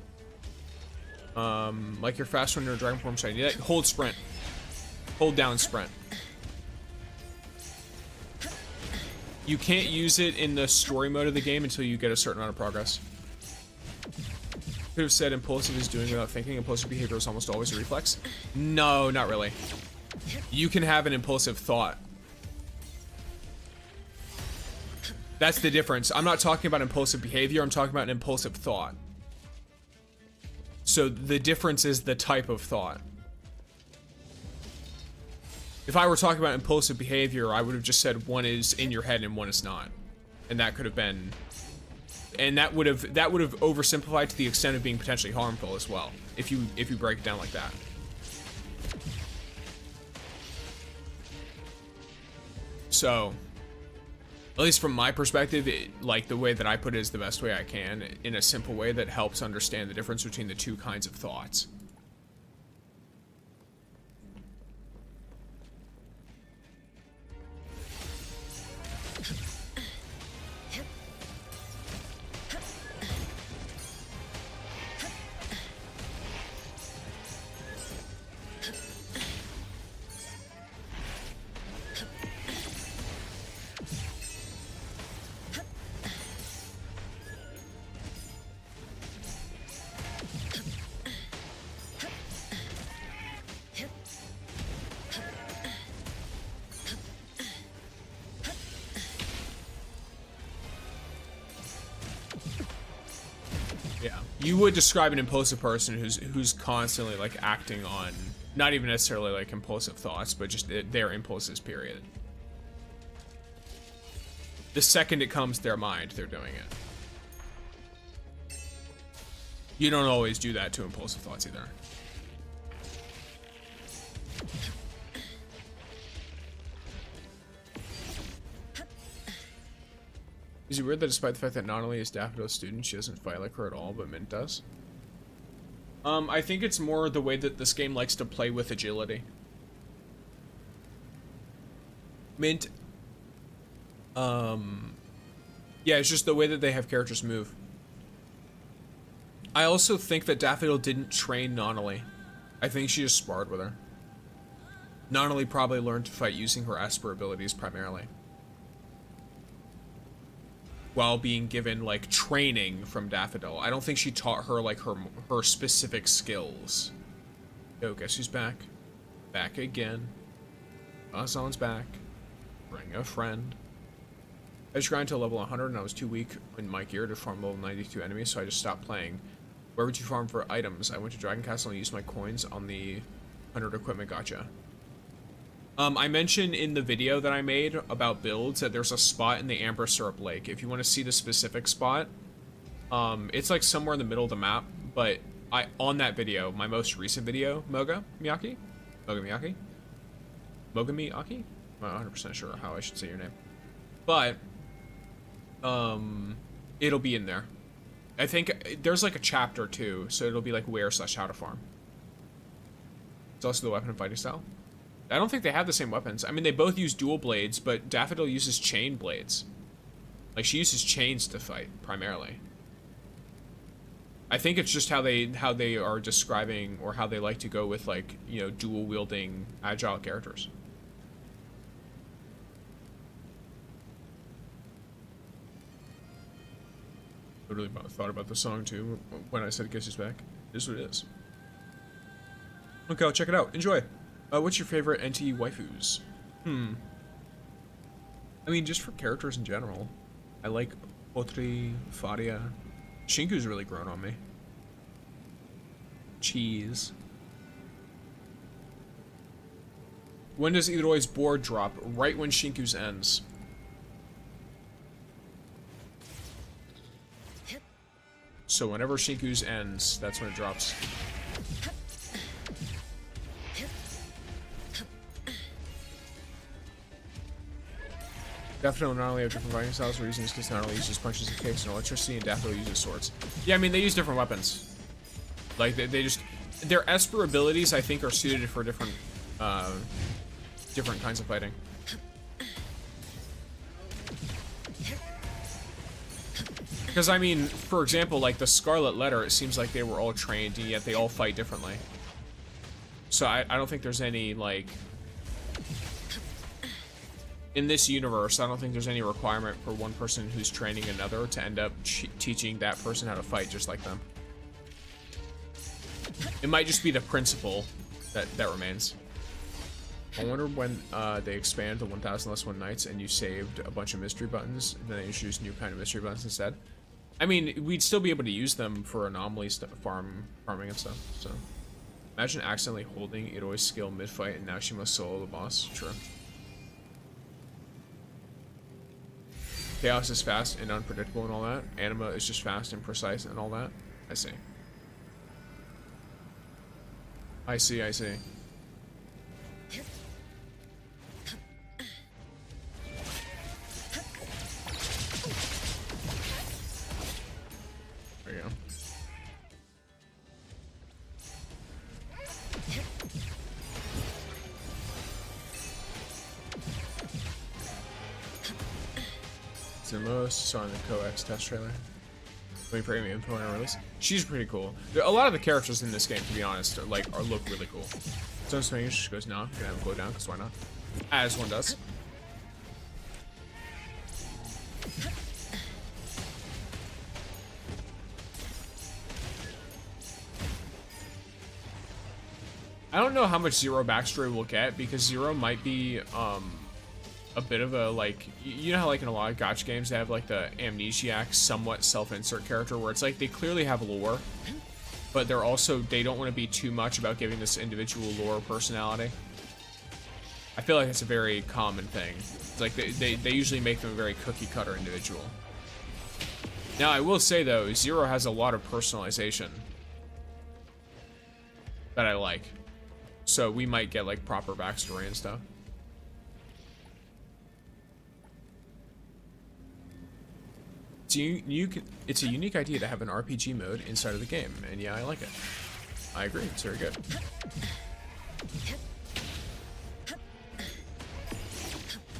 S1: Like you're fast when you're in dragon form shiny. Yeah, hold sprint. Hold down sprint. You can't use it in the story mode of the game until you get a certain amount of progress. Could have said impulsive is doing without thinking. Impulsive behavior is almost always a reflex. No, not really. You can have an impulsive thought. That's the difference. I'm not talking about impulsive behavior, I'm talking about an impulsive thought. So the difference is the type of thought. If I were talking about impulsive behavior, I would have just said one is in your head and one is not. And that could have been, and that would have oversimplified to the extent of being potentially harmful as well, if you break it down like that. So, at least from my perspective, like the way that I put it is the best way I can, in a simple way that helps understand the difference between the two kinds of thoughts. Yeah, you would describe an impulsive person who's constantly like acting on not even necessarily like impulsive thoughts, but just their impulses, period. The second it comes to their mind, they're doing it. You don't always do that to impulsive thoughts either. Is it weird that despite the fact that not only is Daffodil a student, she doesn't fight like her at all, but Mint does? I think it's more the way that this game likes to play with agility. Mint, yeah, it's just the way that they have characters move. I also think that Daffodil didn't train Nonali. I think she just sparred with her. Nonali probably learned to fight using her Esper abilities primarily, while being given like training from Daffodil. I don't think she taught her like her specific skills. Yo, guess who's back? Back again. Azon's back. Bring a friend. I just grinded to level 100 and I was too weak in my gear to farm level 92 enemies, so I just stopped playing. Where would you farm for items? I went to Dragon Castle and used my coins on the 100 equipment gacha. I mentioned in the video that I made about builds that there's a spot in the Amber Syrup Lake. If you want to see the specific spot, it's like somewhere in the middle of the map, but on that video, my most recent video, Moga Miyaki? I'm not 100% sure how I should say your name. But, it'll be in there. I think there's like a chapter too, so it'll be like where/how to farm. It's also the weapon and fighting style. I don't think they have the same weapons. I mean, they both use dual blades, but Daffodil uses chain blades. Like, she uses chains to fight, primarily. I think it's just how they are describing, or how they like to go with, like, you know, dual-wielding, agile characters. Literally thought about the song, too, when I said Kisses Back. It is what it is. Okay, I'll check it out. Enjoy! What's your favorite NTE waifus? I mean, just for characters in general. I like Otri, Faria. Shinku's really grown on me. Cheese. When does Iroi's board drop? Right when Shinku's ends. So whenever Shinku's ends, that's when it drops. Daffodil not only have different fighting styles, we're using this because not only uses punches and kicks and electricity, and Daffodil uses swords. Yeah, I mean, they use different weapons. Like, they just... Their Esper abilities, I think, are suited for different, different kinds of fighting. Because, I mean, for example, like, the Scarlet Letter, it seems like they were all trained, and yet they all fight differently. So I don't think there's any, like... In this universe, I don't think there's any requirement for one person who's training another to end up teaching that person how to fight just like them. It might just be the principle that remains. I wonder when they expand to 1,000 less one nights and you saved a bunch of mystery buttons, and then they introduced new kind of mystery buttons instead. I mean, we'd still be able to use them for anomaly farming and stuff, so. Imagine accidentally holding Iroi's skill mid-fight and now she must solo the boss. True. Chaos is fast and unpredictable and all that. Anima is just fast and precise and all that. I see. I see. There you go. Zimos saw in the Coax test trailer. Waiting for any info on her release. She's pretty cool. A lot of the characters in this game, to be honest, look really cool. Stone Swingers goes, nah, gonna have him go down, because why not? As one does. I don't know how much Zero backstory we'll get, because Zero might be, a bit of a, like, you know how, like, in a lot of gacha games they have, like, the amnesiac, somewhat self-insert character, where it's like they clearly have lore, but they're also, they don't want to be too much about giving this individual lore personality. I feel like it's a very common thing. It's like they usually make them a very cookie-cutter individual. Now, I will say, though, Zero has a lot of personalization that I like. So we might get, like, proper backstory and stuff. It's a unique idea to have an RPG mode inside of the game, and yeah, I like it. I agree, it's very good.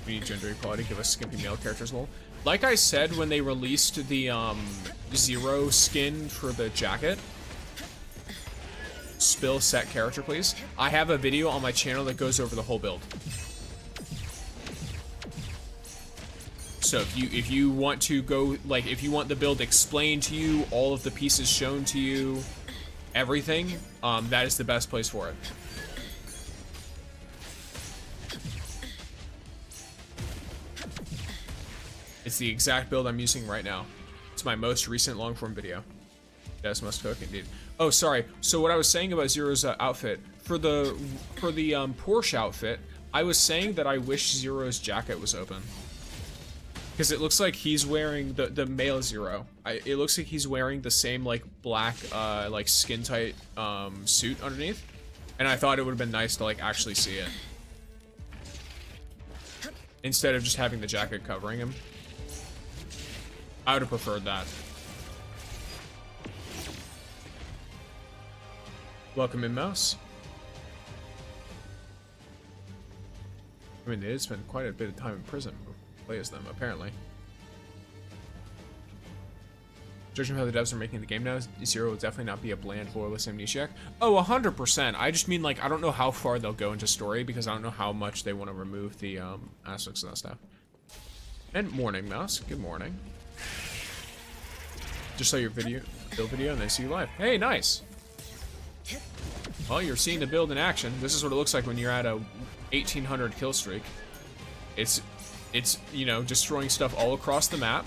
S1: We need gender equality, give us skimpy male characters, lol. Like I said when they released the Zero skin for the jacket, spill set character please, I have a video on my channel that goes over the whole build. So if you want to go, like, if you want the build explained to you, all of the pieces shown to you, everything, that is the best place for it. It's the exact build I'm using right now. It's my most recent long form video. Yes, must cook indeed. Oh, sorry. So what I was saying about Zero's outfit for the Porsche outfit, I was saying that I wish Zero's jacket was open because it looks like he's wearing the male Zero. It looks like he's wearing the same like black like skin tight suit underneath, and I thought it would have been nice to like actually see it instead of just having the jacket covering him. I would have preferred that. Welcome in, Mouse. I mean, they did spend quite a bit of time in prison to play as them, apparently. Judging how the devs are making the game now, Zero will definitely not be a bland, flawless amnesiac. Oh, 100%. I just mean, like, I don't know how far they'll go into story because I don't know how much they want to remove the aspects of that stuff. And morning, Mouse. Good morning. Just saw your build video and then see you live. Hey, nice. Well, you're seeing the build in action. This is what it looks like when you're at a 1800 kill streak. It's you know, destroying stuff all across the map.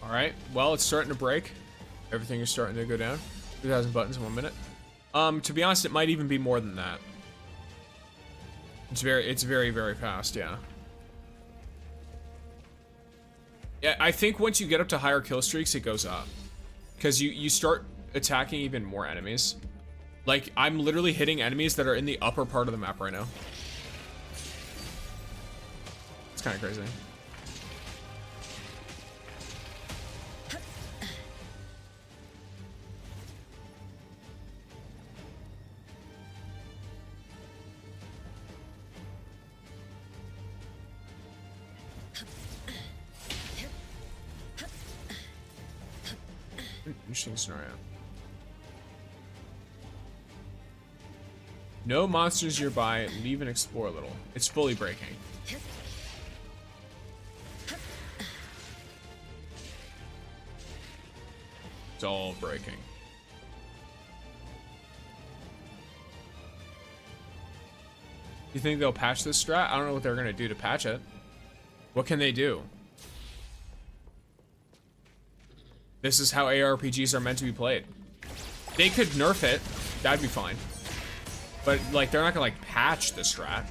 S1: Alright, well, it's starting to break. Everything is starting to go down. 2,000 buttons in 1 minute. To be honest, it might even be more than that. It's very, very fast, yeah. Yeah, I think once you get up to higher kill streaks, it goes up. Because you start attacking even more enemies. Like, I'm literally hitting enemies that are in the upper part of the map right now. It's kind of crazy. Interesting scenario. No monsters nearby. Leave and explore a little. It's fully breaking. It's all breaking. You think they'll patch this strat? I don't know what they're gonna do to patch it. What can they do? This is how ARPGs are meant to be played. They could nerf it. That'd be fine. But, like, they're not gonna, like, patch the strat.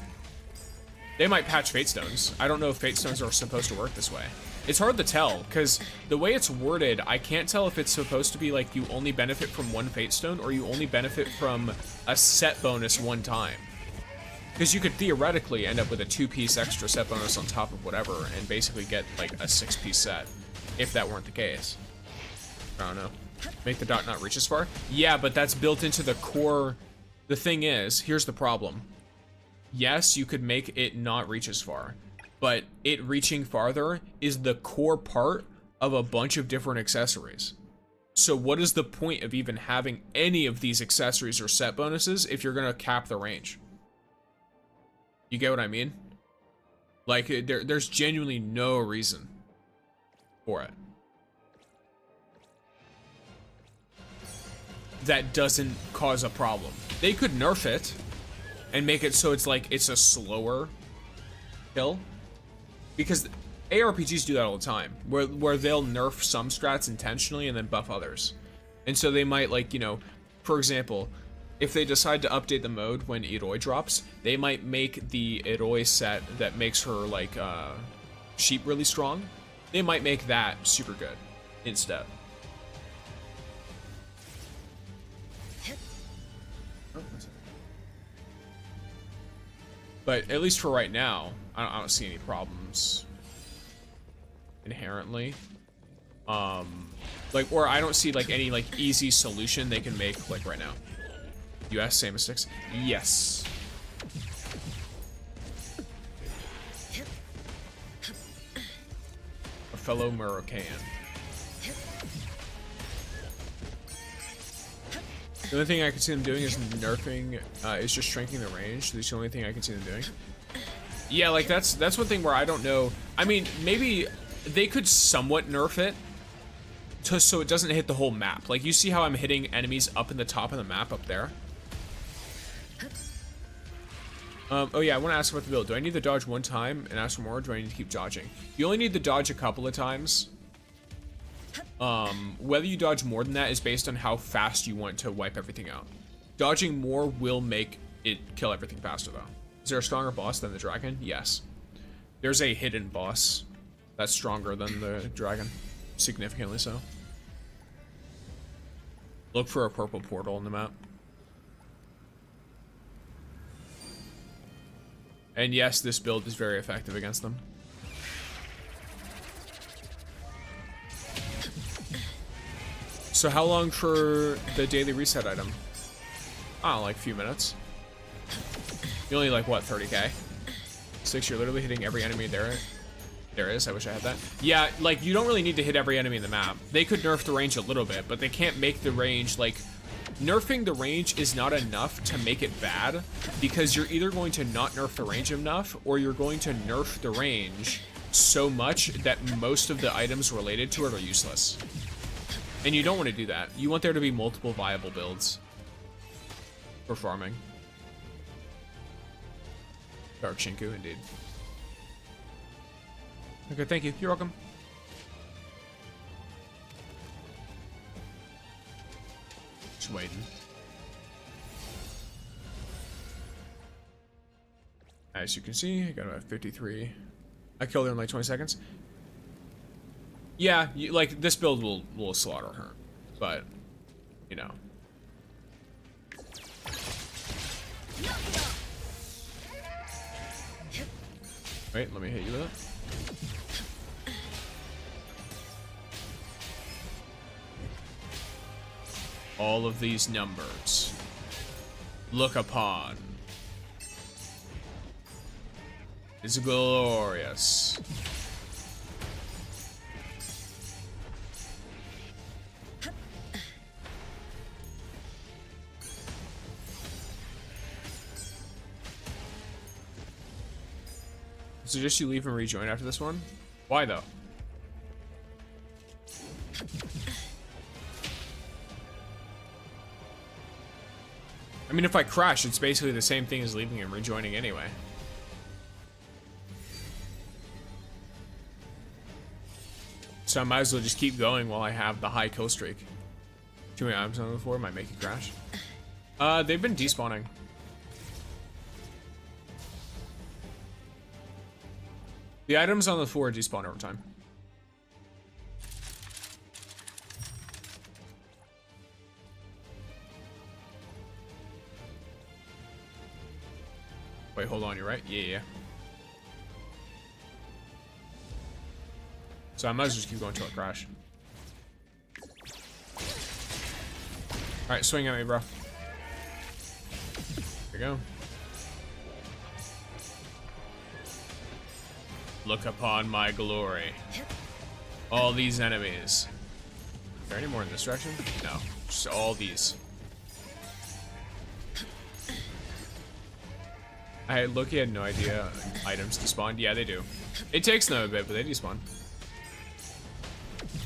S1: They might patch Fate Stones. I don't know if Fate Stones are supposed to work this way. It's hard to tell, because the way it's worded, I can't tell if it's supposed to be, like, you only benefit from one Fate Stone, or you only benefit from a set bonus one time. Because you could theoretically end up with a 2-piece extra set bonus on top of whatever, and basically get, like, a 6-piece set, if that weren't the case. I don't know. Make the dot not reach as far? Yeah, but that's built into the core. The thing is, here's the problem. Yes, you could make it not reach as far, but it reaching farther is the core part of a bunch of different accessories. So what is the point of even having any of these accessories or set bonuses if you're gonna cap the range? You get what I mean? Like, there's genuinely no reason for it. That doesn't cause a problem. They could nerf it and make it so it's like it's a slower kill, because ARPGs do that all the time, where they'll nerf some strats intentionally and then buff others. And so they might, like, you know, for example, if they decide to update the mode when Eroi drops, they might make the Eroi set that makes her like sheep really strong. They might make that super good instead. But at least for right now, I don't see any problems inherently. Like, or I don't see like any like easy solution they can make like right now. US, same mistakes? Yes. A fellow Moroccan. The only thing I can see them doing is nerfing, is just shrinking the range. That's the only thing I can see them doing. Yeah, like that's one thing where I don't know. I mean, maybe they could somewhat nerf it so it doesn't hit the whole map. Like, you see how I'm hitting enemies up in the top of the map up there? Oh yeah, I want to ask about the build. Do I need to dodge one time and ask for more, or do I need to keep dodging? You only need to dodge a couple of times. Whether you dodge more than that is based on how fast you want to wipe everything out. Dodging more will make it kill everything faster, though. Is there a stronger boss than the dragon? Yes. There's a hidden boss that's stronger than the dragon. Significantly so. Look for a purple portal in the map. And yes, this build is very effective against them. So how long for the daily reset item? Oh, like a few minutes. You only like, what, 30k? 6, you're literally hitting every enemy there is. I wish I had that. Yeah, like, you don't really need to hit every enemy in the map. They could nerf the range a little bit, but they can't make the range, like, nerfing the range is not enough to make it bad, because you're either going to not nerf the range enough, or you're going to nerf the range so much that most of the items related to it are useless. And you don't want to do that. You want there to be multiple viable builds for farming. Dark Shinku, indeed. Okay, thank you. You're welcome. Just waiting. As you can see, I got about 53. I killed her in like 20 seconds. Yeah, like, this build will slaughter her, but, you know. Wait, let me hit you with it. All of these numbers look upon is glorious. Suggest you leave and rejoin after this one? Why though? I mean, if I crash, it's basically the same thing as leaving and rejoining anyway. So I might as well just keep going while I have the high kill streak. Too many items on the floor might make it crash. They've been despawning. The items on the floor despawn over time. Wait, hold on, you're right? Yeah. So I might as well just keep going until it crash. Alright, swing at me, bro. There you go. Look upon my glory. All these enemies. Is there any more in this direction? No, just all these. Loki had no idea items despawn. Yeah, they do. It takes them a bit, but they despawn.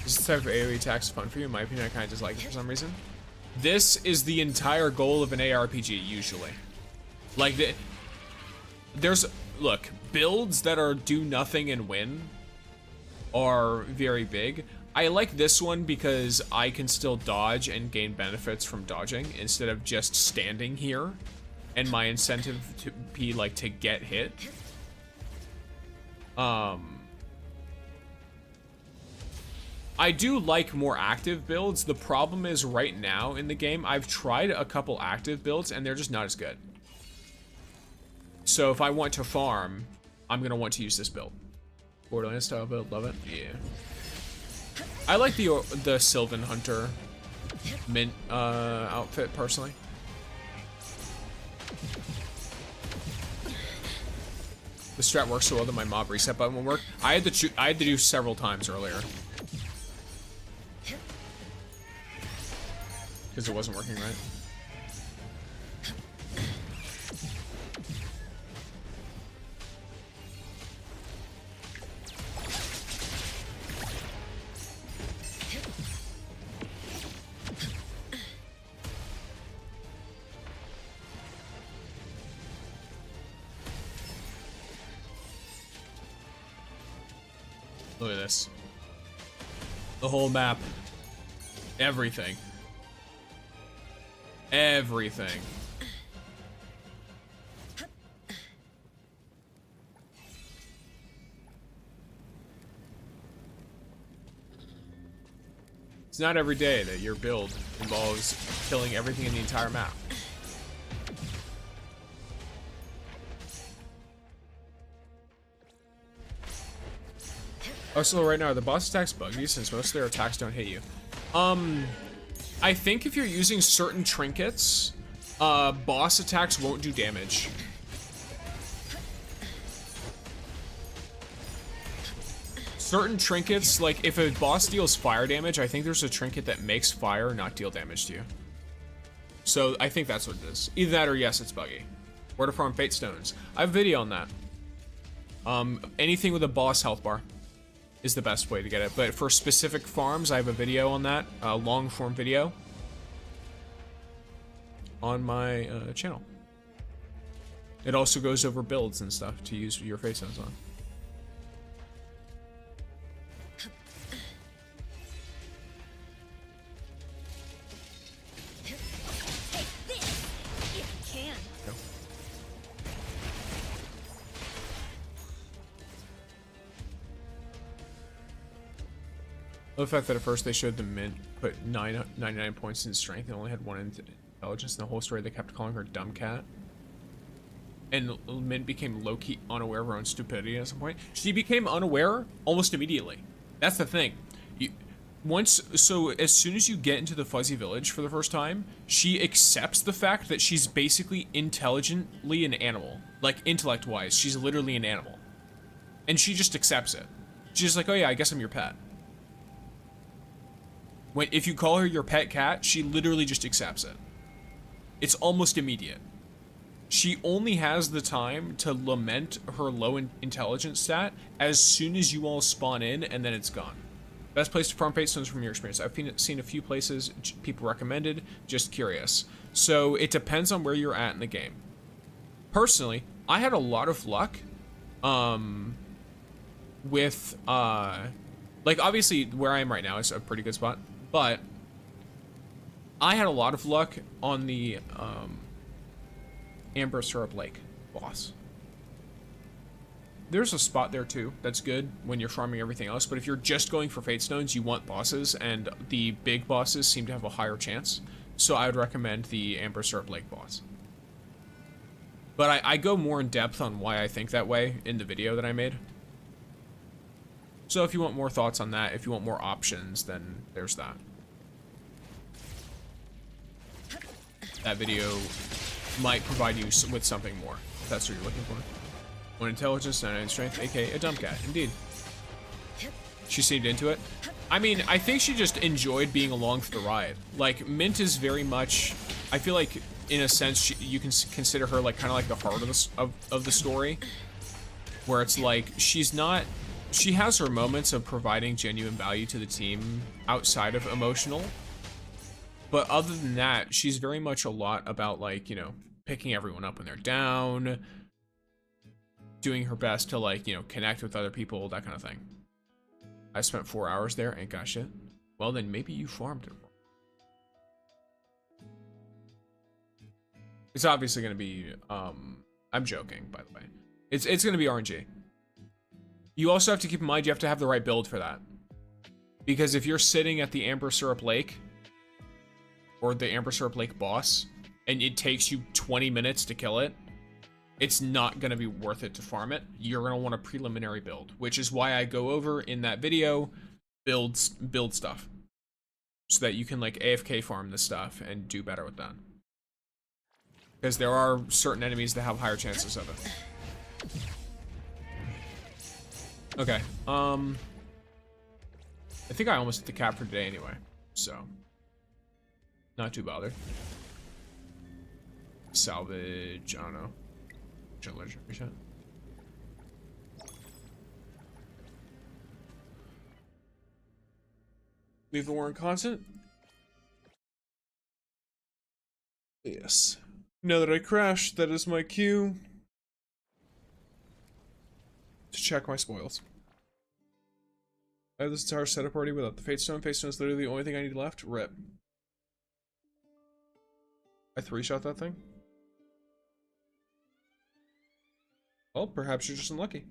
S1: This type of AoE attacks fun for you. In my opinion, I kind of dislike it for some reason. This is the entire goal of an ARPG, usually. Like, look, builds that are do nothing and win are very big. I like this one because I can still dodge and gain benefits from dodging instead of just standing here, and my incentive to be like to get hit. I do like more active builds. The problem is right now in the game, I've tried a couple active builds and they're just not as good. So if I want to farm, I'm gonna want to use this build. Borderlands style build, love it. Yeah. I like the Sylvan Hunter mint outfit personally. The strat works so well that my mob reset button will work. I had to do several times earlier because it wasn't working right. Look at this. The whole map. Everything. Everything. It's not every day that your build involves killing everything in the entire map. Also, right now, are the boss attacks buggy since most of their attacks don't hit you? I think if you're using certain trinkets, boss attacks won't do damage. Certain trinkets, like if a boss deals fire damage, I think there's a trinket that makes fire not deal damage to you. So I think that's what it is. Either that or yes, it's buggy. Where to farm Fate Stones. I have a video on that. Anything with a boss health bar is the best way to get it. But for specific farms, I have a video on that, a long form video on my channel. It also goes over builds and stuff to use your Fate Stones on. The fact that at first they showed the Mint put 99 points in strength and only had 1 in intelligence, and the whole story they kept calling her Dumb Cat. And Mint became low-key unaware of her own stupidity at some point. She became unaware almost immediately. That's the thing. So as soon as you get into the Fuzzy Village for the first time, she accepts the fact that she's basically intelligently an animal. Like, intellect-wise, she's literally an animal. And she just accepts it. She's like, oh yeah, I guess I'm your pet. If you call her your pet cat, she literally just accepts it. It's almost immediate. She only has the time to lament her low intelligence stat as soon as you all spawn in, and then it's gone. Best place to farm Fate Stones from your experience. I've seen a few places people recommended, just curious. So it depends on where you're at in the game. Personally, I had a lot of luck with, like obviously where I am right now is a pretty good spot. But I had a lot of luck on the Amber Syrup Lake boss. There's a spot there too that's good when you're farming everything else, but if you're just going for Fate Stones, you want bosses, and the big bosses seem to have a higher chance. So I would recommend the Amber Syrup Lake boss. But I go more in depth on why I think that way in the video that I made. So if you want more thoughts on that, if you want more options, then there's that. That video might provide you with something more, if that's what you're looking for. 1 intelligence, 99 strength, aka a dumb cat, indeed. She seemed into it. I mean, I think she just enjoyed being along for the ride. Like, Mint is very much, I feel like, in a sense, you can consider her like kind of like the heart of the story. Where it's like, she has her moments of providing genuine value to the team outside of emotional. But other than that, she's very much a lot about, like, you know, picking everyone up when they're down, doing her best to, like, you know, connect with other people, that kind of thing. I spent 4 hours there, ain't got shit. Well, then maybe you farmed it. It's obviously going to be, I'm joking, by the way. It's going to be RNG. You also have to keep in mind you have to have the right build for that. Because if you're sitting at the Amber Syrup Lake, or the Amber Syrup Lake boss, and it takes you 20 minutes to kill it, it's not going to be worth it to farm it. You're going to want a preliminary build, which is why I go over in that video, build stuff. So that you can, like, AFK farm this stuff and do better with that. Because there are certain enemies that have higher chances of it. Okay, I think I almost hit the cap for today anyway, so not too bothered. Salvage, I don't know. Legendary shot. Leave the war in constant. Yes. Now that I crashed, that is my cue to check my spoils. I have this entire setup already without the Fate Stone. Fate Stone is literally the only thing I need left. Rip. I 3-shot that thing? Well, perhaps you're just unlucky.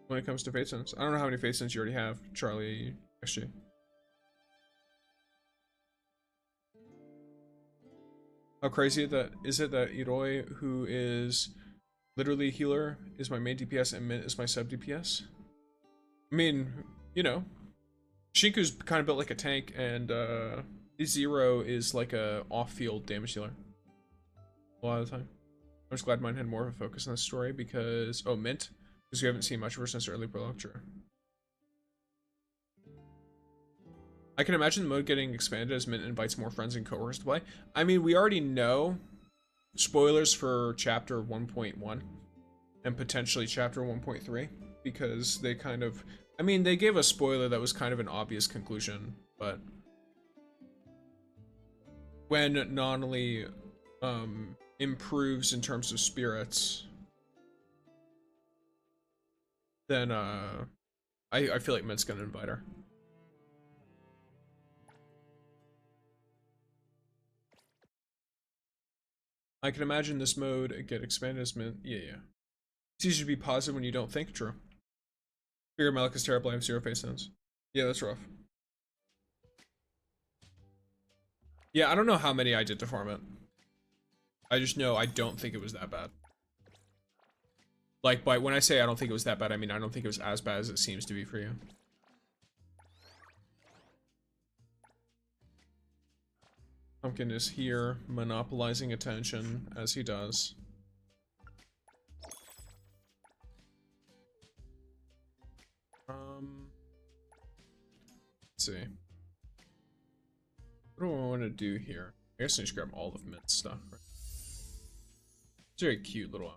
S1: When it comes to Fate Stones. I don't know how many Fate Stones you already have, Charlie XG. How crazy is it that Iroi, who is literally healer, is my main DPS and Mint is my sub DPS? I mean, you know, Shinku's kind of built like a tank, and Zero is like a off-field damage dealer. A lot of the time. I'm just glad mine had more of a focus on this story because Mint, because we haven't seen much of her since early prologue. True. I can imagine the mode getting expanded as Mint invites more friends and coworkers to play. I mean, we already know spoilers for chapter 1.1 and potentially chapter 1.3 because they kind of, I mean, they gave a spoiler that was kind of an obvious conclusion, but when Nonali improves in terms of spirits, then I feel like Mint's gonna invite her. I can imagine this mode get expanded as Mint. Yeah. It's easy to be positive when you don't think. True. Figure my luck is terrible. I have 0 Face Stones. Yeah, that's rough. Yeah, I don't know how many I did to farm it. I just know I don't think it was that bad. Like, when I say I don't think it was that bad, I mean I don't think it was as bad as it seems to be for you. Pumpkin is here, monopolizing attention, as he does. Let's see. What do I want to do here? I guess I just grab all of Mint's stuff. Right? It's a very cute little one.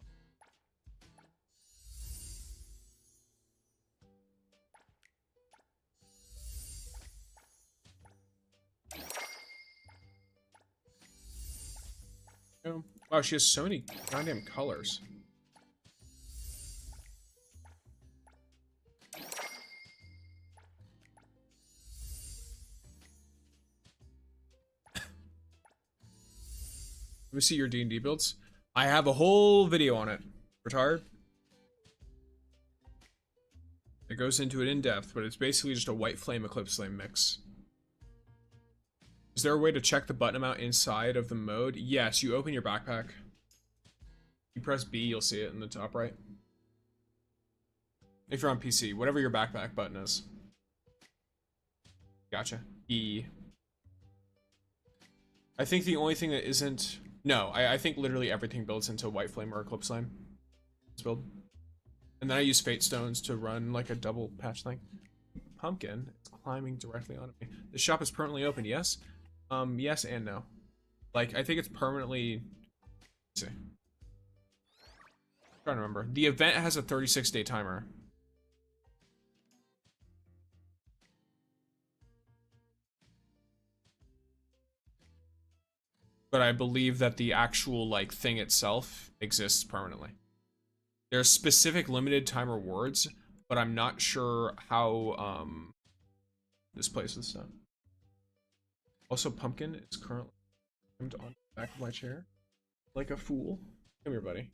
S1: Oh, wow, she has so many goddamn colors. Let me see your D&D builds. I have a whole video on it. Retired. It goes into it in depth, but it's basically just a white flame eclipse flame mix. Is there a way to check the button amount inside of the mode? Yes, you open your backpack. You press B, you'll see it in the top right. If you're on PC, whatever your backpack button is. Gotcha. E. I think the only thing that isn't... No, I think literally everything builds into white flame or eclipse flame. Let's build. And then I use Fate Stones to run like a double patch thing. Pumpkin is climbing directly onto me. The shop is permanently open, yes? Yes and no. Like, I think it's permanently... Let's see. I'm trying to remember. The event has a 36-day timer. But I believe that the actual, like, thing itself exists permanently. There's specific limited time rewards, but I'm not sure how, this place is done. Also, Pumpkin is currently on the back of my chair. Like a fool. Come here, buddy.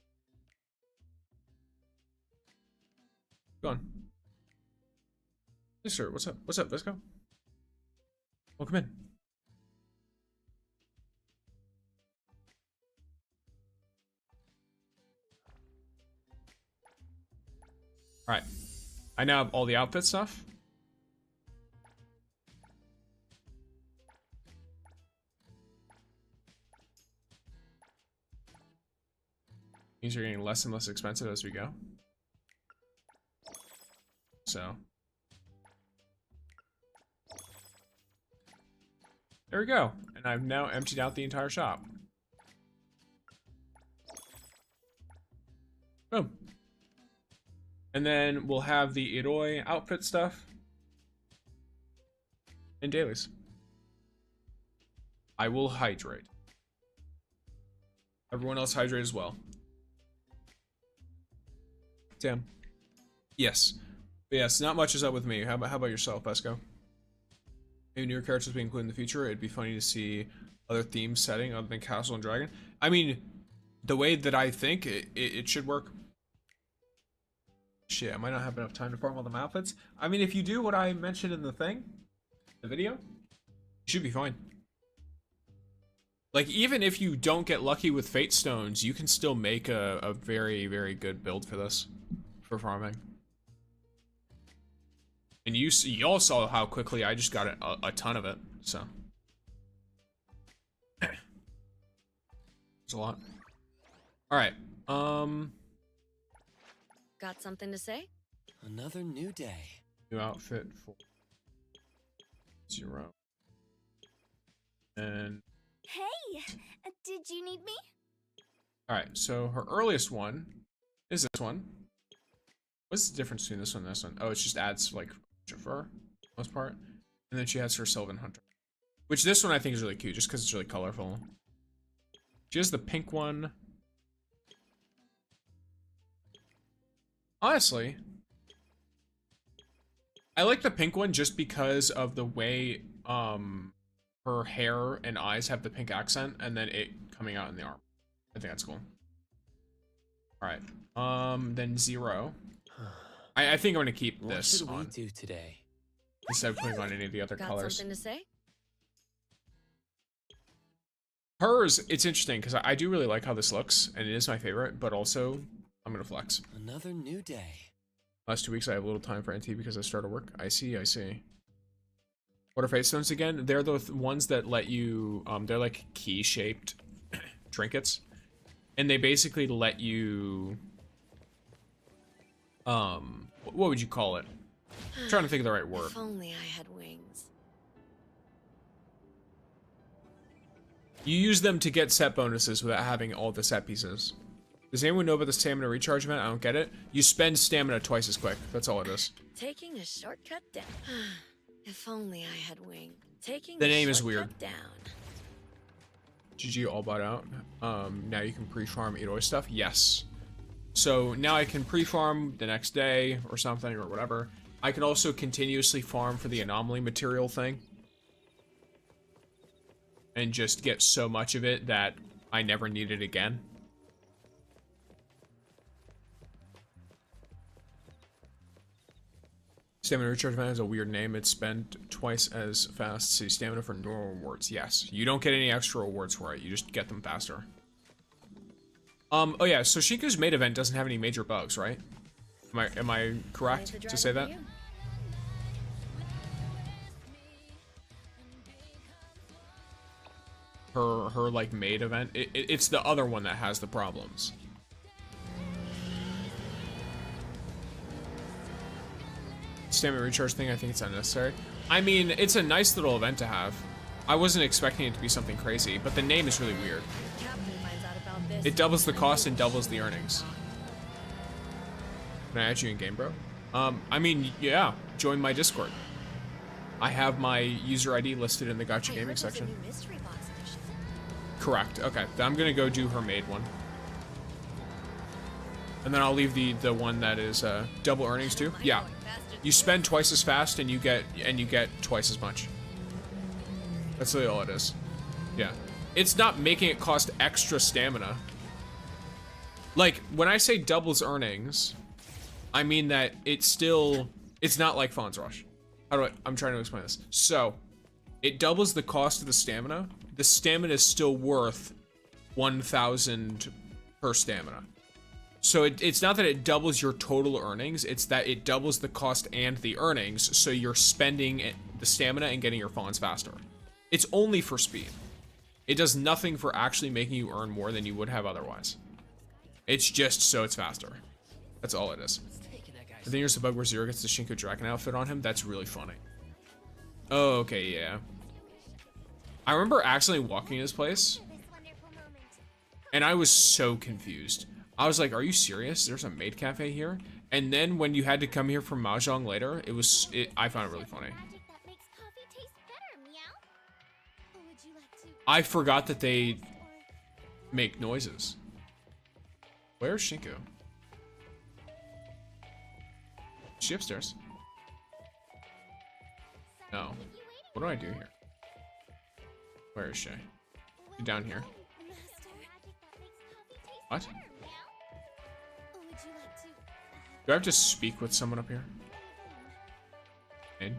S1: Go on. Yes, sir. What's up? What's up, Visco? Welcome in. Alright. I now have all the outfit stuff. These are getting less and less expensive as we go. So. There we go. And I've now emptied out the entire shop. Boom. And then we'll have the Iroi outfit stuff and dailies. I will hydrate. Everyone else hydrate as well. Damn. Yes. But yes, not much is up with me. How about yourself, Pesco? Maybe newer characters being included in the future. It'd be funny to see other themes setting other than Castle and Dragon. I mean, the way that I think it should work. Shit, I might not have enough time to farm all them outfits. I mean, if you do what I mentioned in the thing, the video, you should be fine. Like, even if you don't get lucky with Fate Stones, you can still make a very, very good build for this, for farming. And you all saw how quickly I just got a ton of it, so. There's a lot. Alright,
S2: Got something to say?
S4: Another new day.
S1: new outfit for 0. And,
S5: Hey, did you need me?
S1: alright, so her earliest one is this one. What's the difference between this one and this one? Oh, it just adds, like, fur, most part. And then she has her Sylvan Hunter. Which this one I think is really cute, just because it's really colorful. She has the pink one. Honestly, I like the pink one just because of the way her hair and eyes have the pink accent, and then it coming out in the arm. I think that's cool. Alright. Then 0. I think I'm gonna keep
S4: What
S1: this
S4: should we
S1: on
S4: do today?
S1: instead of putting on any of the other
S2: Got
S1: colors.
S2: something to say?
S1: Hers, it's interesting because I do really like how this looks, and it is my favorite, but also I'm gonna flex.
S4: Another new day.
S1: Last 2 weeks I have little time for NTE because I started work. I see. What are Fate Stones again? They're the ones that let you, they're like key-shaped trinkets. And they basically let you, what would you call it? I'm trying to think of the right word.
S2: If only I had wings.
S1: You use them to get set bonuses without having all the set pieces. Does anyone know about the stamina recharge event? I don't get it. You spend stamina twice as quick. That's all it is.
S2: Taking a shortcut down. If only I had wings. Taking
S1: The
S2: a
S1: name is
S2: shortcut
S1: weird.
S2: down.
S1: GG all bought out. Now you can pre-farm Eat Oi stuff. Yes. So now I can pre-farm the next day or something or whatever. I can also continuously farm for the anomaly material thing. And just get so much of it that I never need it again. Stamina recharge event has a weird name. It's spent twice as fast. See stamina for normal rewards. Yes. You don't get any extra rewards for it. You just get them faster. Oh yeah, so Shiku's maid event doesn't have any major bugs, right? Am I correct to say that? Her like maid event, it's the other one that has the problems. Stamina recharge thing, I think it's unnecessary. I mean, it's a nice little event to have. I wasn't expecting it to be something crazy, but the name is really weird.
S2: Captain finds out about this.
S1: It doubles the cost and doubles the earnings. Can I add you in game, bro? I mean, yeah, join my Discord. I have my user ID listed in the Gacha Gaming section.
S2: Mystery box edition.
S1: Correct. Okay, then I'm gonna go do her maid one, and then I'll leave the one that is double earnings too. Yeah, you spend twice as fast and you get twice as much. That's really all it is. Yeah, it's not making it cost extra stamina. Like when I say doubles earnings, I mean that it's not like Fons Rush. I'm trying to explain this. So, it doubles the cost of the stamina. The stamina is still worth 1,000 per stamina. So it's not that it doubles your total earnings, it's that it doubles the cost and the earnings, so you're spending the stamina and getting your Fons faster. It's only for speed. It does nothing for actually making you earn more than you would have otherwise. It's just so it's faster. That's all it is. I think there's a bug where Zero gets the Shinko Dragon outfit on him. That's really funny. Oh, okay, yeah. I remember accidentally walking to this place, and I was so confused. I was like, are you serious? There's a maid cafe here? And then when you had to come here from Mahjong later, I found it really funny. I forgot that they make noises. Where's Shinko? Is she upstairs? No. What do I do here? Where is she? She's down here. What? Do I have to speak with someone up here? And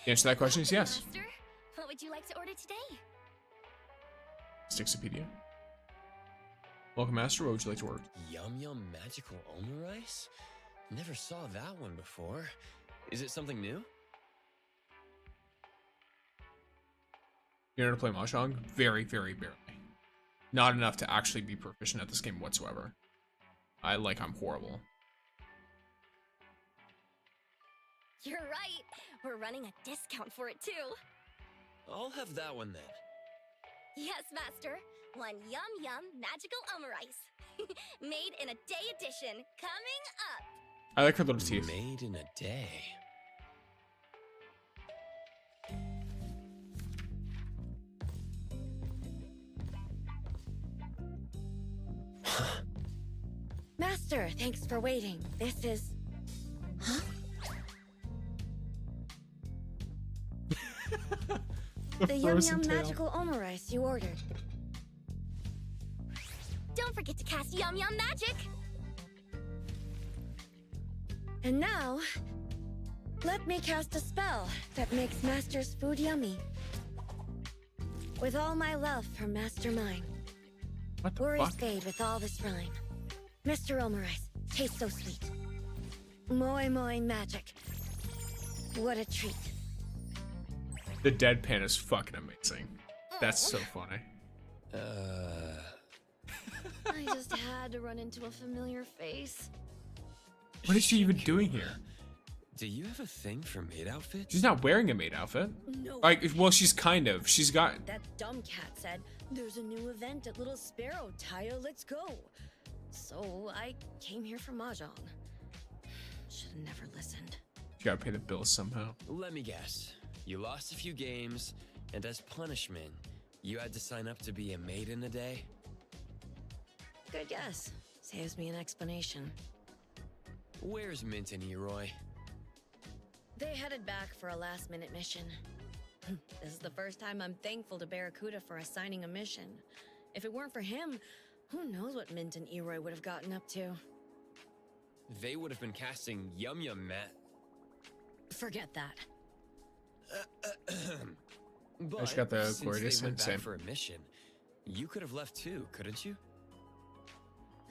S1: the answer to that question is yes.
S5: Master, what would you like to order today?
S1: Stixopedia. Welcome, Master. What would you like to order?
S6: Yum Yum Magical Omurice? Never saw that one before. Is it something new?
S1: You know how to play Mahjong? Very, very barely. Not enough to actually be proficient at this game whatsoever. I'm horrible.
S5: You're right. We're running a discount for it too.
S6: I'll have that one then.
S5: Yes, Master. One Yum Yum Magical Omurice. Made in a day edition. Coming up.
S1: I like her little teeth.
S6: Made in a day.
S2: Master, thanks for waiting. This is... Huh? The Yum Yum Magical Omurice you ordered.
S5: Don't forget to cast Yum Yum Magic.
S2: And now, let me cast a spell that makes Master's food yummy. With all my love for Master Mine.
S1: What the
S2: Worries
S1: fuck?
S2: fade with all this rhyme. Mr. Omurice, tastes so sweet. Moi moi magic. What a treat.
S1: The deadpan is fucking amazing. That's so funny.
S2: I just had to run into a familiar face.
S1: What is she even doing here?
S6: Do you have a thing for maid outfits?
S1: She's not wearing a maid outfit.
S2: No.
S1: Well, she's kind of. She's got...
S2: That dumb cat said, there's a new event at Little Sparrow, Taya, let's go. So I came here for Mahjong. Should have never listened.
S1: You gotta pay the bills somehow.
S6: Let me guess. You lost a few games, and as punishment, you had to sign up to be a maid in a day?
S2: Good guess. Saves me an explanation.
S6: Where's Mint and Eroy?
S2: They headed back for a last-minute mission. This is the first time I'm thankful to Barracuda for assigning a mission. If it weren't for him, who knows what Mint and Eroy would have gotten up to.
S6: They would have been casting Yum Yum Mat.
S2: Forget that.
S6: But
S1: I just got the
S6: since
S1: glorious
S6: they went
S1: same.
S6: back for a mission, you could have left too, couldn't you?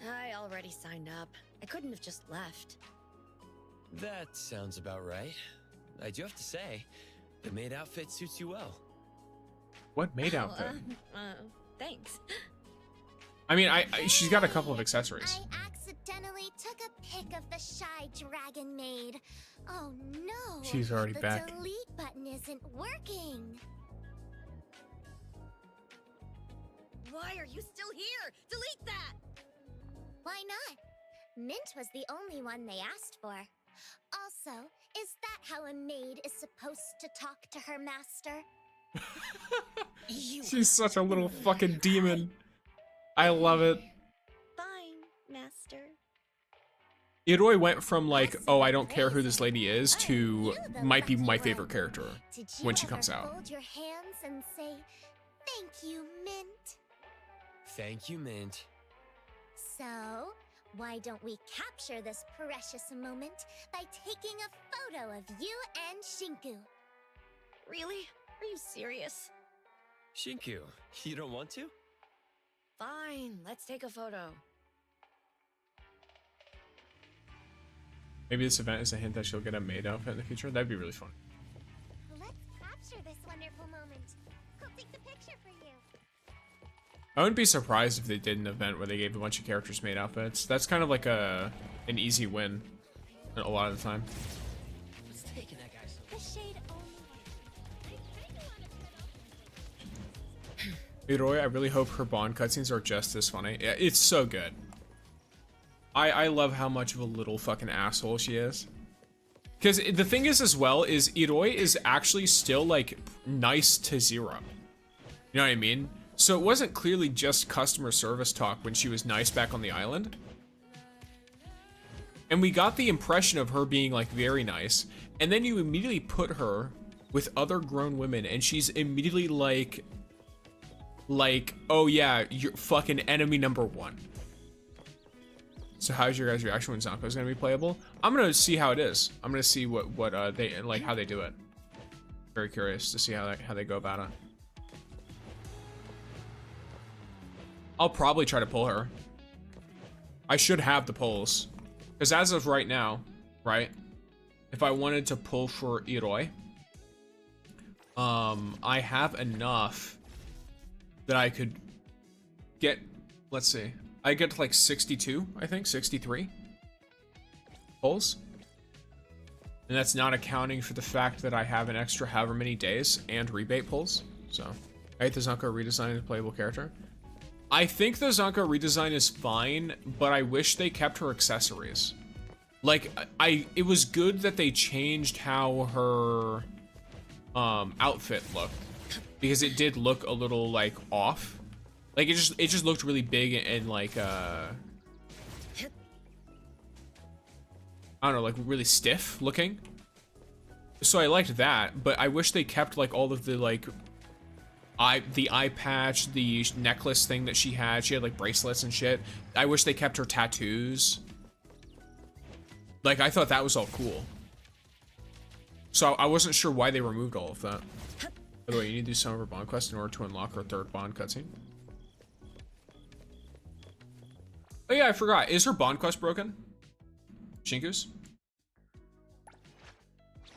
S2: I already signed up. I couldn't have just left.
S6: That sounds about right. I do have to say, the maid outfit suits you well.
S1: What maid outfit?
S2: Thanks.
S1: I mean, she's got a couple of accessories.
S5: I accidentally took a pic of the shy dragon maid. Oh no!
S1: She's already
S5: the
S1: back.
S5: delete button isn't working.
S2: Why are you still here? Delete that!
S5: Why not? Mint was the only one they asked for. Also, is that how a maid is supposed to talk to her master?
S1: She's such a little fucking demon. I love it.
S2: Fine, master.
S1: Eroy went from oh, I don't care who this lady is, to might be my favorite character
S5: Did you
S1: when she
S5: ever
S1: comes out.
S5: fold your hands and say, "Thank you, Mint"?
S6: Thank you, Mint.
S5: So, why don't we capture this precious moment by taking a photo of you and Shinku?
S2: Really? Are you serious?
S6: Shinku, you don't want to?
S2: Fine, let's take a photo.
S1: Maybe this event is a hint that she'll get a maid outfit in the future. That'd be really fun.
S5: Let's capture this wonderful moment. I'll take the picture for you.
S1: I wouldn't be surprised if they did an event where they gave a bunch of characters maid outfits. That's kind of like an easy win a lot of the time.
S4: What's taking that guy so
S5: The shade only.
S1: Eroy, I really hope her Bond cutscenes are just as funny. Yeah, it's so good. I love how much of a little fucking asshole she is. Because the thing is as well is Eroy is actually still nice to Zero. You know what I mean? So it wasn't clearly just customer service talk when she was nice back on the island. And we got the impression of her being like very nice. And then you immediately put her with other grown women and she's immediately like, oh yeah, you're fucking enemy number one. So how's your guys' reaction when Zanko's gonna be playable? I'm gonna see how it is. I'm gonna see what they like, how they do it. Very curious to see how they go about it. I'll probably try to pull her. I should have the pulls. Because as of right now, right? If I wanted to pull for Iroi, I have enough that I could get, let's see. I get to like 62, I think, 63 pulls. And that's not accounting for the fact that I have an extra however many days and rebate pulls. So, I hate the Zanko redesign as a playable character. I think the Zanko redesign is fine, but I wish they kept her accessories. Like, it was good that they changed how her outfit looked, because it did look a little like off. Like it just looked really big and like I don't know, like really stiff looking. So I liked that, but I wish they kept like all of the like the eye patch, the necklace thing that she had. She had like bracelets and shit. I wish they kept her tattoos. Like I thought that was all cool. So I wasn't sure why they removed all of that. By the way, you need to do some of her bond quest in order to unlock her third bond cutscene. Oh yeah, I forgot. Is her bond quest broken? Shinku's?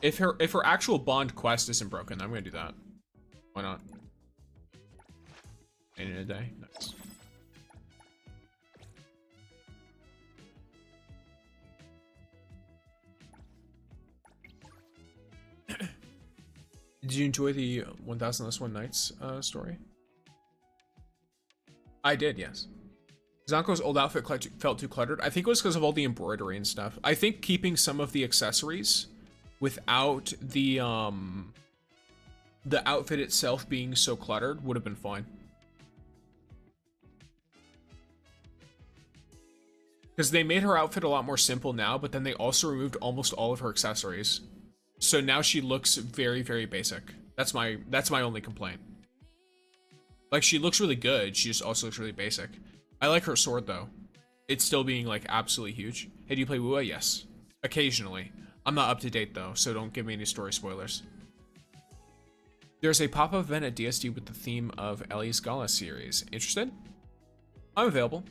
S1: If her actual bond quest isn't broken, I'm gonna do that. Why not? In a day. Nice. Did you enjoy the 1000 Less One Nights story? I did, yes. Zanko's old outfit felt too cluttered. I think it was because of all the embroidery and stuff. I think keeping some of the accessories without the outfit itself being so cluttered would have been fine. Because they made her outfit a lot more simple now, but then they also removed almost all of her accessories. So now she looks very, very basic. That's my only complaint. Like, she looks really good, she just also looks really basic. I like her sword, though. It's still being, like, absolutely huge. Hey, do you play Wua? Yes. Occasionally. I'm not up to date, though, so don't give me any story spoilers. There's a pop-up event at DSD with the theme of Ellie's Gala series. Interested? I'm available.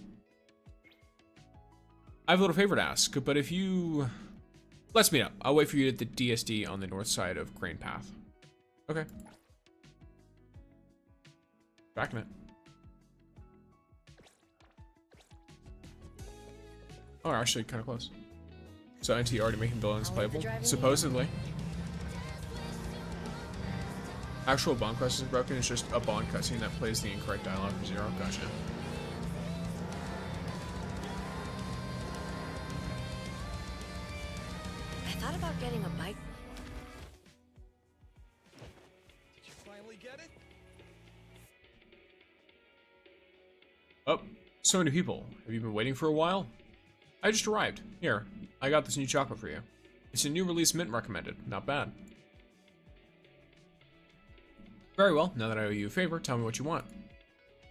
S1: I have a little favor to ask, but if you... Let's meet up. I'll wait for you at the DSD on the north side of Crane Path. Okay. Back in it. Oh, actually, kind of close. So NTE already making villains playable? Supposedly. Actual bond quest is broken. It's just a bond cutscene that plays the incorrect dialogue for 0. Gotcha.
S2: I thought about getting a bike.
S4: Did you finally get it?
S1: Oh, so many people. Have you been waiting for a while? I just arrived. Here, I got this new chocolate for you. It's a new release mint recommended. Not bad. Very well, now that I owe you a favor, tell me what you want.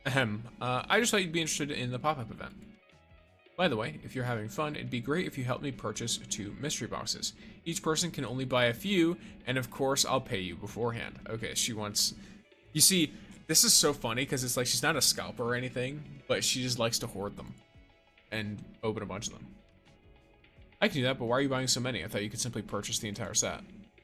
S1: Ahem, I just thought you'd be interested in the pop-up event. By the way, if you're having fun, it'd be great if you help me purchase 2 mystery boxes. Each person can only buy a few, and of course, I'll pay you beforehand. Okay, she wants... You see, this is so funny, because it's like she's not a scalper or anything, but she just likes to hoard them. And open a bunch of them. I can do that, but why are you buying so many? I thought you could simply purchase the entire set.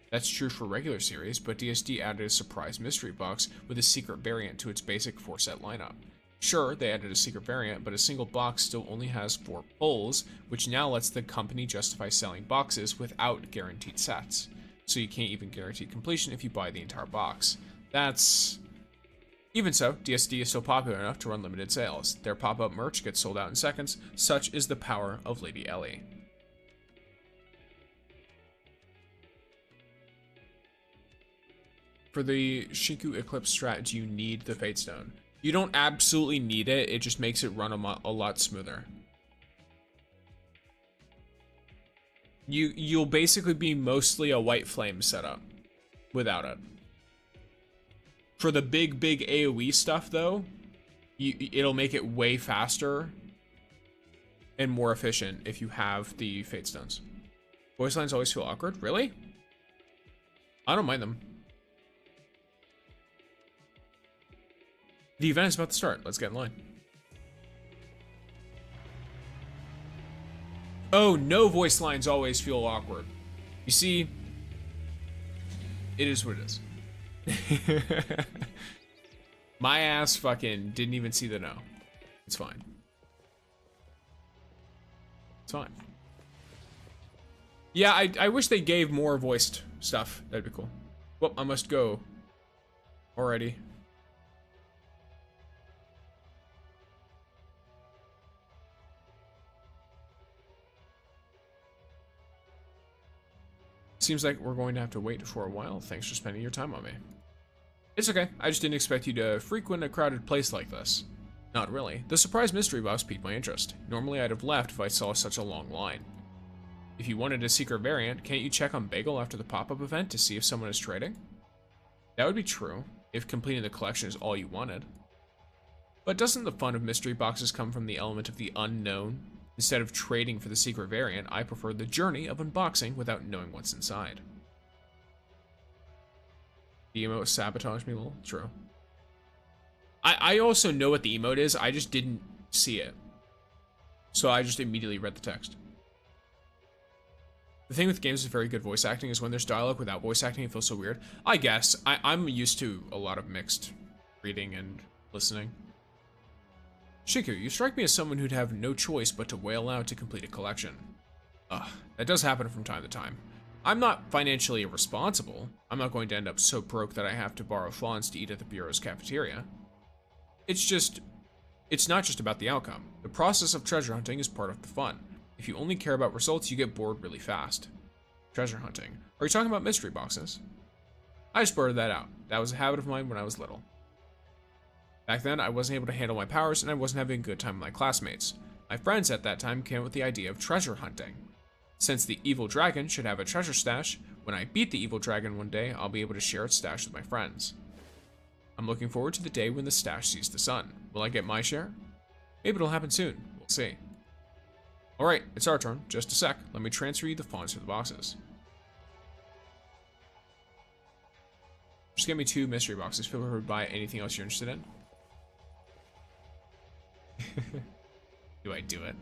S1: That's true for regular series, but DSD added a surprise mystery box with a secret variant to its basic 4-set lineup. Sure, they added a secret variant, but a single box still only has 4 pulls, which now lets the company justify selling boxes without guaranteed sets. So you can't even guarantee completion if you buy the entire box. That's... Even so, DSD is still popular enough to run limited sales. Their pop-up merch gets sold out in seconds. Such is the power of Lady Ellie. For the Shinku Eclipse strat, do you need the Fate Stone? You don't absolutely need it, it just makes it run a lot smoother. You'll basically be mostly a white flame setup without it. For the big AoE stuff though, it'll make it way faster and more efficient if you have the Fate Stones. Voice lines always feel awkward. Really? I don't mind them. The event is about to start. Let's get in line. Oh, no voice lines always feel awkward. You see, it is what it is. My ass fucking didn't even see the no. It's fine. It's fine. Yeah, I wish they gave more voiced stuff. That'd be cool. Well, I must go already. Seems like we're going to have to wait for a while. Thanks for spending your time on me. It's okay. I just didn't expect you to frequent a crowded place like this. Not really. The surprise mystery box piqued my interest. Normally I'd have left if I saw such a long line. If you wanted a secret variant, can't you check on Bagel after the pop-up event to see if someone is trading? That would be true, if completing the collection is all you wanted. But doesn't the fun of mystery boxes come from the element of the unknown? Instead of trading for the secret variant, I prefer the journey of unboxing without knowing what's inside. The emote sabotaged me a little. True. I also know what the emote is, I just didn't see it. So I just immediately read the text. The thing with games with very good voice acting is when there's dialogue without voice acting, it feels so weird. I guess. I'm used to a lot of mixed reading and listening. Shiku, you strike me as someone who'd have no choice but to wail out to complete a collection. Ugh, that does happen from time to time. I'm not financially irresponsible. I'm not going to end up so broke that I have to borrow fons to eat at the Bureau's cafeteria. It's not just about the outcome. The process of treasure hunting is part of the fun. If you only care about results, you get bored really fast. Treasure hunting. Are you talking about mystery boxes? I just blurted that out. That was a habit of mine when I was little. Back then, I wasn't able to handle my powers and I wasn't having a good time with my classmates. My friends at that time came up with the idea of treasure hunting. Since the evil dragon should have a treasure stash, when I beat the evil dragon one day, I'll be able to share its stash with my friends. I'm looking forward to the day when the stash sees the sun. Will I get my share? Maybe it'll happen soon. We'll see. Alright, it's our turn. Just a sec. Let me transfer you the fonts for the boxes. Just get me 2 mystery boxes. Feel free to buy anything else you're interested in. Do I do it?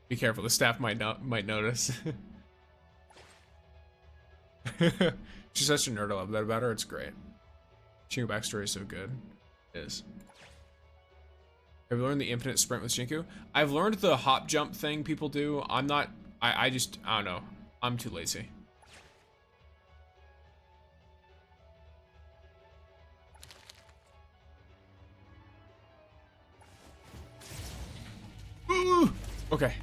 S1: Be careful, the staff might notice. She's such a nerd. I love that about her. It's great. Shinku backstory is so good. It is. Have you learned the infinite sprint with Shinku? I've learned the hop jump thing people do. I'm not. I don't know. I'm too lazy. Ooh! Okay.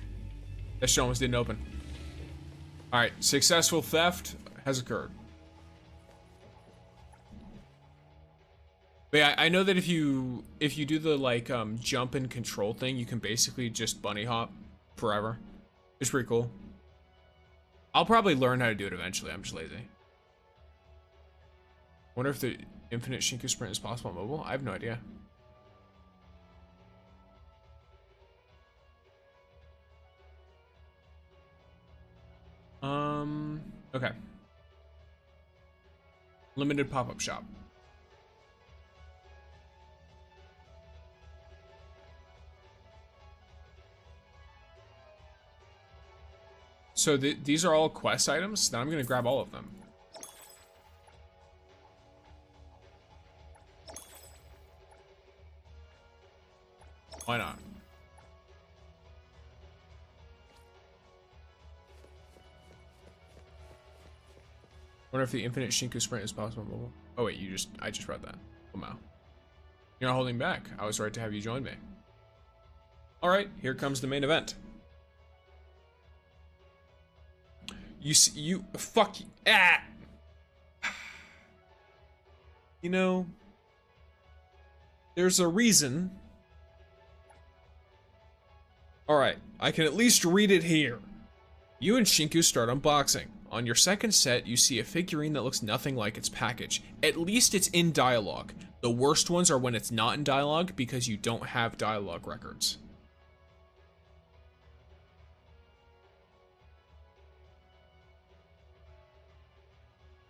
S1: That shit almost didn't open. Alright, successful theft has occurred. But yeah, I know that if you do the like jump and control thing, you can basically just bunny hop forever. It's pretty cool. I'll probably learn how to do it eventually. I'm just lazy. Wonder if the infinite Shinku sprint is possible on mobile. I have no idea. Okay. Limited pop-up shop. So these are all quest items. Now I'm gonna grab all of them. Why not? Wonder if the infinite Shinku sprint is possible on mobile. Oh wait, I just read that. Oh wow. You're not holding back. I was right to have you join me. Alright, here comes the main event. Fuck you. Ah! You know, There's a reason. Alright, I can at least read it here. You and Shinku start unboxing. On your second set, you see a figurine that looks nothing like its package. At least it's in dialogue. The worst ones are when it's not in dialogue because you don't have dialogue records.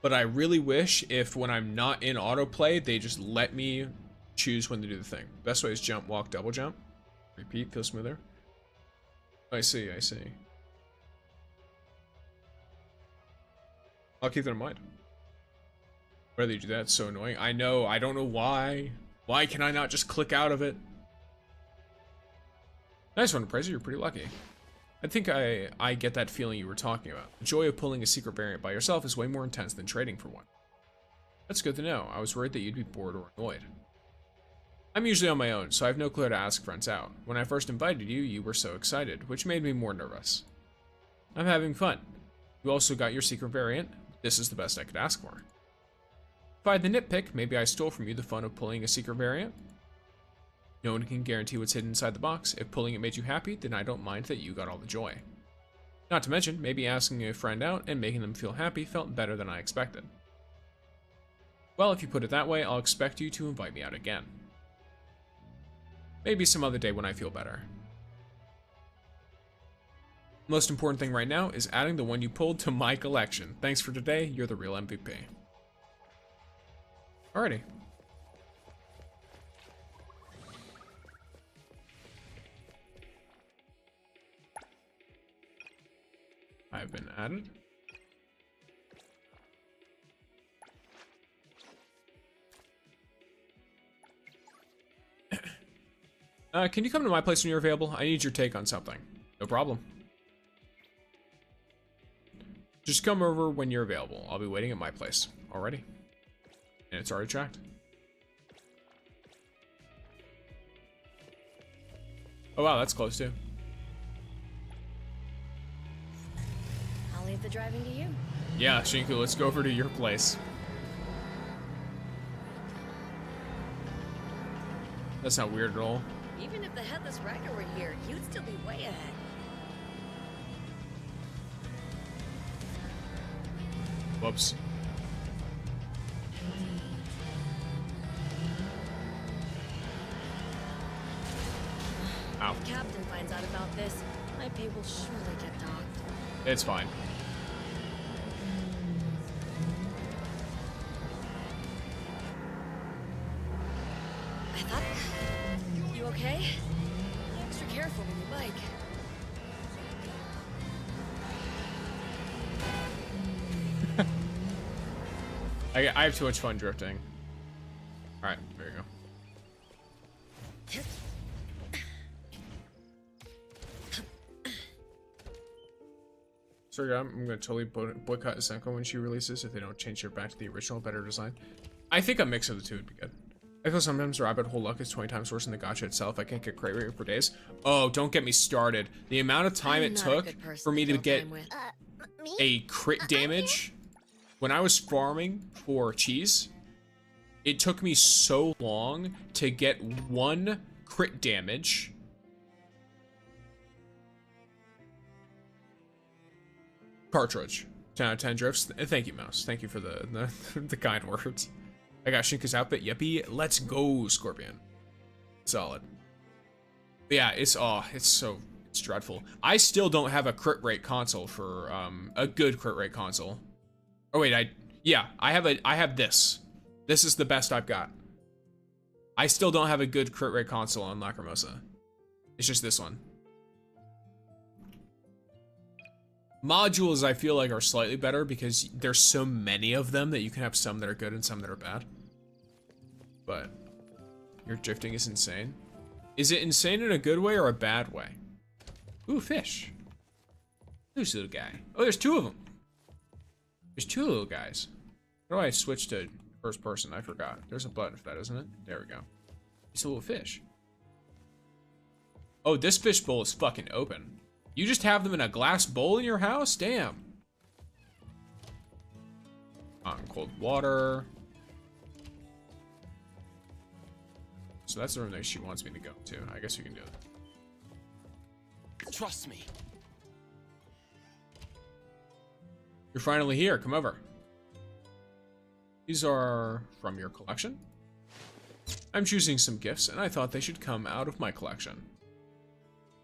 S1: But I really wish if when I'm not in autoplay, they just let me choose when to do the thing. Best way is jump, walk, double jump. Repeat, feel smoother. I see, I see. I'll keep that in mind. Why do they do that? It's so annoying. I know, I don't know why. Why can I not just click out of it? Nice one, Praiser, you're pretty lucky. I think I get that feeling you were talking about. The joy of pulling a secret variant by yourself is way more intense than trading for one. That's good to know. I was worried that you'd be bored or annoyed. I'm usually on my own, so I have no clue to ask friends out. When I first invited you, you were so excited, which made me more nervous. I'm having fun. You also got your secret variant. This is the best I could ask for. If I had the nitpick, maybe I stole from you the fun of pulling a secret variant. No one can guarantee what's hidden inside the box. If pulling it made you happy, then I don't mind that you got all the joy. Not to mention, maybe asking a friend out and making them feel happy felt better than I expected. Well, if you put it that way, I'll expect you to invite me out again. Maybe some other day when I feel better. Most important thing right now is adding the one you pulled to my collection. Thanks for today, you're the real MVP. Alrighty. I've been added. Can you come to my place when you're available? I need your take on something. No problem. Just come over when you're available. I'll be waiting at my place already. And it's already tracked. Oh wow, that's close too.
S2: I'll leave the driving to you.
S1: Yeah, Shinku, let's go over to your place. That's not weird at all.
S2: Even if the headless rider were here, you'd still be way ahead.
S1: Whoops. Ow.
S2: If Captain finds out about this, my pay will surely get docked.
S1: It's fine.
S2: I thought... You okay? Be extra careful when you bike.
S1: I have too much fun drifting. Alright, there you go. Sorry, I'm gonna totally boycott Senko when she releases if they don't change her back to the original, better design. I think a mix of the two would be good. I feel sometimes rabbit hole luck is 20 times worse than the gacha itself. I can't get crate rate for days. Oh, don't get me started. The amount of time it took for me to get a crit damage when I was farming for cheese, it took me so long to get one crit damage. Cartridge. 10 out of 10 drifts. Thank you, Mouse. Thank you for the kind words. I got Shinka's outfit. Yippee. Let's go, Scorpion. Solid. But yeah, it's dreadful. I still don't have a crit rate console for a good crit rate console. Oh wait, I have this. This is the best I've got. I still don't have a good crit rate console on Lacrimosa. It's just this one. Modules I feel like are slightly better because there's so many of them that you can have some that are good and some that are bad. But your drifting is insane. Is it insane in a good way or a bad way? Ooh, fish. Who's little guy? Oh, there's two of them. There's two little guys. How do I switch to first person? I forgot. There's a button for that, isn't it? There we go. It's a little fish. Oh, this fish bowl is fucking open. You just have them in a glass bowl in your house? Damn. Hot and cold water. So that's the room that she wants me to go to. I guess we can do it.
S6: Trust me.
S1: You're finally here. Come over. These are from your collection. I'm choosing some gifts, and I thought they should come out of my collection.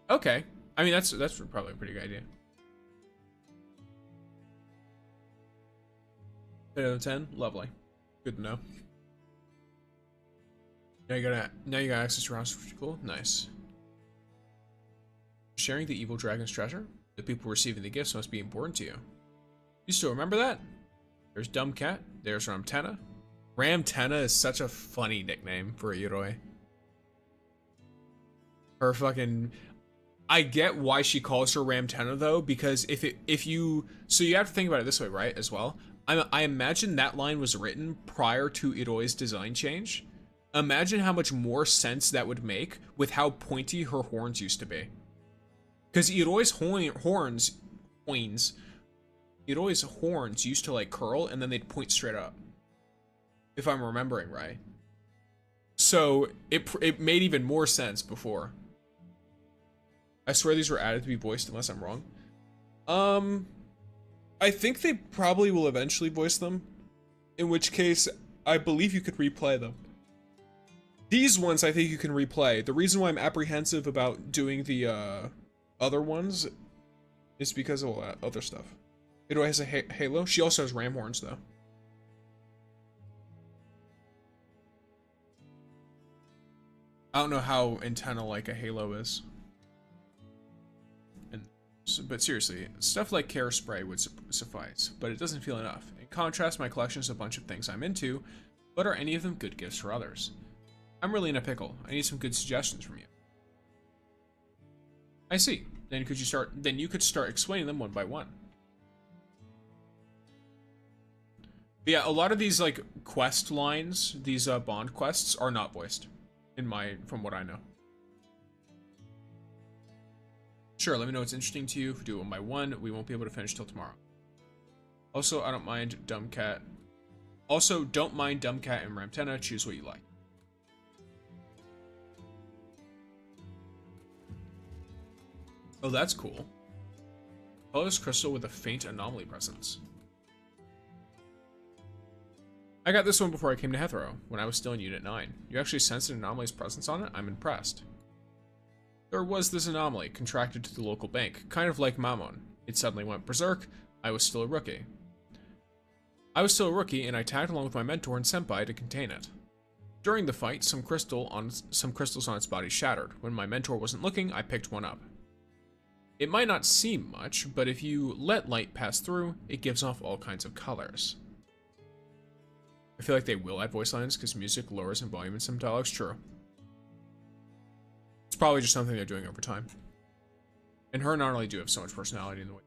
S1: Okay. I mean, that's probably a pretty good idea. 10 out of 10. Lovely. Good to know. Now you got access to your house, which is cool. Nice. Sharing the evil dragon's treasure? The people receiving the gifts must be important to you. You still remember that? There's Dumb Cat. There's Ramtena. Ramtena is such a funny nickname for a Yoroi. Her fucking... I get why she calls her Ramtena though, because so you have to think about it this way, right, as well. I imagine that line was written prior to Iroi's design change. Imagine how much more sense that would make with how pointy her horns used to be. Because Iroi's horns used to like curl and then they'd point straight up. If I'm remembering right. So it made even more sense before. I swear these were added to be voiced unless I'm wrong. I think they probably will eventually voice them. In which case, I believe you could replay them. These ones I think you can replay. The reason why I'm apprehensive about doing the other ones is because of all that other stuff. Iroi has a halo. She also has ram horns though. I don't know how antenna like a halo is. But seriously, stuff like Care Spray would suffice, but it doesn't feel enough. In contrast, my collection is a bunch of things I'm into, but are any of them good gifts for others? I'm really in a pickle. I need some good suggestions from you. I see. Then you could start explaining them one by one. But yeah, a lot of these like quest lines, these bond quests are not voiced from what I know. Sure, let me know what's interesting to you. If we do it one by one, we won't be able to finish till tomorrow. Also, I don't mind Dumb Cat. Also, don't mind Dumb Cat and Ramtena. Choose what you like. Oh, that's cool. Colorless crystal with a faint anomaly presence. I got this one before I came to Heathrow, when I was still in Unit 9. You actually sensed an anomaly's presence on it? I'm impressed. There was this anomaly, contracted to the local bank, kind of like Mammon. It suddenly went berserk. I was still a rookie. And I tagged along with my mentor and senpai to contain it. During the fight, some crystals on its body shattered. When my mentor wasn't looking, I picked one up. It might not seem much, but if you let light pass through, it gives off all kinds of colors. I feel like they will add voice lines because music lowers in volume in some dialogues. True. It's probably just something they're doing over time. And her not only do have so much personality in the way.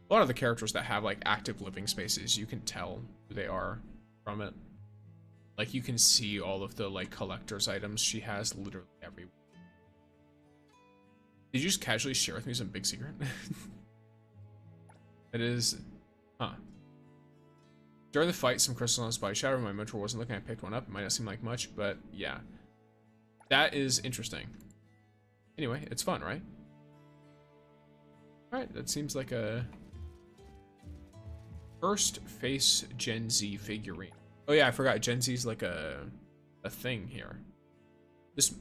S1: A lot of the characters that have like active living spaces, you can tell who they are from it. Like you can see all of the like collector's items she has literally everywhere. Did you just casually share with me some big secret? It is, huh. During the fight, some crystals on his body shattered. When my mentor wasn't looking, I picked one up. It might not seem like much, but yeah. That is interesting. Anyway, it's fun, right? Alright, that seems like a first face Gen Z figurine. Oh yeah, I forgot. Gen Z's like a thing here. This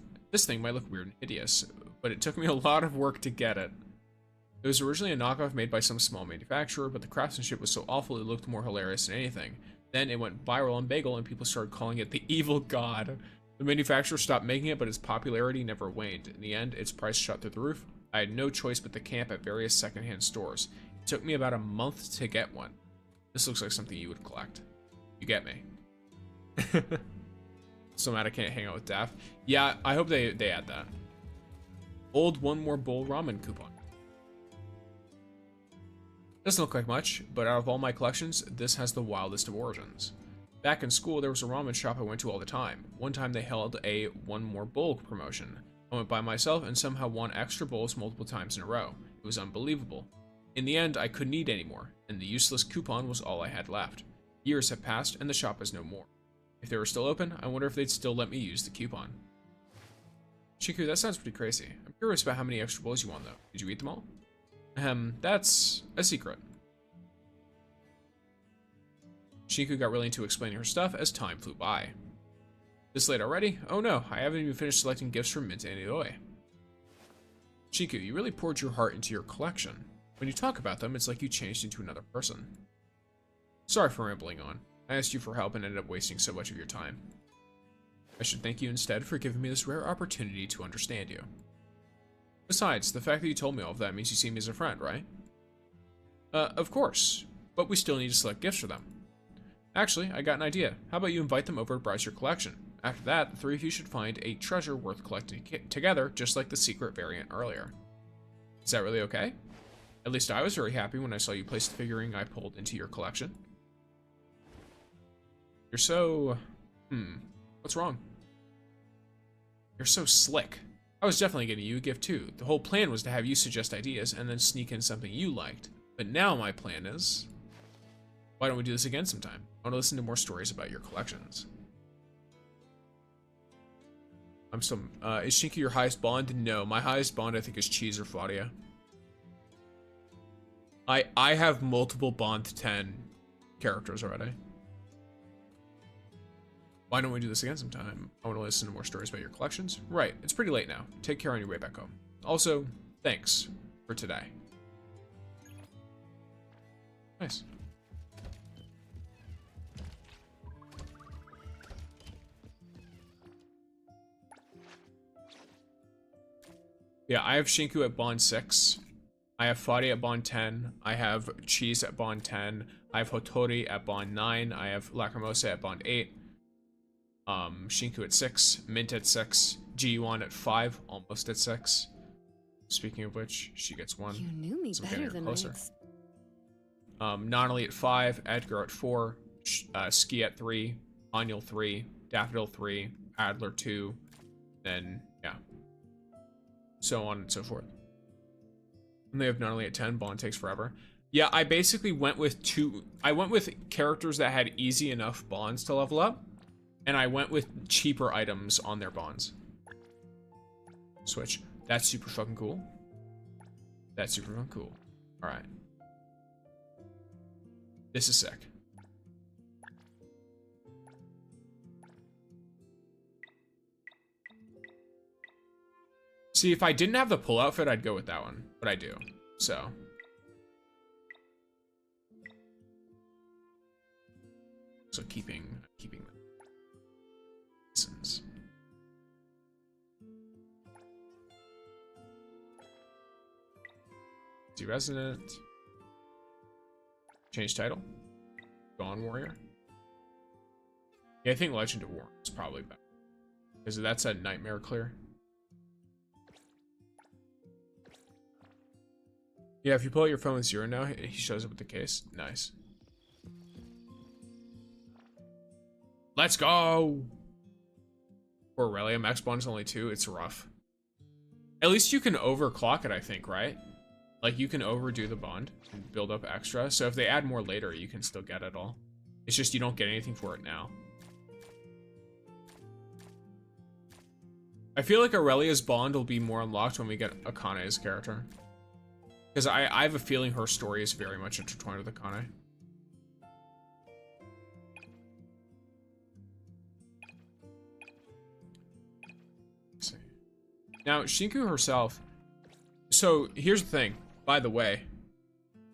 S1: thing might look weird and hideous, but it took me a lot of work to get it. It was originally a knockoff made by some small manufacturer, but the craftsmanship was so awful it looked more hilarious than anything. Then it went viral on Bagel and people started calling it the Evil God. The manufacturer stopped making it, but its popularity never waned. In the end, its price shot through the roof. I had no choice but to camp at various secondhand stores. It took me about a month to get one. This looks like something you would collect. You get me. So mad I can't hang out with Daft. Yeah, I hope they add that. Old one more bowl ramen coupon. Doesn't look like much, but out of all my collections, this has the wildest of origins. Back in school, there was a ramen shop I went to all the time. One time they held a one more bowl promotion. I went by myself and somehow won extra bowls multiple times in a row. It was unbelievable. In the end, I couldn't eat anymore, and the useless coupon was all I had left. Years have passed, and the shop is no more. If they were still open, I wonder if they'd still let me use the coupon. Shiku, that sounds pretty crazy. I'm curious about how many extra bowls you won, though. Did you eat them all? That's a secret. Shiku got really into explaining her stuff as time flew by. This late already? Oh no, I haven't even finished selecting gifts from Mint and Inoue. Shiku, you really poured your heart into your collection. When you talk about them, it's like you changed into another person. Sorry for rambling on. I asked you for help and ended up wasting so much of your time. I should thank you instead for giving me this rare opportunity to understand you. Besides, the fact that you told me all of that means you see me as a friend, right? Of course, but we still need to select gifts for them. Actually, I got an idea. How about you invite them over to browse your collection? After that, the three of you should find a treasure worth collecting together, just like the secret variant earlier. Is that really okay? At least I was very happy when I saw you place the figurine I pulled into your collection. You're so... what's wrong? You're so slick. I was definitely getting you a gift too. The whole plan was to have you suggest ideas and then sneak in something you liked. But now my plan is... Why don't we do this again sometime? I want to listen to more stories about your collections. Is Shinku your highest bond? No, my highest bond I think is Cheese or Fladia. I have multiple Bond 10 characters already. Why don't we do this again sometime? I want to listen to more stories about your collections. Right, it's pretty late now. Take care on your way back home. Also, thanks for today. Nice. Yeah, I have Shinku at Bond 6. I have Fadi at Bond 10. I have Cheese at Bond 10. I have Hotori at Bond 9. I have Lacrimosa at Bond 8. Shinku at 6. Mint at 6. Ji-Yuan at 5. Almost at 6. Speaking of which, she gets 1.
S3: You knew me
S1: So
S3: better than I
S1: Nonali at 5. Edgar at 4. Ski at 3. Anul 3. Daffodil 3. Adler 2. Then, yeah. So on and so forth. And they have Nonali at 10. Bond takes forever. Yeah, I basically went with I went with characters that had easy enough bonds to level up. And I went with cheaper items on their bonds. Switch. That's super fucking cool. That's super fucking cool. Alright. This is sick. See, if I didn't have the pull outfit, I'd go with that one. But I do. So. So keeping them. Lessons. See Resident. Change title. Dawn Warrior. Yeah, I think Legend of War is probably better. Because that's a nightmare clear. Yeah, if you pull out your phone with 0 now, he shows up with the case. Nice. Let's go! Poor Aurelia, max bond is only 2. It's rough. At least you can overclock it, I think, right? Like, you can overdo the bond and build up extra. So if they add more later, you can still get it all. It's just you don't get anything for it now. I feel like Aurelia's bond will be more unlocked when we get Akane's character. Because I have a feeling her story is very much intertwined with Akane. Let's see. Now, Shinku herself... So, here's the thing, by the way.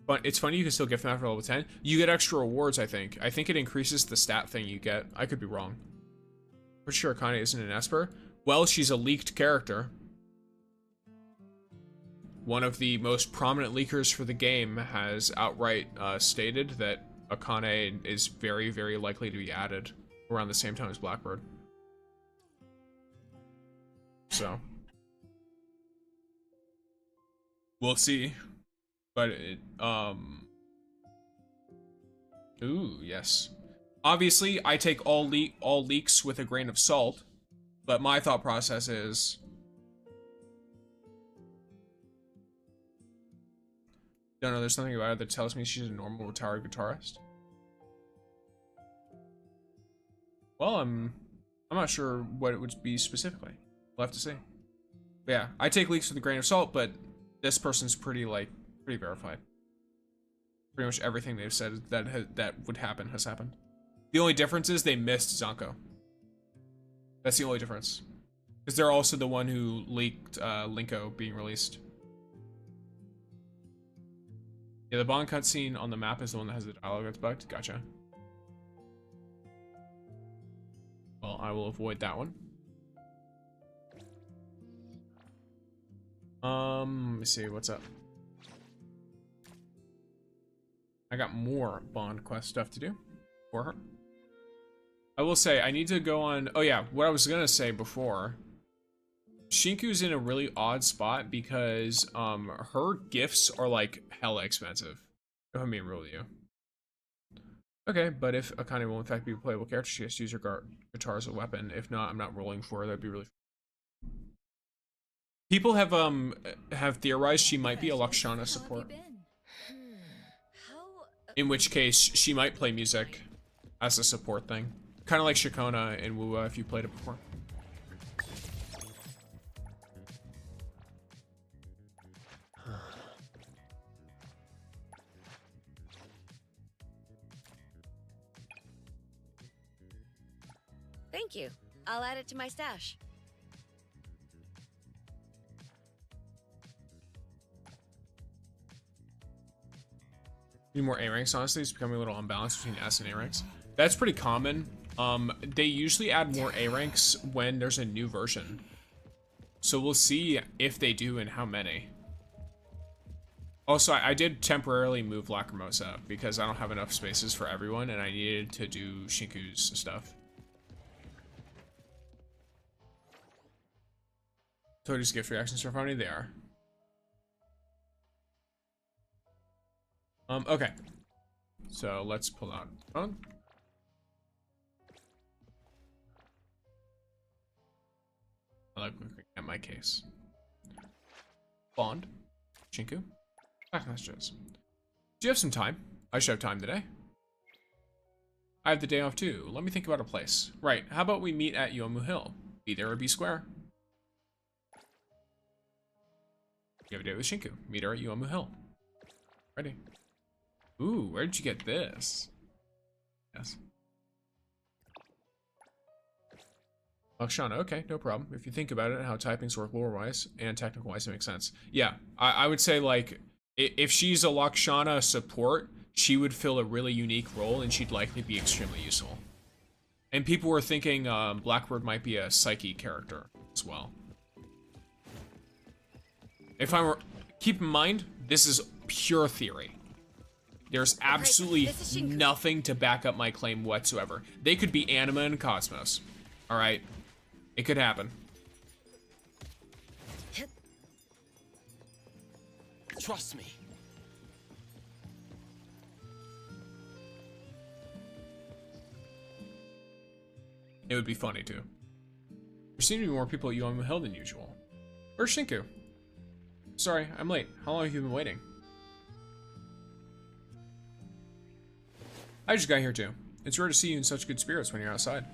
S1: But it's funny you can still gift them after level 10. You get extra rewards, I think. I think it increases the stat thing you get. I could be wrong. For sure Akane isn't an Esper. Well, she's a leaked character. One of the most prominent leakers for the game has outright stated that Akane is very, very likely to be added around the same time as Blackbird. So. We'll see. But it, Ooh, yes. Obviously, I take all leaks with a grain of salt, but my thought process is... Don't know, there's something about her that tells me she's a normal retired guitarist. Well, I'm not sure what it would be specifically. We'll have to see. But yeah, I take leaks with a grain of salt, but this person's pretty verified. Pretty much everything they've said that would happen has happened. The only difference is they missed Zonko. That's the only difference. Because they're also the one who leaked Linko being released. Yeah, the Bond cutscene on the map is the one that has the dialogue that's bugged. Gotcha. Well, I will avoid that one. Let me see, what's up? I got more Bond quest stuff to do for her. I will say, I need to go on... Oh yeah, what I was gonna say before. Shinku's in a really odd spot because her gifts are like hella expensive. If I'm being real with you. Okay, but if Akane will in fact be a playable character, she has to use her guitar as a weapon. If not, I'm not rolling for her. That'd be really... People have theorized she might be a Lakshana support. In which case, she might play music as a support thing. Kind of like Shikona in Wuwa if you played it before.
S2: Thank you. I'll add it to my stash.
S1: Need more A ranks, honestly. It's becoming a little unbalanced between S and A ranks. That's pretty common. They usually add more A ranks when there's a new version. So we'll see if they do and how many. Also, I did temporarily move Lacrimosa because I don't have enough spaces for everyone and I needed to do Shinku's stuff. Toadi's gift reactions are funny. They are. Okay. So let's pull out the phone. I like looking at my case. Bond. Shinku. Back messages. Do you have some time? I should have time today. I have the day off too. Let me think about a place. Right. How about we meet at Yomu Hill? Be there or be square. You have a date with Shinku. Meet her at Yomu Hill. Ready. Ooh, where did you get this? Yes. Lakshana, okay, no problem. If you think about it, how typings work lore-wise and technical-wise, it makes sense. Yeah, I would say, like, if she's a Lakshana support, she would fill a really unique role, and she'd likely be extremely useful. And people were thinking Blackbird might be a Psyche character as well. If I were... Keep in mind, this is pure theory. There's absolutely nothing to back up my claim whatsoever. They could be Anima and Cosmos. Alright? It could happen.
S6: Trust me.
S1: It would be funny too. There seem to be more people at Yomu Hill than usual. Where's Shinku? Sorry, I'm late. How long have you been waiting? I just got here too. It's rare to see you in such good spirits when you're outside.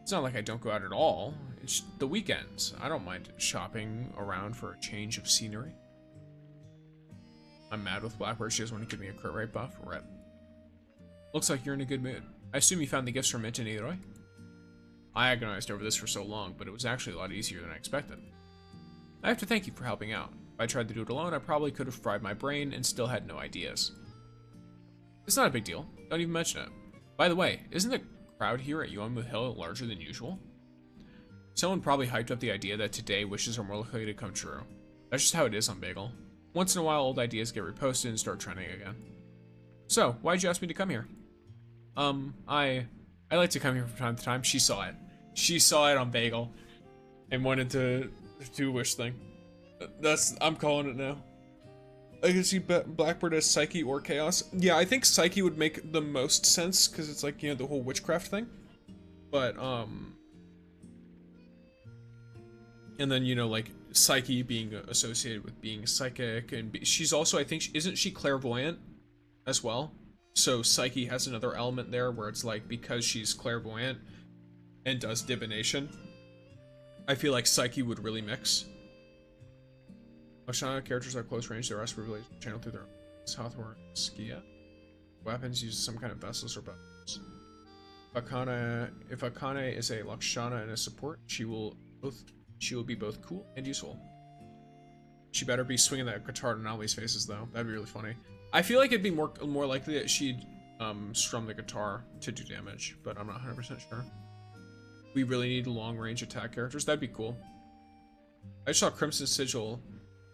S1: It's not like I don't go out at all. It's the weekends. I don't mind shopping around for a change of scenery. I'm mad with Blackbird. She doesn't want to give me a crit rate buff. Rip. Looks like you're in a good mood. I assume you found the gifts from Mint and Leroy? I agonized over this for so long, but it was actually a lot easier than I expected. I have to thank you for helping out. If I tried to do it alone, I probably could have fried my brain and still had no ideas. It's not a big deal. Don't even mention it. By the way, isn't the crowd here at Yomu Hill larger than usual? Someone probably hyped up the idea that today wishes are more likely to come true. That's just how it is on Bagel. Once in a while, old ideas get reposted and start trending again. So, why'd you ask me to come here? I like to come here from time to time. She saw it. She saw it on Bagel and wanted to do a wish thing. I'm calling it now. I can see Blackbird as Psyche or Chaos. Yeah, I think Psyche would make the most sense because it's like, you know, the whole witchcraft thing. But, and then, you know, like Psyche being associated with being psychic and she's also, I think, isn't she clairvoyant as well? So Psyche has another element there where it's like, because she's clairvoyant and does divination, I feel like Psyche would really mix. Oshana characters are close range, the rest will really channel through their southward Skia. Weapons use some kind of vessels or bows. If Akane is a Lakshana and a support, she will be both cool and useful. She better be swinging that guitar to Nami's faces though. That'd be really funny. I feel like it'd be more likely that she'd strum the guitar to do damage, but I'm not 100% sure. We really need long range attack characters. That'd be cool. I just saw Crimson Sigil.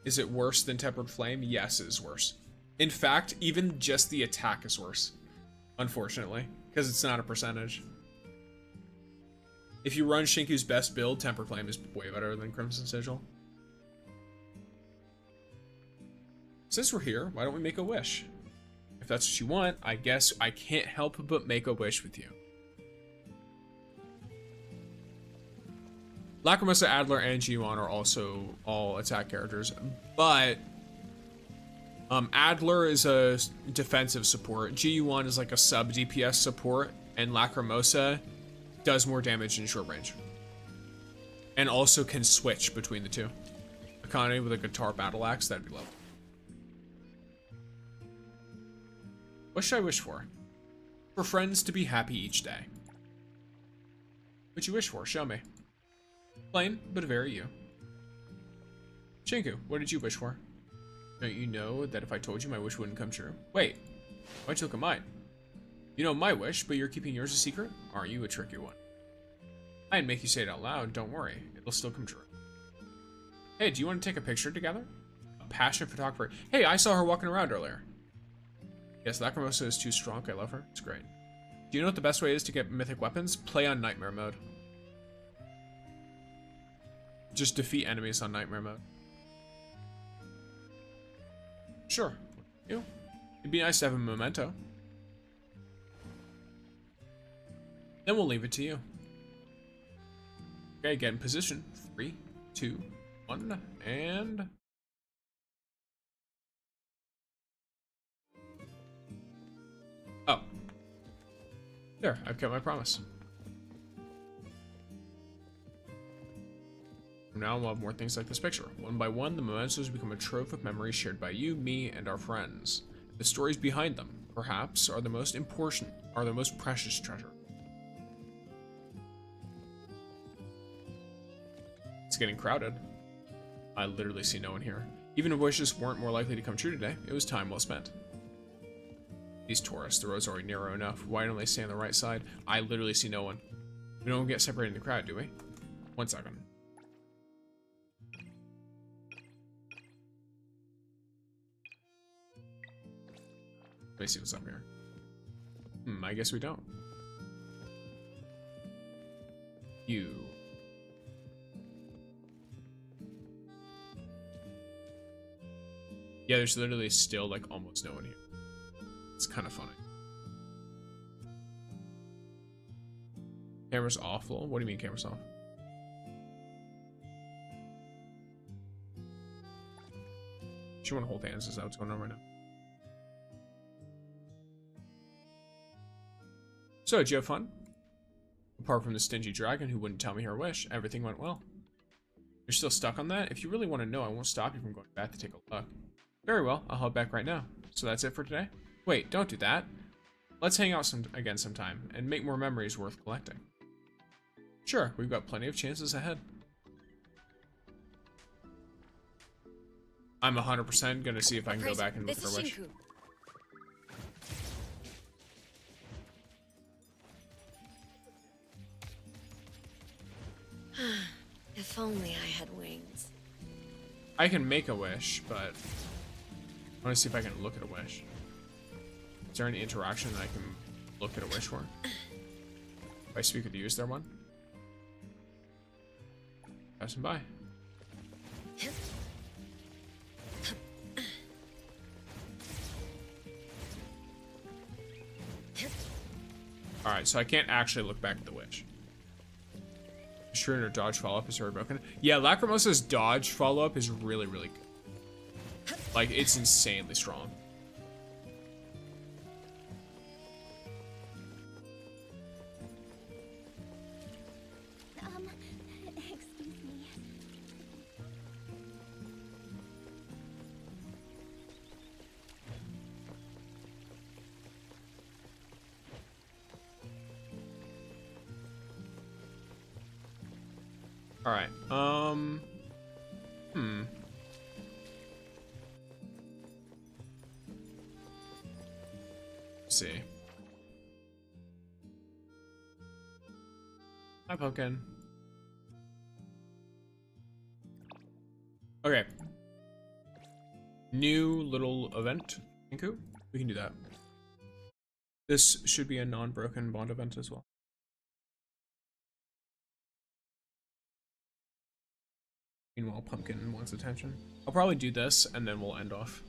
S1: Is it worse than Tempered Flame? Yes, it is worse. In fact, even just the attack is worse, unfortunately, because it's not a percentage. If you run Shinku's best build, Tempered Flame is way better than Crimson Sigil. Since we're here, why don't we make a wish? If that's what you want, I guess I can't help but make a wish with you. Lacrimosa, Adler, and G1 are also all attack characters, but Adler is a defensive support. GU1 is like a sub DPS support, and Lacrimosa does more damage in short range. And also can switch between the two. Akane with a guitar battle axe, that'd be lovely. What should I wish for? For friends to be happy each day. What'd you wish for? Show me. Plain, but very you. Shinku, what did you wish for? Don't you know that if I told you my wish wouldn't come true? Wait, why'd you look at mine? You know my wish, but you're keeping yours a secret? Aren't you a tricky one? I'd make you say it out loud, don't worry. It'll still come true. Hey, do you want to take a picture together? A passionate photographer. Hey, I saw her walking around earlier. Yes, Lacrimosa is too strong. I love her. It's great. Do you know what the best way is to get mythic weapons? Play on nightmare mode. Just defeat enemies on nightmare mode. Sure. You. It'd be nice to have a memento. Then we'll leave it to you. Okay, get in position. 3, 2, 1, and... Oh. There, I've kept my promise. From now on, we'll have more things like this picture. One by one, the mementos become a trove of memories shared by you, me, and our friends. The stories behind them, perhaps, are the most important, are the most precious treasure. It's getting crowded. I literally see no one here. Even if wishes weren't more likely to come true today, it was time well spent. These tourists, the road's already narrow enough. Why don't they stay on the right side? I literally see no one. We don't get separated in the crowd, do we? 1 second. Let me see what's up here. I guess we don't. You. Yeah, there's literally still like almost no one here. It's kind of funny. Camera's awful. What do you mean camera's off? She want to hold hands. Is that what's going on right now? So, did you have fun? Apart from the stingy dragon who wouldn't tell me her wish, everything went well. You're still stuck on that? If you really want to know, I won't stop you from going back to take a look. Very well, I'll head back right now. So that's it for today? Wait, don't do that. Let's hang out again sometime, and make more memories worth collecting. Sure, we've got plenty of chances ahead. I'm 100% gonna see if I can go back and look for a wish.
S2: Shinku. If only I had wings.
S1: I can make a wish, but I want to see if I can look at a wish. Is there any interaction that I can look at a wish for? If I speak with you, is there one? Passing by. Alright, so I can't actually look back at the wish. Sure, her dodge follow-up is very broken. Yeah, Lacrimosa's dodge follow-up is really, really good. Like, it's insanely strong. All right. Let's see. Hi, Pumpkin. Okay. New little event. Inku? We can do that. This should be a non-broken bond event as well. Meanwhile, Pumpkin wants attention. I'll probably do this, and then we'll end off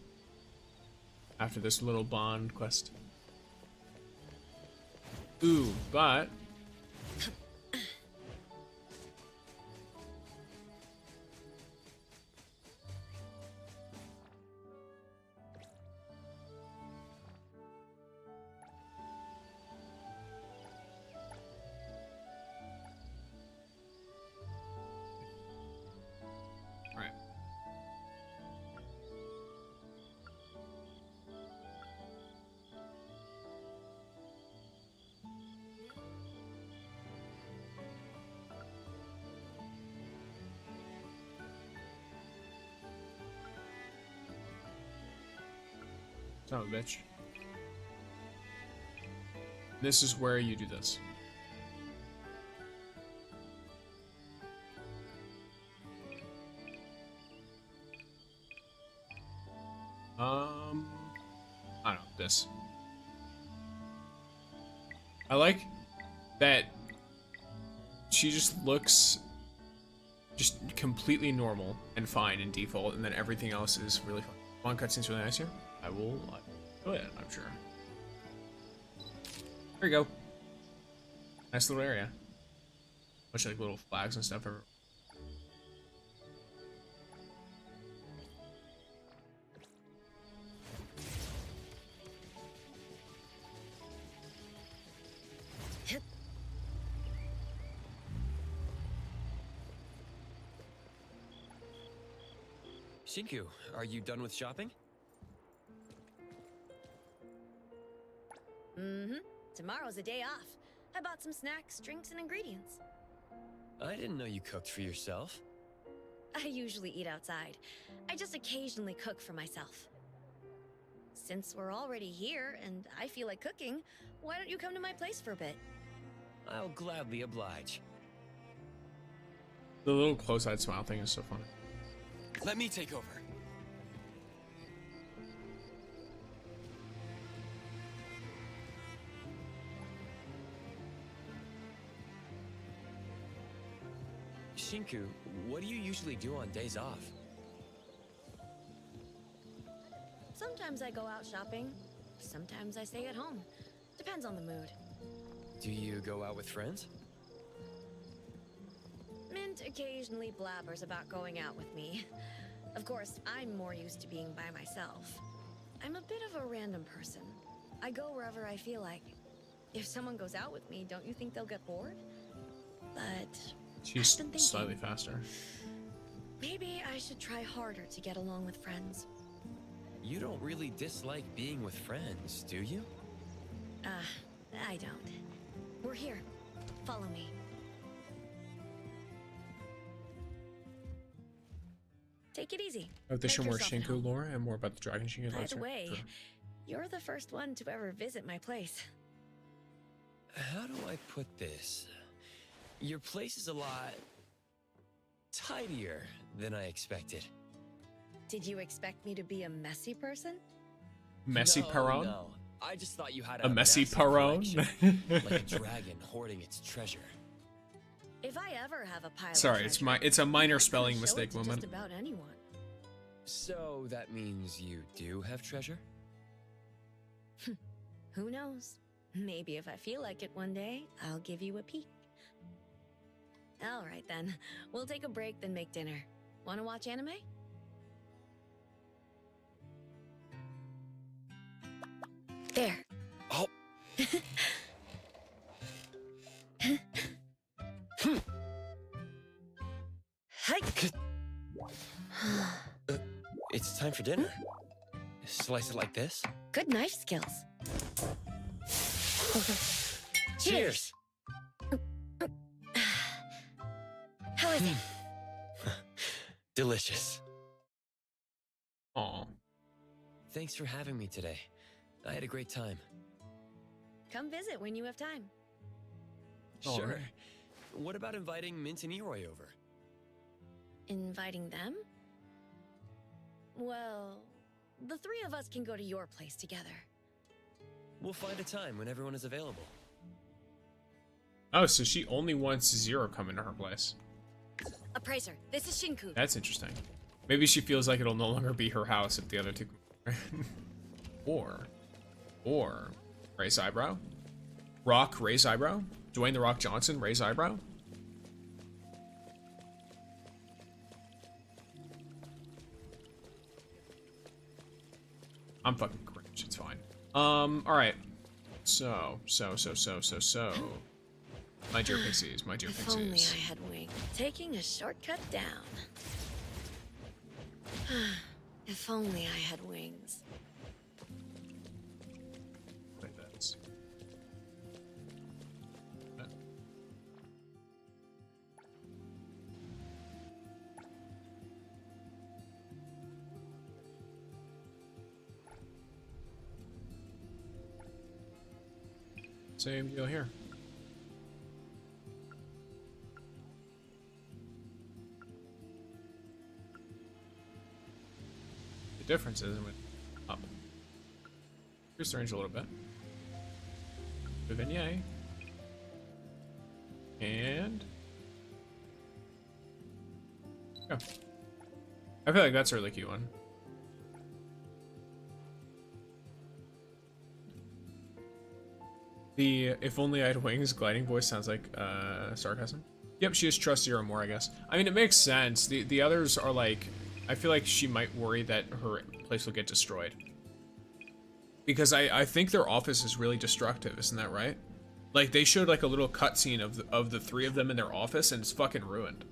S1: after this little bond quest. Ooh, but... Alright. Son of a bitch. This is where you do this. I don't know, this. I like that she just looks just completely normal and fine in default, and then everything else is really fun. One cutscene's really nice here. I will enjoy it, I'm sure. There you go. Nice little area. Bunch of like little flags and stuff everywhere.
S6: Shinku, are you done with shopping?
S2: Mm-hmm. Tomorrow's a day off. I bought some snacks, drinks, and ingredients.
S6: I didn't know you cooked for yourself.
S2: I usually eat outside. I just occasionally cook for myself. Since we're already here and I feel like cooking, why don't you come to my place for a bit?
S6: I'll gladly oblige.
S1: The little close-eyed smile thing is so funny.
S6: Let me take over. Shinku, what do you usually do on days off?
S2: Sometimes I go out shopping. Sometimes I stay at home. Depends on the mood.
S6: Do you go out with friends?
S2: Mint occasionally blabbers about going out with me. Of course, I'm more used to being by myself. I'm a bit of a random person. I go wherever I feel like. If someone goes out with me, don't you think they'll get bored? But
S1: She's
S2: I've been thinking,
S1: slightly faster.
S2: maybe I should try harder to get along with friends.
S6: You don't really dislike being with friends, do you?
S2: I don't. We're here. Follow me. Take it easy.
S1: I hope they
S2: Make
S1: show more
S2: yourself at
S1: Shinku
S2: home.
S1: lore and more about the dragon she
S2: By
S1: likes
S2: the
S1: her.
S2: way, you're the first one to ever visit my place.
S6: How do I put this? Your place is a lot tidier than I expected.
S2: Did you expect me to be a messy person?
S1: Messy Perron?
S6: No. I just thought you had
S1: A messy
S6: massive
S1: Perron?
S6: collection, like a dragon hoarding its treasure.
S2: If I ever have a pile
S1: Sorry,
S2: of treasure,
S1: it's a minor
S2: I can
S1: spelling
S2: show
S1: mistake
S2: it to
S1: moment.
S2: Just about anyone.
S6: So that means you do have treasure?
S2: Who knows? Maybe if I feel like it one day, I'll give you a peek. All right then. We'll take a break, then make dinner. Want to watch anime? There.
S6: Oh.
S2: Hike.
S6: It's time for dinner. Slice it like this.
S2: Good knife skills.
S6: Cheers!
S2: Hell
S5: was it?
S6: Delicious.
S1: Aw.
S6: Thanks for having me today. I had a great time.
S2: Come visit when you have time.
S1: All
S6: Sure.
S1: right.
S6: What about inviting Mint and Eroy over?
S2: Inviting them? Well, the three of us can go to your place together.
S6: We'll find a time when everyone is available.
S1: Oh, so she only wants Zero coming to her place.
S2: Appraiser, this is Shinku.
S1: That's interesting. Maybe she feels like it'll no longer be her house if the other two or raise eyebrow. Rock, raise eyebrow. Dwayne The Rock Johnson, raise eyebrow. I'm fucking cringe, it's fine. Alright. So. My dear pixies, my dear
S2: If only
S1: pixies.
S2: I had wings. Taking a shortcut down. If only I had wings.
S1: Like this. Same deal here. The difference is it went up. Here's the range a little bit. Vignette. And go. I feel like that's a really cute one. The if only I had wings gliding voice sounds like sarcasm. Yep, she is trust Zero more, I guess. I mean, it makes sense. The others are like, I feel like she might worry that her place will get destroyed. Because I think their office is really destructive, isn't that right? Like, they showed like a little cutscene of the three of them in their office, and it's fucking ruined.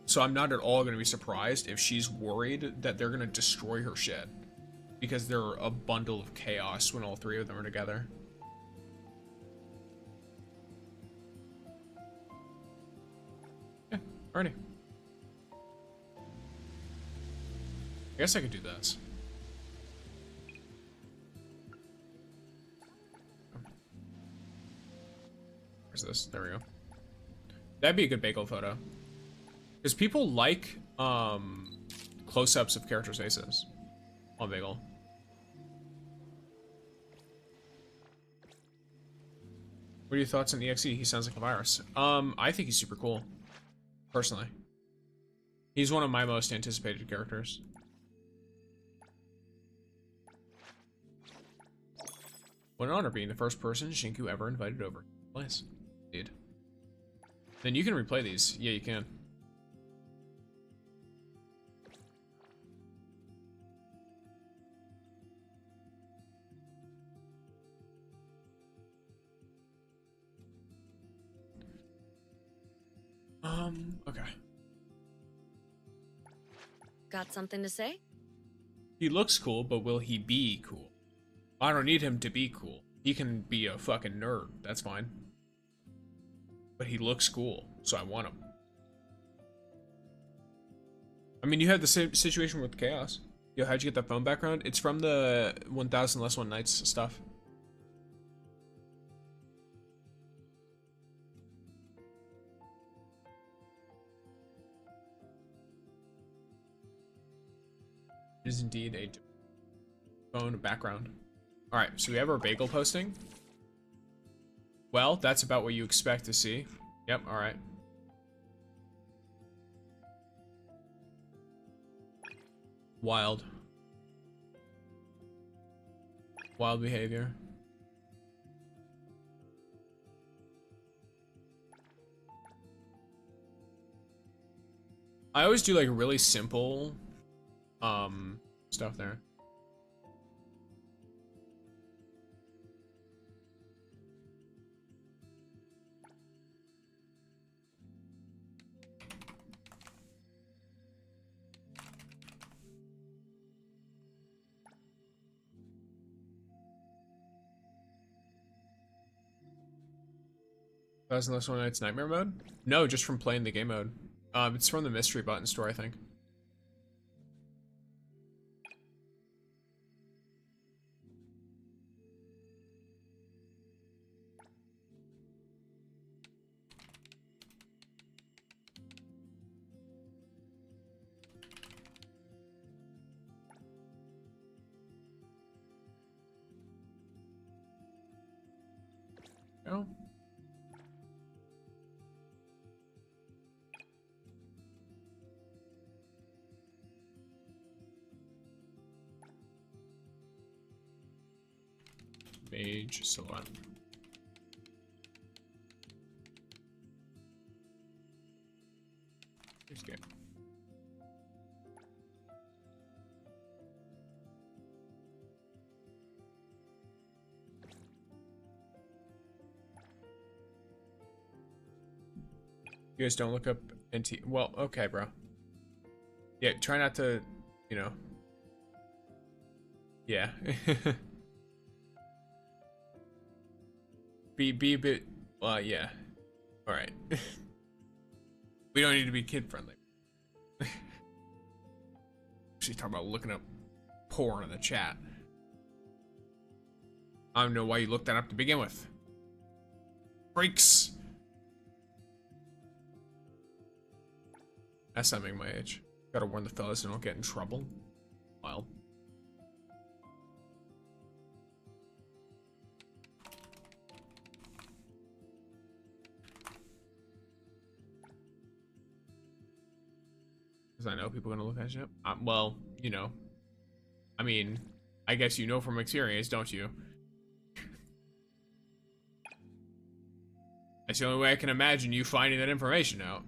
S1: So I'm not at all going to be surprised if she's worried that they're going to destroy her shit. Because they're a bundle of chaos when all three of them are together. Yeah, alrighty. I guess I could do this. Where's this? There we go. That'd be a good bagel photo. Because people like close-ups of characters' faces on bagel. What are your thoughts on EXE? He sounds like a virus. I think he's super cool. Personally. He's one of my most anticipated characters. What an honor being the first person Shinku ever invited over. Nice. Indeed. Then you can replay these. Yeah, you can. Okay.
S2: Got something to say?
S1: He looks cool, but will he be cool? I don't need him to be cool. He can be a fucking nerd. That's fine. But he looks cool, so I want him. I mean, you had the same situation with Chaos. Yo, how'd you get that phone background? It's from the 1000 Less One Nights stuff. It is indeed a phone background. Alright, so we have our bagel posting. Well, that's about what you expect to see. Yep, alright. Wild. Wild behavior. I always do like really simple stuff there. Thousand Less One Night's Nightmare mode? No, just from playing the game mode. It's from the mystery button store, I think. Oh. Mage Salon. Here's game. You guys don't look up NTE. Well, okay, bro. Yeah, try not to, you know. Yeah. Be a bit, yeah. All right. We don't need to be kid friendly. She's talking about looking up porn in the chat. I don't know why you looked that up to begin with. Freaks. That's not making my age. Gotta warn the fellas they don't get in trouble. Wild. Because I know people are gonna look at shit. Well, you know. I mean, I guess you know from experience, don't you? That's the only way I can imagine you finding that information out.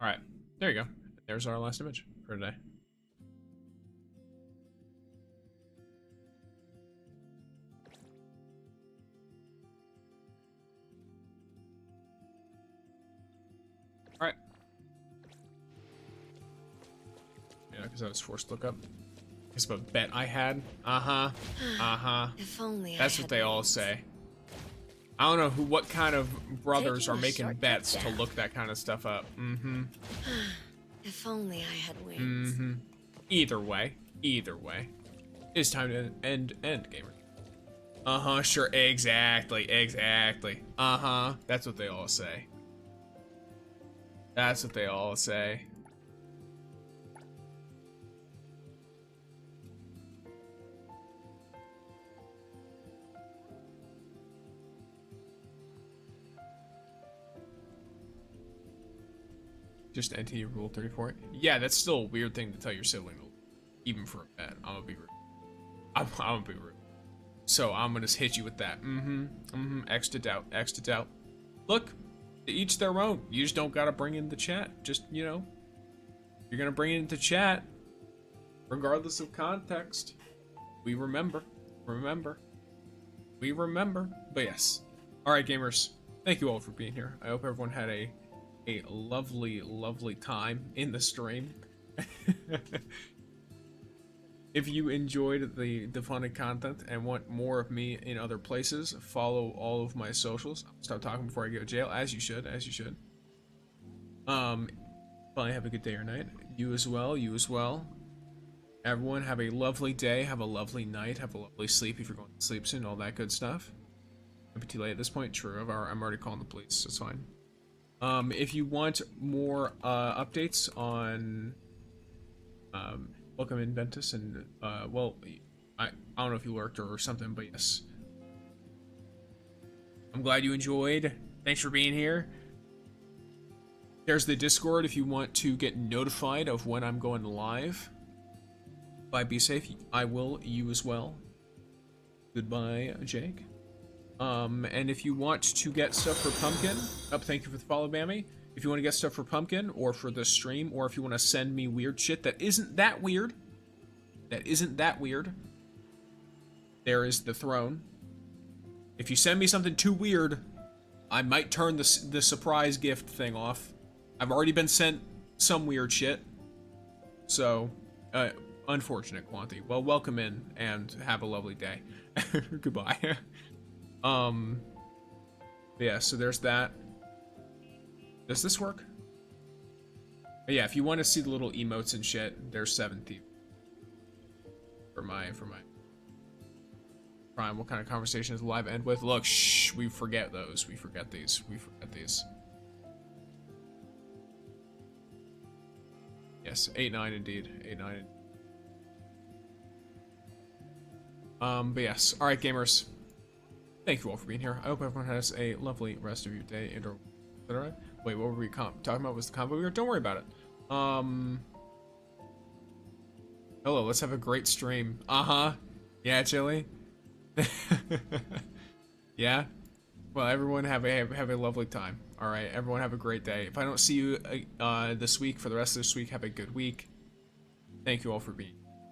S1: Alright, there you go. There's our last image for today. Alright. Yeah, because I was forced to look up. It's a bet I had. Uh-huh. Uh-huh.
S2: If only
S1: That's
S2: I
S1: what
S2: had
S1: they all
S2: wings.
S1: say. I don't know what kind of brothers
S2: Taking
S1: are
S2: a
S1: making
S2: shortcut
S1: bets to
S2: down.
S1: look that kind of stuff up. Mm-hmm.
S2: If only I had wings.
S1: Mm-hmm. Either way, it's time to end gamer. Uh-huh, sure, exactly. Uh-huh, that's what they all say. That's what they all say. Just NTE Rule 34. Yeah, that's still a weird thing to tell your sibling, even for a bet. I'm gonna be rude. I'm gonna be rude. So I'm gonna hit you with that. X to doubt. Look, to each their own. You just don't gotta bring in the chat. Just, you know, you're gonna bring it into chat, regardless of context. We remember. We remember. But yes. Alright, gamers. Thank you all for being here. I hope everyone had a lovely time in the stream. If you enjoyed the fun and content and want more of me in other places, follow all of my socials. Stop talking before I go to jail, as you should. Finally have a good day or night. You as well. Everyone have a lovely day, have a lovely night, have a lovely sleep if you're going to sleep soon, all that good stuff. Might be too late at this point. True, I'm already calling the police, so it's fine. If you want more updates on welcome in Ventus and well, I don't know if you lurked or something, but yes, I'm glad you enjoyed. Thanks for being here. There's the Discord if you want to get notified of when I'm going live. Bye, be safe. I will. You as well. Goodbye, Jake. And if you want to get stuff for Pumpkin, thank you for the follow, Bammy. If you want to get stuff for Pumpkin, or for the stream, or if you want to send me weird shit that isn't that weird, there is the throne. If you send me something too weird, I might turn the surprise gift thing off. I've already been sent some weird shit. So, unfortunate, Quanti. Well, welcome in and have a lovely day. Goodbye. Yeah, so there's that. Does this work? But yeah, if you want to see the little emotes and shit, there's 17. For my Prime, what kind of conversation does live end with? Look, shh, we forget those. We forget these. We forget these. Yes, 8-9 indeed. 8-9. But yes. Alright, gamers. Thank you all for being here. I hope everyone has a lovely rest of your day and or etc. Wait, what were we talking about? Was the combo we were? Don't worry about it. Hello, let's have a great stream. Uh-huh. Yeah, Chili. Yeah. Well, everyone have a lovely time. All right, everyone have a great day. If I don't see you this week for the rest of this week, have a good week. Thank you all for being here.